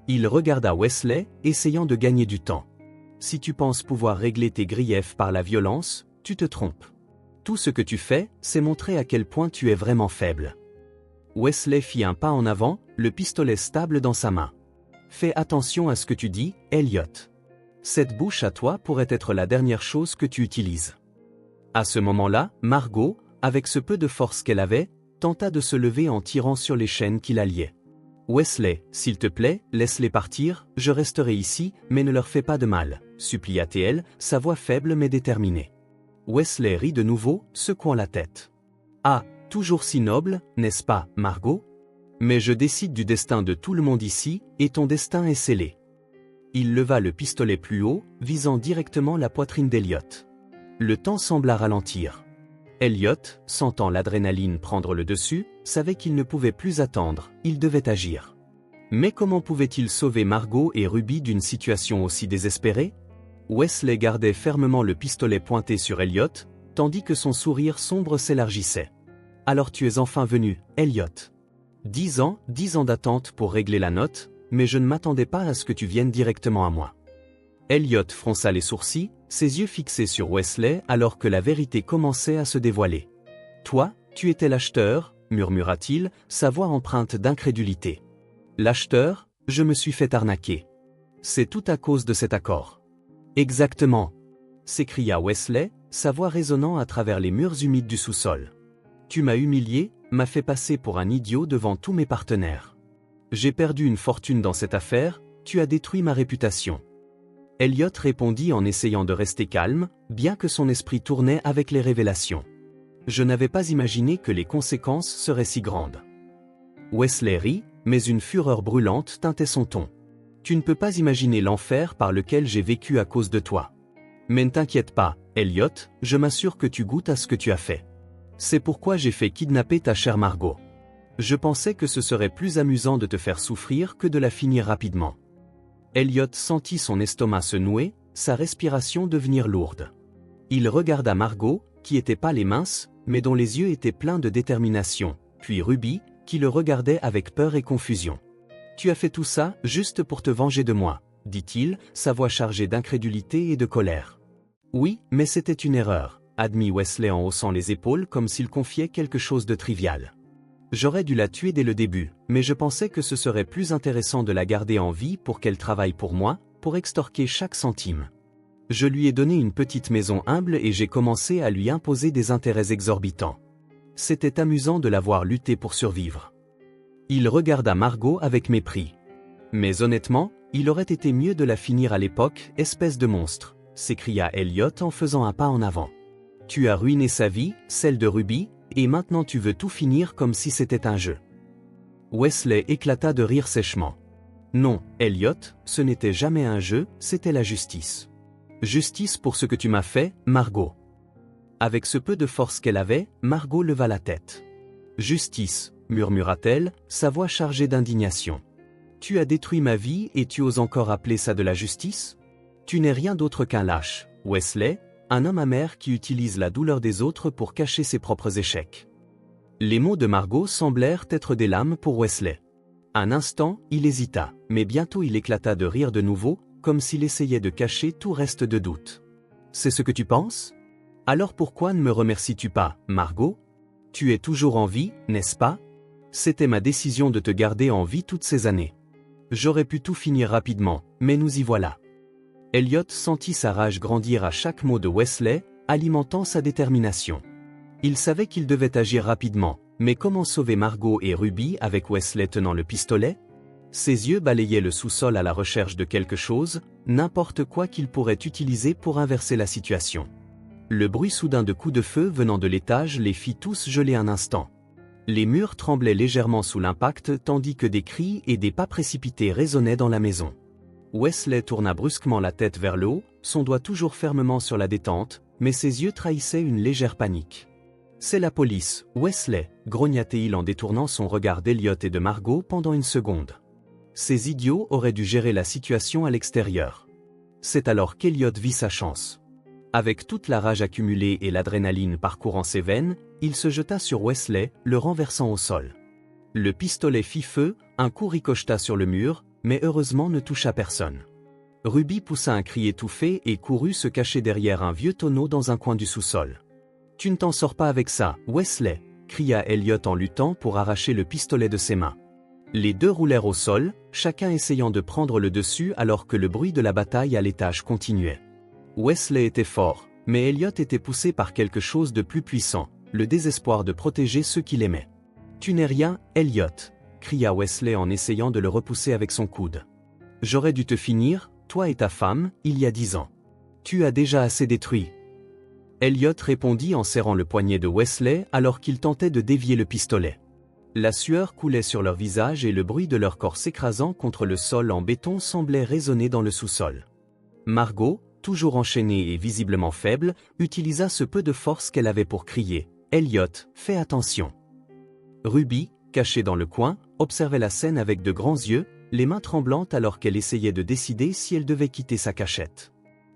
Il regarda Wesley, essayant de gagner du temps. « Si tu penses pouvoir régler tes griefs par la violence, tu te trompes. Tout ce que tu fais, c'est montrer à quel point tu es vraiment faible. » Wesley fit un pas en avant, le pistolet stable dans sa main. « Fais attention à ce que tu dis, Elliot. Cette bouche à toi pourrait être la dernière chose que tu utilises. » À ce moment-là, Margot, avec ce peu de force qu'elle avait, tenta de se lever en tirant sur les chaînes qui la liaient. « Wesley, s'il te plaît, laisse-les partir, je resterai ici, mais ne leur fais pas de mal, » supplia-t-elle, sa voix faible mais déterminée. Wesley rit de nouveau, secouant la tête. « Ah, toujours si noble, n'est-ce pas, Margot ? Mais je décide du destin de tout le monde ici, et ton destin est scellé. » Il leva le pistolet plus haut, visant directement la poitrine d'Elliot. Le temps sembla ralentir. Elliot, sentant l'adrénaline prendre le dessus, savait qu'il ne pouvait plus attendre, il devait agir. Mais comment pouvait-il sauver Margot et Ruby d'une situation aussi désespérée ? Wesley gardait fermement le pistolet pointé sur Elliot, tandis que son sourire sombre s'élargissait. « Alors tu es enfin venu, Elliot. 10 ans d'attente pour régler la note, mais je ne m'attendais pas à ce que tu viennes directement à moi. » Elliot fronça les sourcils, ses yeux fixés sur Wesley alors que la vérité commençait à se dévoiler. « Toi, tu étais l'acheteur » murmura-t-il, sa voix empreinte d'incrédulité. « L'acheteur, je me suis fait arnaquer. C'est tout à cause de cet accord. »« Exactement » s'écria Wesley, sa voix résonnant à travers les murs humides du sous-sol. « Tu m'as humilié, m'as fait passer pour un idiot devant tous mes partenaires. J'ai perdu une fortune dans cette affaire, tu as détruit ma réputation. » Elliot répondit en essayant de rester calme, bien que son esprit tournait avec les révélations. « Je n'avais pas imaginé que les conséquences seraient si grandes. » Wesley rit, mais une fureur brûlante teintait son ton. « Tu ne peux pas imaginer l'enfer par lequel j'ai vécu à cause de toi. Mais ne t'inquiète pas, Elliot, je m'assure que tu goûtes à ce que tu as fait. C'est pourquoi j'ai fait kidnapper ta chère Margot. Je pensais que ce serait plus amusant de te faire souffrir que de la finir rapidement. » Elliot sentit son estomac se nouer, sa respiration devenir lourde. Il regarda Margot, qui était pâle et mince, mais dont les yeux étaient pleins de détermination, puis Ruby, qui le regardait avec peur et confusion. « Tu as fait tout ça, juste pour te venger de moi, » dit-il, sa voix chargée d'incrédulité et de colère. « Oui, mais c'était une erreur, » admit Wesley en haussant les épaules comme s'il confiait quelque chose de trivial. « J'aurais dû la tuer dès le début, mais je pensais que ce serait plus intéressant de la garder en vie pour qu'elle travaille pour moi, pour extorquer chaque centime. Je lui ai donné une petite maison humble et j'ai commencé à lui imposer des intérêts exorbitants. C'était amusant de la voir lutter pour survivre. » Il regarda Margot avec mépris. « Mais honnêtement, il aurait été mieux de la finir à l'époque, espèce de monstre, » s'écria Elliot en faisant un pas en avant. « Tu as ruiné sa vie, celle de Ruby, et maintenant tu veux tout finir comme si c'était un jeu. » Wesley éclata de rire sèchement. « Non, Elliot, ce n'était jamais un jeu, c'était la justice. Justice pour ce que tu m'as fait, Margot. Avec ce peu de force qu'elle avait, Margot leva la tête. Justice, murmura-t-elle, sa voix chargée d'indignation. Tu as détruit ma vie et tu oses encore appeler ça de la justice? Tu n'es rien d'autre qu'un lâche, Wesley, un homme amer qui utilise la douleur des autres pour cacher ses propres échecs. Les mots de Margot semblèrent être des lames pour Wesley. Un instant, il hésita, mais bientôt il éclata de rire de nouveau, comme s'il essayait de cacher tout reste de doute. C'est ce que tu penses? Alors pourquoi ne me remercies-tu pas, Margot? Tu es toujours en vie, n'est-ce pas? C'était ma décision de te garder en vie toutes ces années. J'aurais pu tout finir rapidement, mais nous y voilà. Elliot sentit sa rage grandir à chaque mot de Wesley, alimentant sa détermination. Il savait qu'il devait agir rapidement, mais comment sauver Margot et Ruby avec Wesley tenant le pistolet? Ses yeux balayaient le sous-sol à la recherche de quelque chose, n'importe quoi qu'il pourrait utiliser pour inverser la situation. Le bruit soudain de coups de feu venant de l'étage les fit tous geler un instant. Les murs tremblaient légèrement sous l'impact tandis que des cris et des pas précipités résonnaient dans la maison. Wesley tourna brusquement la tête vers le haut, son doigt toujours fermement sur la détente, mais ses yeux trahissaient une légère panique. « C'est la police, Wesley » grogna-t-il en détournant son regard d'Elliot et de Margot pendant une seconde. Ces idiots auraient dû gérer la situation à l'extérieur. C'est alors qu'Elliot vit sa chance. Avec toute la rage accumulée et l'adrénaline parcourant ses veines, il se jeta sur Wesley, le renversant au sol. Le pistolet fit feu, un coup ricocheta sur le mur, mais heureusement ne toucha personne. Ruby poussa un cri étouffé et courut se cacher derrière un vieux tonneau dans un coin du sous-sol. « Tu ne t'en sors pas avec ça, Wesley » cria Elliot en luttant pour arracher le pistolet de ses mains. Les deux roulèrent au sol, chacun essayant de prendre le dessus alors que le bruit de la bataille à l'étage continuait. Wesley était fort, mais Elliot était poussé par quelque chose de plus puissant, le désespoir de protéger ceux qu'il aimait. « Tu n'es rien, Elliot » cria Wesley en essayant de le repousser avec son coude. « J'aurais dû te finir, toi et ta femme, il y a 10 ans. Tu as déjà assez détruit. » Elliot répondit en serrant le poignet de Wesley alors qu'il tentait de dévier le pistolet. La sueur coulait sur leur visage et le bruit de leur corps s'écrasant contre le sol en béton semblait résonner dans le sous-sol. Margot, toujours enchaînée et visiblement faible, utilisa ce peu de force qu'elle avait pour crier « Elliot, fais attention !» Ruby, cachée dans le coin, observait la scène avec de grands yeux, les mains tremblantes alors qu'elle essayait de décider si elle devait quitter sa cachette.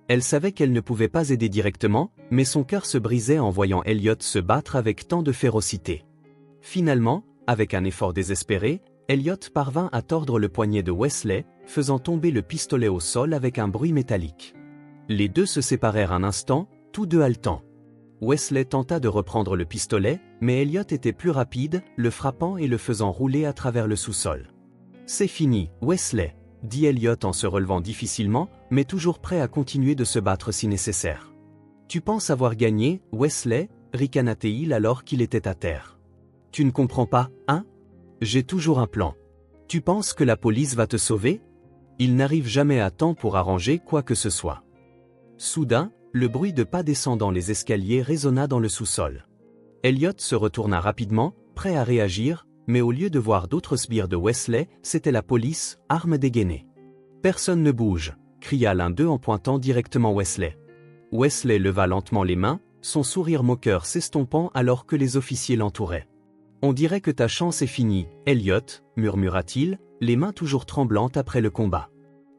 Elle savait qu'elle ne pouvait pas aider directement, mais son cœur se brisait en voyant Elliot se battre avec tant de férocité. Finalement, avec un effort désespéré, Elliot parvint à tordre le poignet de Wesley, faisant tomber le pistolet au sol avec un bruit métallique. Les deux se séparèrent un instant, tous deux haletants. Wesley tenta de reprendre le pistolet, mais Elliot était plus rapide, le frappant et le faisant rouler à travers le sous-sol. « C'est fini, Wesley » dit Elliot en se relevant difficilement, mais toujours prêt à continuer de se battre si nécessaire. « Tu penses avoir gagné, Wesley » ricana-t-il alors qu'il était à terre. « Tu ne comprends pas, hein? J'ai toujours un plan. Tu penses que la police va te sauver? Il n'arrive jamais à temps pour arranger quoi que ce soit. » Soudain, le bruit de pas descendant les escaliers résonna dans le sous-sol. Elliot se retourna rapidement, prêt à réagir, mais au lieu de voir d'autres sbires de Wesley, c'était la police, armes dégainée. « Personne ne bouge » cria l'un d'eux en pointant directement Wesley. Wesley leva lentement les mains, son sourire moqueur s'estompant alors que les officiers l'entouraient. « On dirait que ta chance est finie, Elliot » murmura-t-il, les mains toujours tremblantes après le combat.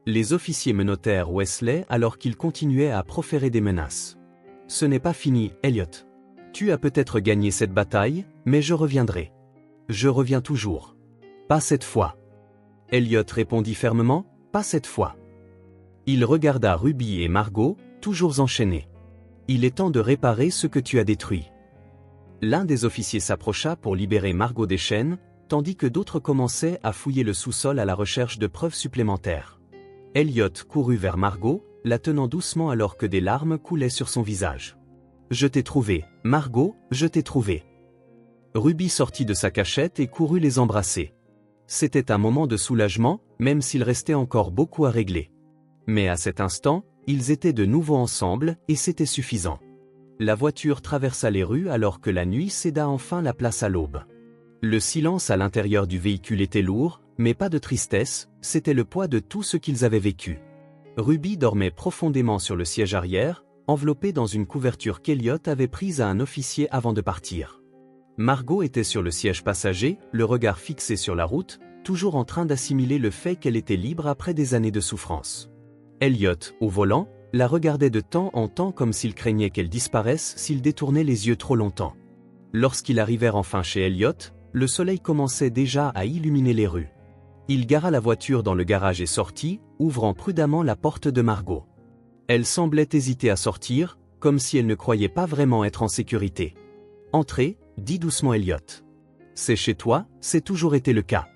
Les officiers menottèrent Wesley alors qu'il continuait à proférer des menaces. « Ce n'est pas fini, Elliot. Tu as peut-être gagné cette bataille, mais je reviendrai. Je reviens toujours. Pas cette fois. » Elliot répondit fermement, « Pas cette fois. » Il regarda Ruby et Margot, toujours enchaînés. « Il est temps de réparer ce que tu as détruit. » L'un des officiers s'approcha pour libérer Margot des chaînes, tandis que d'autres commençaient à fouiller le sous-sol à la recherche de preuves supplémentaires. Elliot courut vers Margot, la tenant doucement alors que des larmes coulaient sur son visage. « Je t'ai trouvé, Margot, je t'ai trouvé. » Ruby sortit de sa cachette et courut les embrasser. C'était un moment de soulagement, même s'il restait encore beaucoup à régler. Mais à cet instant, ils étaient de nouveau ensemble et c'était suffisant. La voiture traversa les rues alors que la nuit céda enfin la place à l'aube. Le silence à l'intérieur du véhicule était lourd, mais pas de tristesse, c'était le poids de tout ce qu'ils avaient vécu. Ruby dormait profondément sur le siège arrière, enveloppée dans une couverture qu'Elliot avait prise à un officier avant de partir. Margot était sur le siège passager, le regard fixé sur la route, toujours en train d'assimiler le fait qu'elle était libre après des années de souffrance. Elliot, au volant, la regardait de temps en temps comme s'il craignait qu'elle disparaisse s'il détournait les yeux trop longtemps. Lorsqu'ils arrivèrent enfin chez Elliot, le soleil commençait déjà à illuminer les rues. Il gara la voiture dans le garage et sortit, ouvrant prudemment la porte de Margot. Elle semblait hésiter à sortir, comme si elle ne croyait pas vraiment être en sécurité. « Entrez », dit doucement Elliot. « C'est chez toi, c'est toujours été le cas. »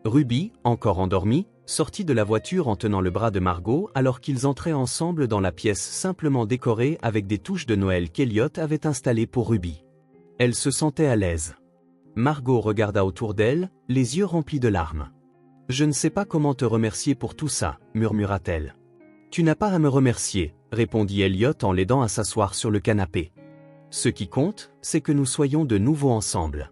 Ruby, encore endormie, sortit de la voiture en tenant le bras de Margot alors qu'ils entraient ensemble dans la pièce simplement décorée avec des touches de Noël qu'Elliot avait installées pour Ruby. Elle se sentait à l'aise. Margot regarda autour d'elle, les yeux remplis de larmes. « Je ne sais pas comment te remercier pour tout ça, murmura-t-elle. « Tu n'as pas à me remercier, répondit Elliot en l'aidant à s'asseoir sur le canapé. Ce qui compte, c'est que nous soyons de nouveau ensemble. »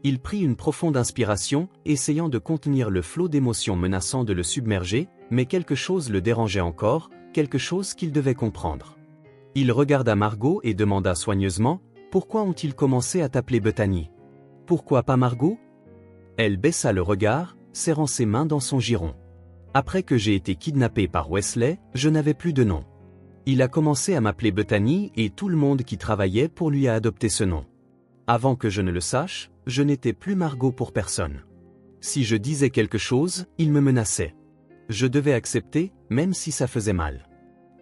Il prit une profonde inspiration, essayant de contenir le flot d'émotions menaçant de le submerger, mais quelque chose le dérangeait encore, quelque chose qu'il devait comprendre. Il regarda Margot et demanda soigneusement, « Pourquoi ont-ils commencé à t'appeler Bethany? Pourquoi pas Margot ?» Elle baissa le regard, serrant ses mains dans son giron. « Après que j'ai été kidnappé par Wesley, je n'avais plus de nom. Il a commencé à m'appeler Bethany et tout le monde qui travaillait pour lui a adopté ce nom. Avant que je ne le sache, je n'étais plus Margot pour personne. Si je disais quelque chose, il me menaçait. Je devais accepter, même si ça faisait mal.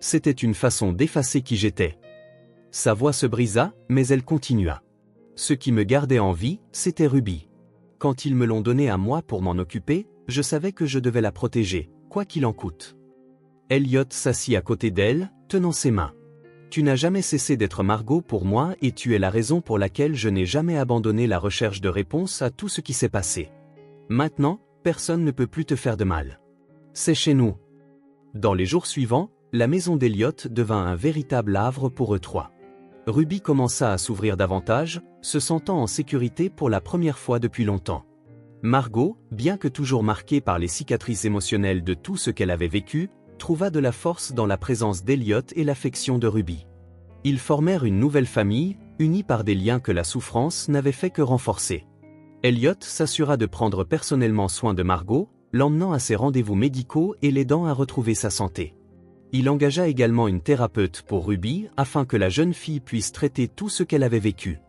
C'était une façon d'effacer qui j'étais. » Sa voix se brisa, mais elle continua. « Ce qui me gardait en vie, c'était Ruby. Quand ils me l'ont donnée à moi pour m'en occuper, je savais que je devais la protéger, quoi qu'il en coûte. » Elliot s'assit à côté d'elle, tenant ses mains. « Tu n'as jamais cessé d'être Margot pour moi et tu es la raison pour laquelle je n'ai jamais abandonné la recherche de réponses à tout ce qui s'est passé. Maintenant, personne ne peut plus te faire de mal. C'est chez nous. » Dans les jours suivants, la maison d'Elliot devint un véritable havre pour eux trois. Ruby commença à s'ouvrir davantage, se sentant en sécurité pour la première fois depuis longtemps. Margot, bien que toujours marquée par les cicatrices émotionnelles de tout ce qu'elle avait vécu, trouva de la force dans la présence d'Elliot et l'affection de Ruby. Ils formèrent une nouvelle famille, unie par des liens que la souffrance n'avait fait que renforcer. Elliot s'assura de prendre personnellement soin de Margot, l'emmenant à ses rendez-vous médicaux et l'aidant à retrouver sa santé. Il engagea également une thérapeute pour Ruby afin que la jeune fille puisse traiter tout ce qu'elle avait vécu.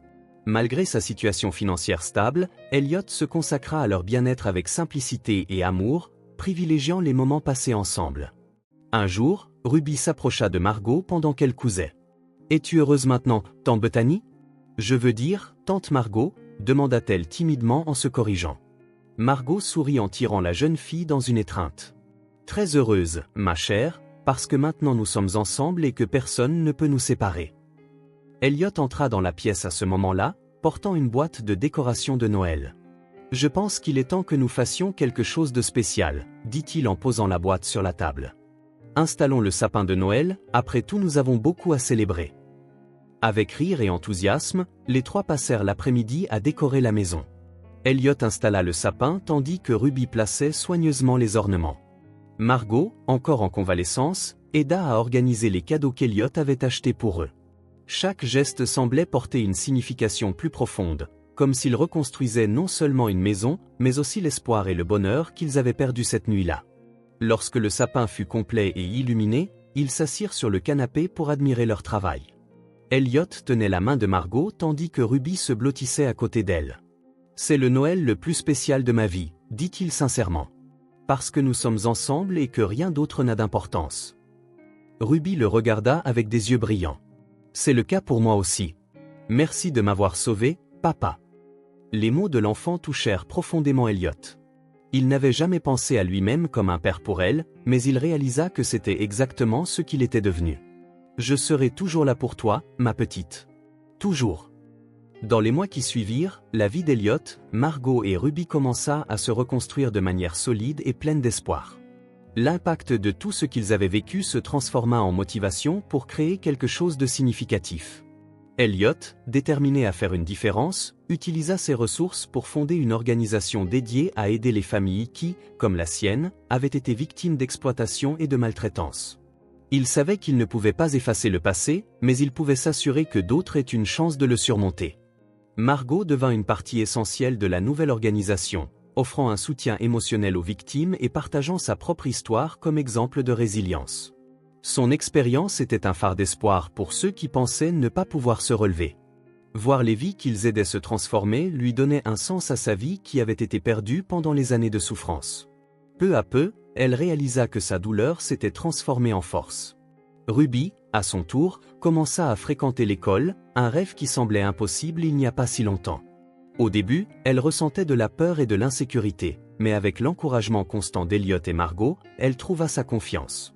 Malgré sa situation financière stable, Elliot se consacra à leur bien-être avec simplicité et amour, privilégiant les moments passés ensemble. Un jour, Ruby s'approcha de Margot pendant qu'elle cousait. « Es-tu heureuse maintenant, tante Bethany ? Je veux dire, tante Margot ?» demanda-t-elle timidement en se corrigeant. Margot sourit en tirant la jeune fille dans une étreinte. « Très heureuse, ma chère, parce que maintenant nous sommes ensemble et que personne ne peut nous séparer. » Elliot entra dans la pièce à ce moment-là, portant une boîte de décoration de Noël. « Je pense qu'il est temps que nous fassions quelque chose de spécial, » dit-il en posant la boîte sur la table. « Installons le sapin de Noël, après tout nous avons beaucoup à célébrer. » Avec rire et enthousiasme, les trois passèrent l'après-midi à décorer la maison. Elliot installa le sapin tandis que Ruby plaçait soigneusement les ornements. Margot, encore en convalescence, aida à organiser les cadeaux qu'Elliot avait achetés pour eux. Chaque geste semblait porter une signification plus profonde, comme s'ils reconstruisaient non seulement une maison, mais aussi l'espoir et le bonheur qu'ils avaient perdus cette nuit-là. Lorsque le sapin fut complet et illuminé, ils s'assirent sur le canapé pour admirer leur travail. Elliot tenait la main de Margot tandis que Ruby se blottissait à côté d'elle. « C'est le Noël le plus spécial de ma vie, » dit-il sincèrement. « Parce que nous sommes ensemble et que rien d'autre n'a d'importance. » Ruby le regarda avec des yeux brillants. « C'est le cas pour moi aussi. Merci de m'avoir sauvé, papa. » Les mots de l'enfant touchèrent profondément Elliot. Il n'avait jamais pensé à lui-même comme un père pour elle, mais il réalisa que c'était exactement ce qu'il était devenu. « Je serai toujours là pour toi, ma petite. Toujours. » Dans les mois qui suivirent, la vie d'Elliot, Margot et Ruby commença à se reconstruire de manière solide et pleine d'espoir. L'impact de tout ce qu'ils avaient vécu se transforma en motivation pour créer quelque chose de significatif. Elliot, déterminé à faire une différence, utilisa ses ressources pour fonder une organisation dédiée à aider les familles qui, comme la sienne, avaient été victimes d'exploitation et de maltraitance. Il savait qu'il ne pouvait pas effacer le passé, mais il pouvait s'assurer que d'autres aient une chance de le surmonter. Margot devint une partie essentielle de la nouvelle organisation, offrant un soutien émotionnel aux victimes et partageant sa propre histoire comme exemple de résilience. Son expérience était un phare d'espoir pour ceux qui pensaient ne pas pouvoir se relever. Voir les vies qu'ils aidaient se transformer lui donnait un sens à sa vie qui avait été perdue pendant les années de souffrance. Peu à peu, elle réalisa que sa douleur s'était transformée en force. Ruby, à son tour, commença à fréquenter l'école, un rêve qui semblait impossible il n'y a pas si longtemps. Au début, elle ressentait de la peur et de l'insécurité, mais avec l'encouragement constant d'Elliot et Margot, elle trouva sa confiance.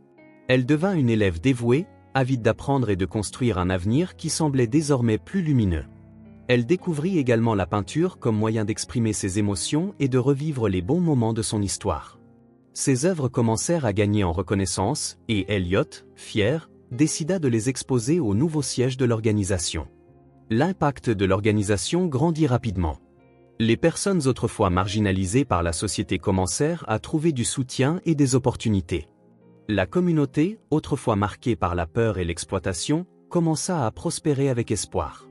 Elle devint une élève dévouée, avide d'apprendre et de construire un avenir qui semblait désormais plus lumineux. Elle découvrit également la peinture comme moyen d'exprimer ses émotions et de revivre les bons moments de son histoire. Ses œuvres commencèrent à gagner en reconnaissance, et Elliot, fier, décida de les exposer au nouveau siège de l'organisation. L'impact de l'organisation grandit rapidement. Les personnes autrefois marginalisées par la société commencèrent à trouver du soutien et des opportunités. La communauté, autrefois marquée par la peur et l'exploitation, commença à prospérer avec espoir.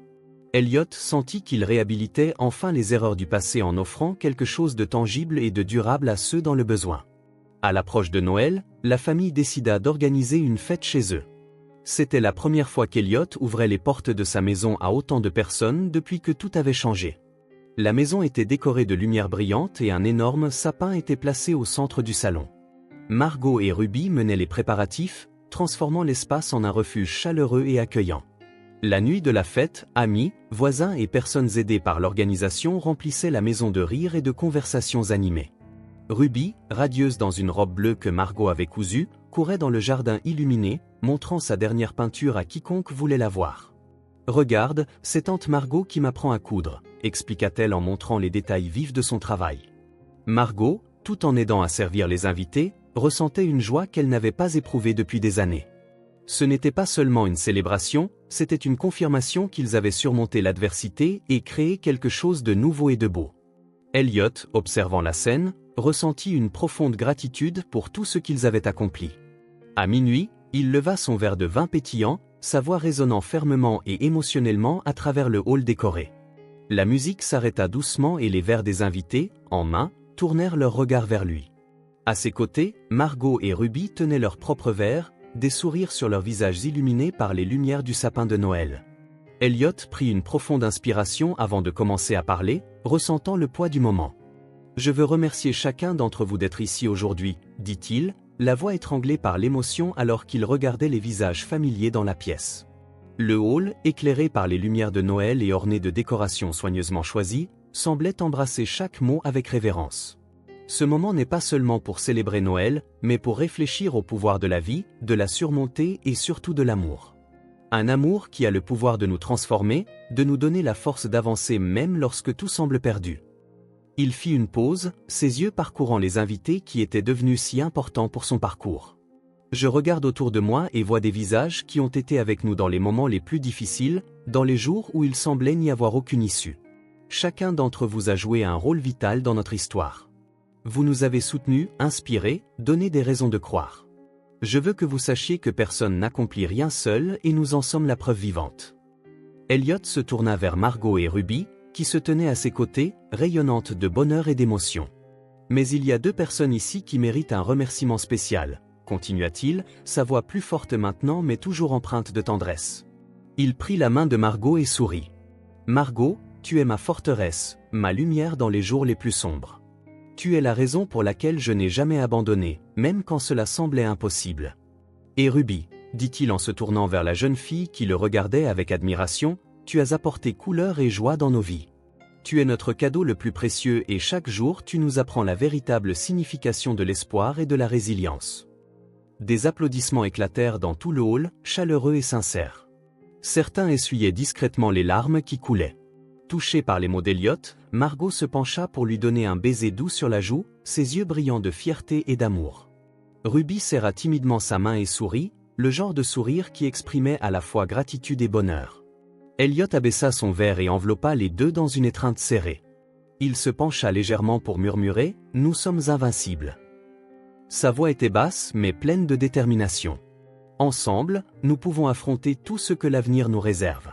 Elliot sentit qu'il réhabilitait enfin les erreurs du passé en offrant quelque chose de tangible et de durable à ceux dans le besoin. À l'approche de Noël, la famille décida d'organiser une fête chez eux. C'était la première fois qu'Elliot ouvrait les portes de sa maison à autant de personnes depuis que tout avait changé. La maison était décorée de lumières brillantes et un énorme sapin était placé au centre du salon. Margot et Ruby menaient les préparatifs, transformant l'espace en un refuge chaleureux et accueillant. La nuit de la fête, amis, voisins et personnes aidées par l'organisation remplissaient la maison de rires et de conversations animées. Ruby, radieuse dans une robe bleue que Margot avait cousue, courait dans le jardin illuminé, montrant sa dernière peinture à quiconque voulait la voir. « Regarde, c'est tante Margot qui m'apprend à coudre », expliqua-t-elle en montrant les détails vifs de son travail. Margot, tout en aidant à servir les invités, ressentait une joie qu'elle n'avait pas éprouvée depuis des années. Ce n'était pas seulement une célébration, c'était une confirmation qu'ils avaient surmonté l'adversité et créé quelque chose de nouveau et de beau. Elliot, observant la scène, ressentit une profonde gratitude pour tout ce qu'ils avaient accompli. À minuit, il leva son verre de vin pétillant, sa voix résonnant fermement et émotionnellement à travers le hall décoré. La musique s'arrêta doucement et les verres des invités, en main, tournèrent leurs regards vers lui. À ses côtés, Margot et Ruby tenaient leurs propres verres, des sourires sur leurs visages illuminés par les lumières du sapin de Noël. Elliot prit une profonde inspiration avant de commencer à parler, ressentant le poids du moment. « Je veux remercier chacun d'entre vous d'être ici aujourd'hui, » dit-il, la voix étranglée par l'émotion alors qu'il regardait les visages familiers dans la pièce. Le hall, éclairé par les lumières de Noël et orné de décorations soigneusement choisies, semblait embrasser chaque mot avec révérence. Ce moment n'est pas seulement pour célébrer Noël, mais pour réfléchir au pouvoir de la vie, de la surmonter et surtout de l'amour. Un amour qui a le pouvoir de nous transformer, de nous donner la force d'avancer même lorsque tout semble perdu. Il fit une pause, ses yeux parcourant les invités qui étaient devenus si importants pour son parcours. Je regarde autour de moi et vois des visages qui ont été avec nous dans les moments les plus difficiles, dans les jours où il semblait n'y avoir aucune issue. Chacun d'entre vous a joué un rôle vital dans notre histoire. Vous nous avez soutenus, inspirés, donné des raisons de croire. Je veux que vous sachiez que personne n'accomplit rien seul et nous en sommes la preuve vivante. Elliot se tourna vers Margot et Ruby, qui se tenaient à ses côtés, rayonnantes de bonheur et d'émotion. Mais il y a deux personnes ici qui méritent un remerciement spécial, continua-t-il, sa voix plus forte maintenant mais toujours empreinte de tendresse. Il prit la main de Margot et sourit. « Margot, tu es ma forteresse, ma lumière dans les jours les plus sombres. Tu es la raison pour laquelle je n'ai jamais abandonné, même quand cela semblait impossible. Et Ruby, dit-il en se tournant vers la jeune fille qui le regardait avec admiration, tu as apporté couleur et joie dans nos vies. Tu es notre cadeau le plus précieux et chaque jour tu nous apprends la véritable signification de l'espoir et de la résilience. » Des applaudissements éclatèrent dans tout le hall, chaleureux et sincères. Certains essuyaient discrètement les larmes qui coulaient. Touchée par les mots d'Elliot, Margot se pencha pour lui donner un baiser doux sur la joue, ses yeux brillants de fierté et d'amour. Ruby serra timidement sa main et sourit, le genre de sourire qui exprimait à la fois gratitude et bonheur. Elliot abaissa son verre et enveloppa les deux dans une étreinte serrée. Il se pencha légèrement pour murmurer « Nous sommes invincibles ». Sa voix était basse mais pleine de détermination. Ensemble, nous pouvons affronter tout ce que l'avenir nous réserve.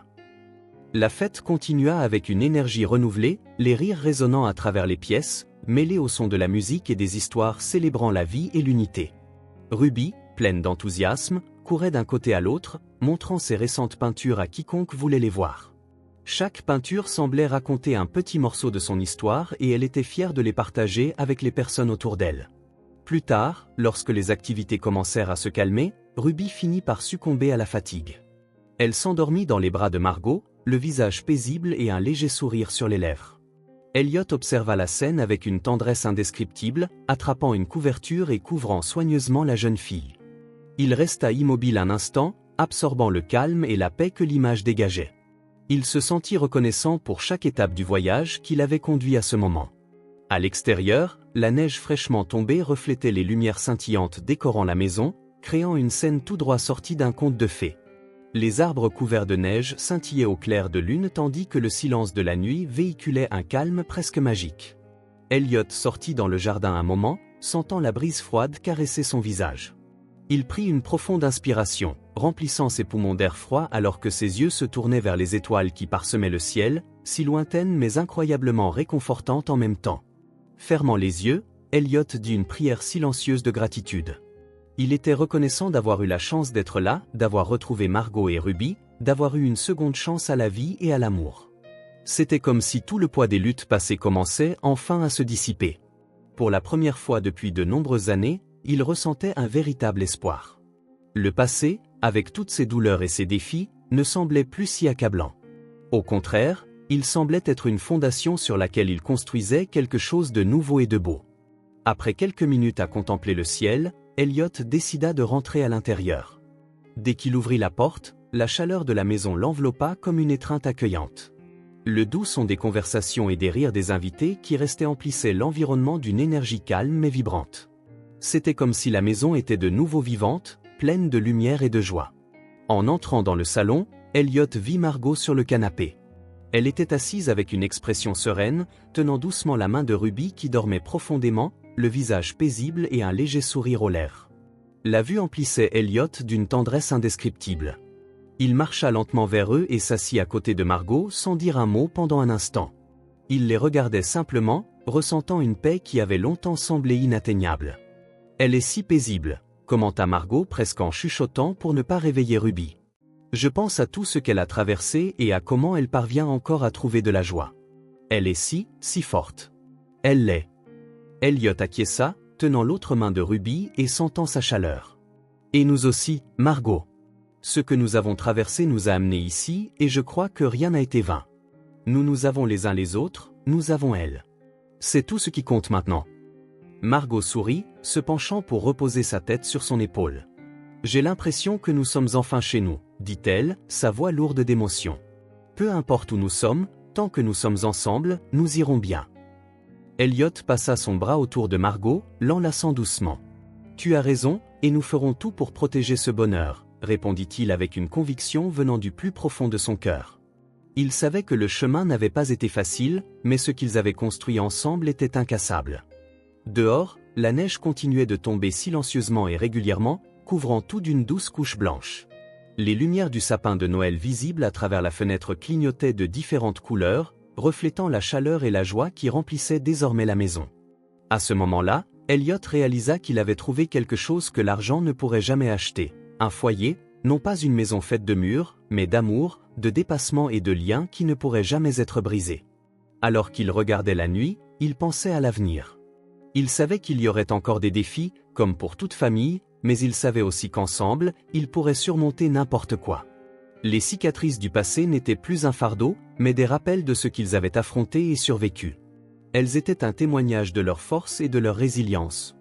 La fête continua avec une énergie renouvelée, les rires résonnant à travers les pièces, mêlés au son de la musique et des histoires célébrant la vie et l'unité. Ruby, pleine d'enthousiasme, courait d'un côté à l'autre, montrant ses récentes peintures à quiconque voulait les voir. Chaque peinture semblait raconter un petit morceau de son histoire et elle était fière de les partager avec les personnes autour d'elle. Plus tard, lorsque les activités commencèrent à se calmer, Ruby finit par succomber à la fatigue. Elle s'endormit dans les bras de Margot, le visage paisible et un léger sourire sur les lèvres. Elliot observa la scène avec une tendresse indescriptible, attrapant une couverture et couvrant soigneusement la jeune fille. Il resta immobile un instant, absorbant le calme et la paix que l'image dégageait. Il se sentit reconnaissant pour chaque étape du voyage qui l'avait conduit à ce moment. À l'extérieur, la neige fraîchement tombée reflétait les lumières scintillantes décorant la maison, créant une scène tout droit sortie d'un conte de fées. Les arbres couverts de neige scintillaient au clair de lune tandis que le silence de la nuit véhiculait un calme presque magique. Elliot sortit dans le jardin un moment, sentant la brise froide caresser son visage. Il prit une profonde inspiration, remplissant ses poumons d'air froid alors que ses yeux se tournaient vers les étoiles qui parsemaient le ciel, si lointaines mais incroyablement réconfortantes en même temps. Fermant les yeux, Elliot dit une prière silencieuse de gratitude. Il était reconnaissant d'avoir eu la chance d'être là, d'avoir retrouvé Margot et Ruby, d'avoir eu une seconde chance à la vie et à l'amour. C'était comme si tout le poids des luttes passées commençait enfin à se dissiper. Pour la première fois depuis de nombreuses années, il ressentait un véritable espoir. Le passé, avec toutes ses douleurs et ses défis, ne semblait plus si accablant. Au contraire, il semblait être une fondation sur laquelle il construisait quelque chose de nouveau et de beau. Après quelques minutes à contempler le ciel, Elliot décida de rentrer à l'intérieur. Dès qu'il ouvrit la porte, la chaleur de la maison l'enveloppa comme une étreinte accueillante. Le doux son des conversations et des rires des invités qui restaient emplissaient l'environnement d'une énergie calme mais vibrante. C'était comme si la maison était de nouveau vivante, pleine de lumière et de joie. En entrant dans le salon, Elliot vit Margot sur le canapé. Elle était assise avec une expression sereine, tenant doucement la main de Ruby qui dormait profondément, le visage paisible et un léger sourire aux lèvres. La vue emplissait Elliot d'une tendresse indescriptible. Il marcha lentement vers eux et s'assit à côté de Margot sans dire un mot pendant un instant. Il les regardait simplement, ressentant une paix qui avait longtemps semblé inatteignable. « Elle est si paisible », commenta Margot presque en chuchotant pour ne pas réveiller Ruby. « Je pense à tout ce qu'elle a traversé et à comment elle parvient encore à trouver de la joie. Elle est si forte. Elle l'est. » Elliot acquiesça, tenant l'autre main de Ruby et sentant sa chaleur. « Et nous aussi, Margot. Ce que nous avons traversé nous a amenés ici et je crois que rien n'a été vain. Nous nous avons les uns les autres, nous avons elle. C'est tout ce qui compte maintenant. » Margot sourit, se penchant pour reposer sa tête sur son épaule. « J'ai l'impression que nous sommes enfin chez nous, » dit-elle, sa voix lourde d'émotion. « Peu importe où nous sommes, tant que nous sommes ensemble, nous irons bien. » Elliot passa son bras autour de Margot, l'enlaçant doucement. « Tu as raison, et nous ferons tout pour protéger ce bonheur, » répondit-il avec une conviction venant du plus profond de son cœur. Il savait que le chemin n'avait pas été facile, mais ce qu'ils avaient construit ensemble était incassable. Dehors, la neige continuait de tomber silencieusement et régulièrement, couvrant tout d'une douce couche blanche. Les lumières du sapin de Noël visibles à travers la fenêtre clignotaient de différentes couleurs, reflétant la chaleur et la joie qui remplissaient désormais la maison. À ce moment-là, Elliot réalisa qu'il avait trouvé quelque chose que l'argent ne pourrait jamais acheter, un foyer, non pas une maison faite de murs, mais d'amour, de dépassement et de liens qui ne pourraient jamais être brisés. Alors qu'il regardait la nuit, il pensait à l'avenir. Il savait qu'il y aurait encore des défis, comme pour toute famille, mais il savait aussi qu'ensemble, ils pourraient surmonter n'importe quoi. Les cicatrices du passé n'étaient plus un fardeau, mais des rappels de ce qu'ils avaient affronté et survécu. Elles étaient un témoignage de leur force et de leur résilience,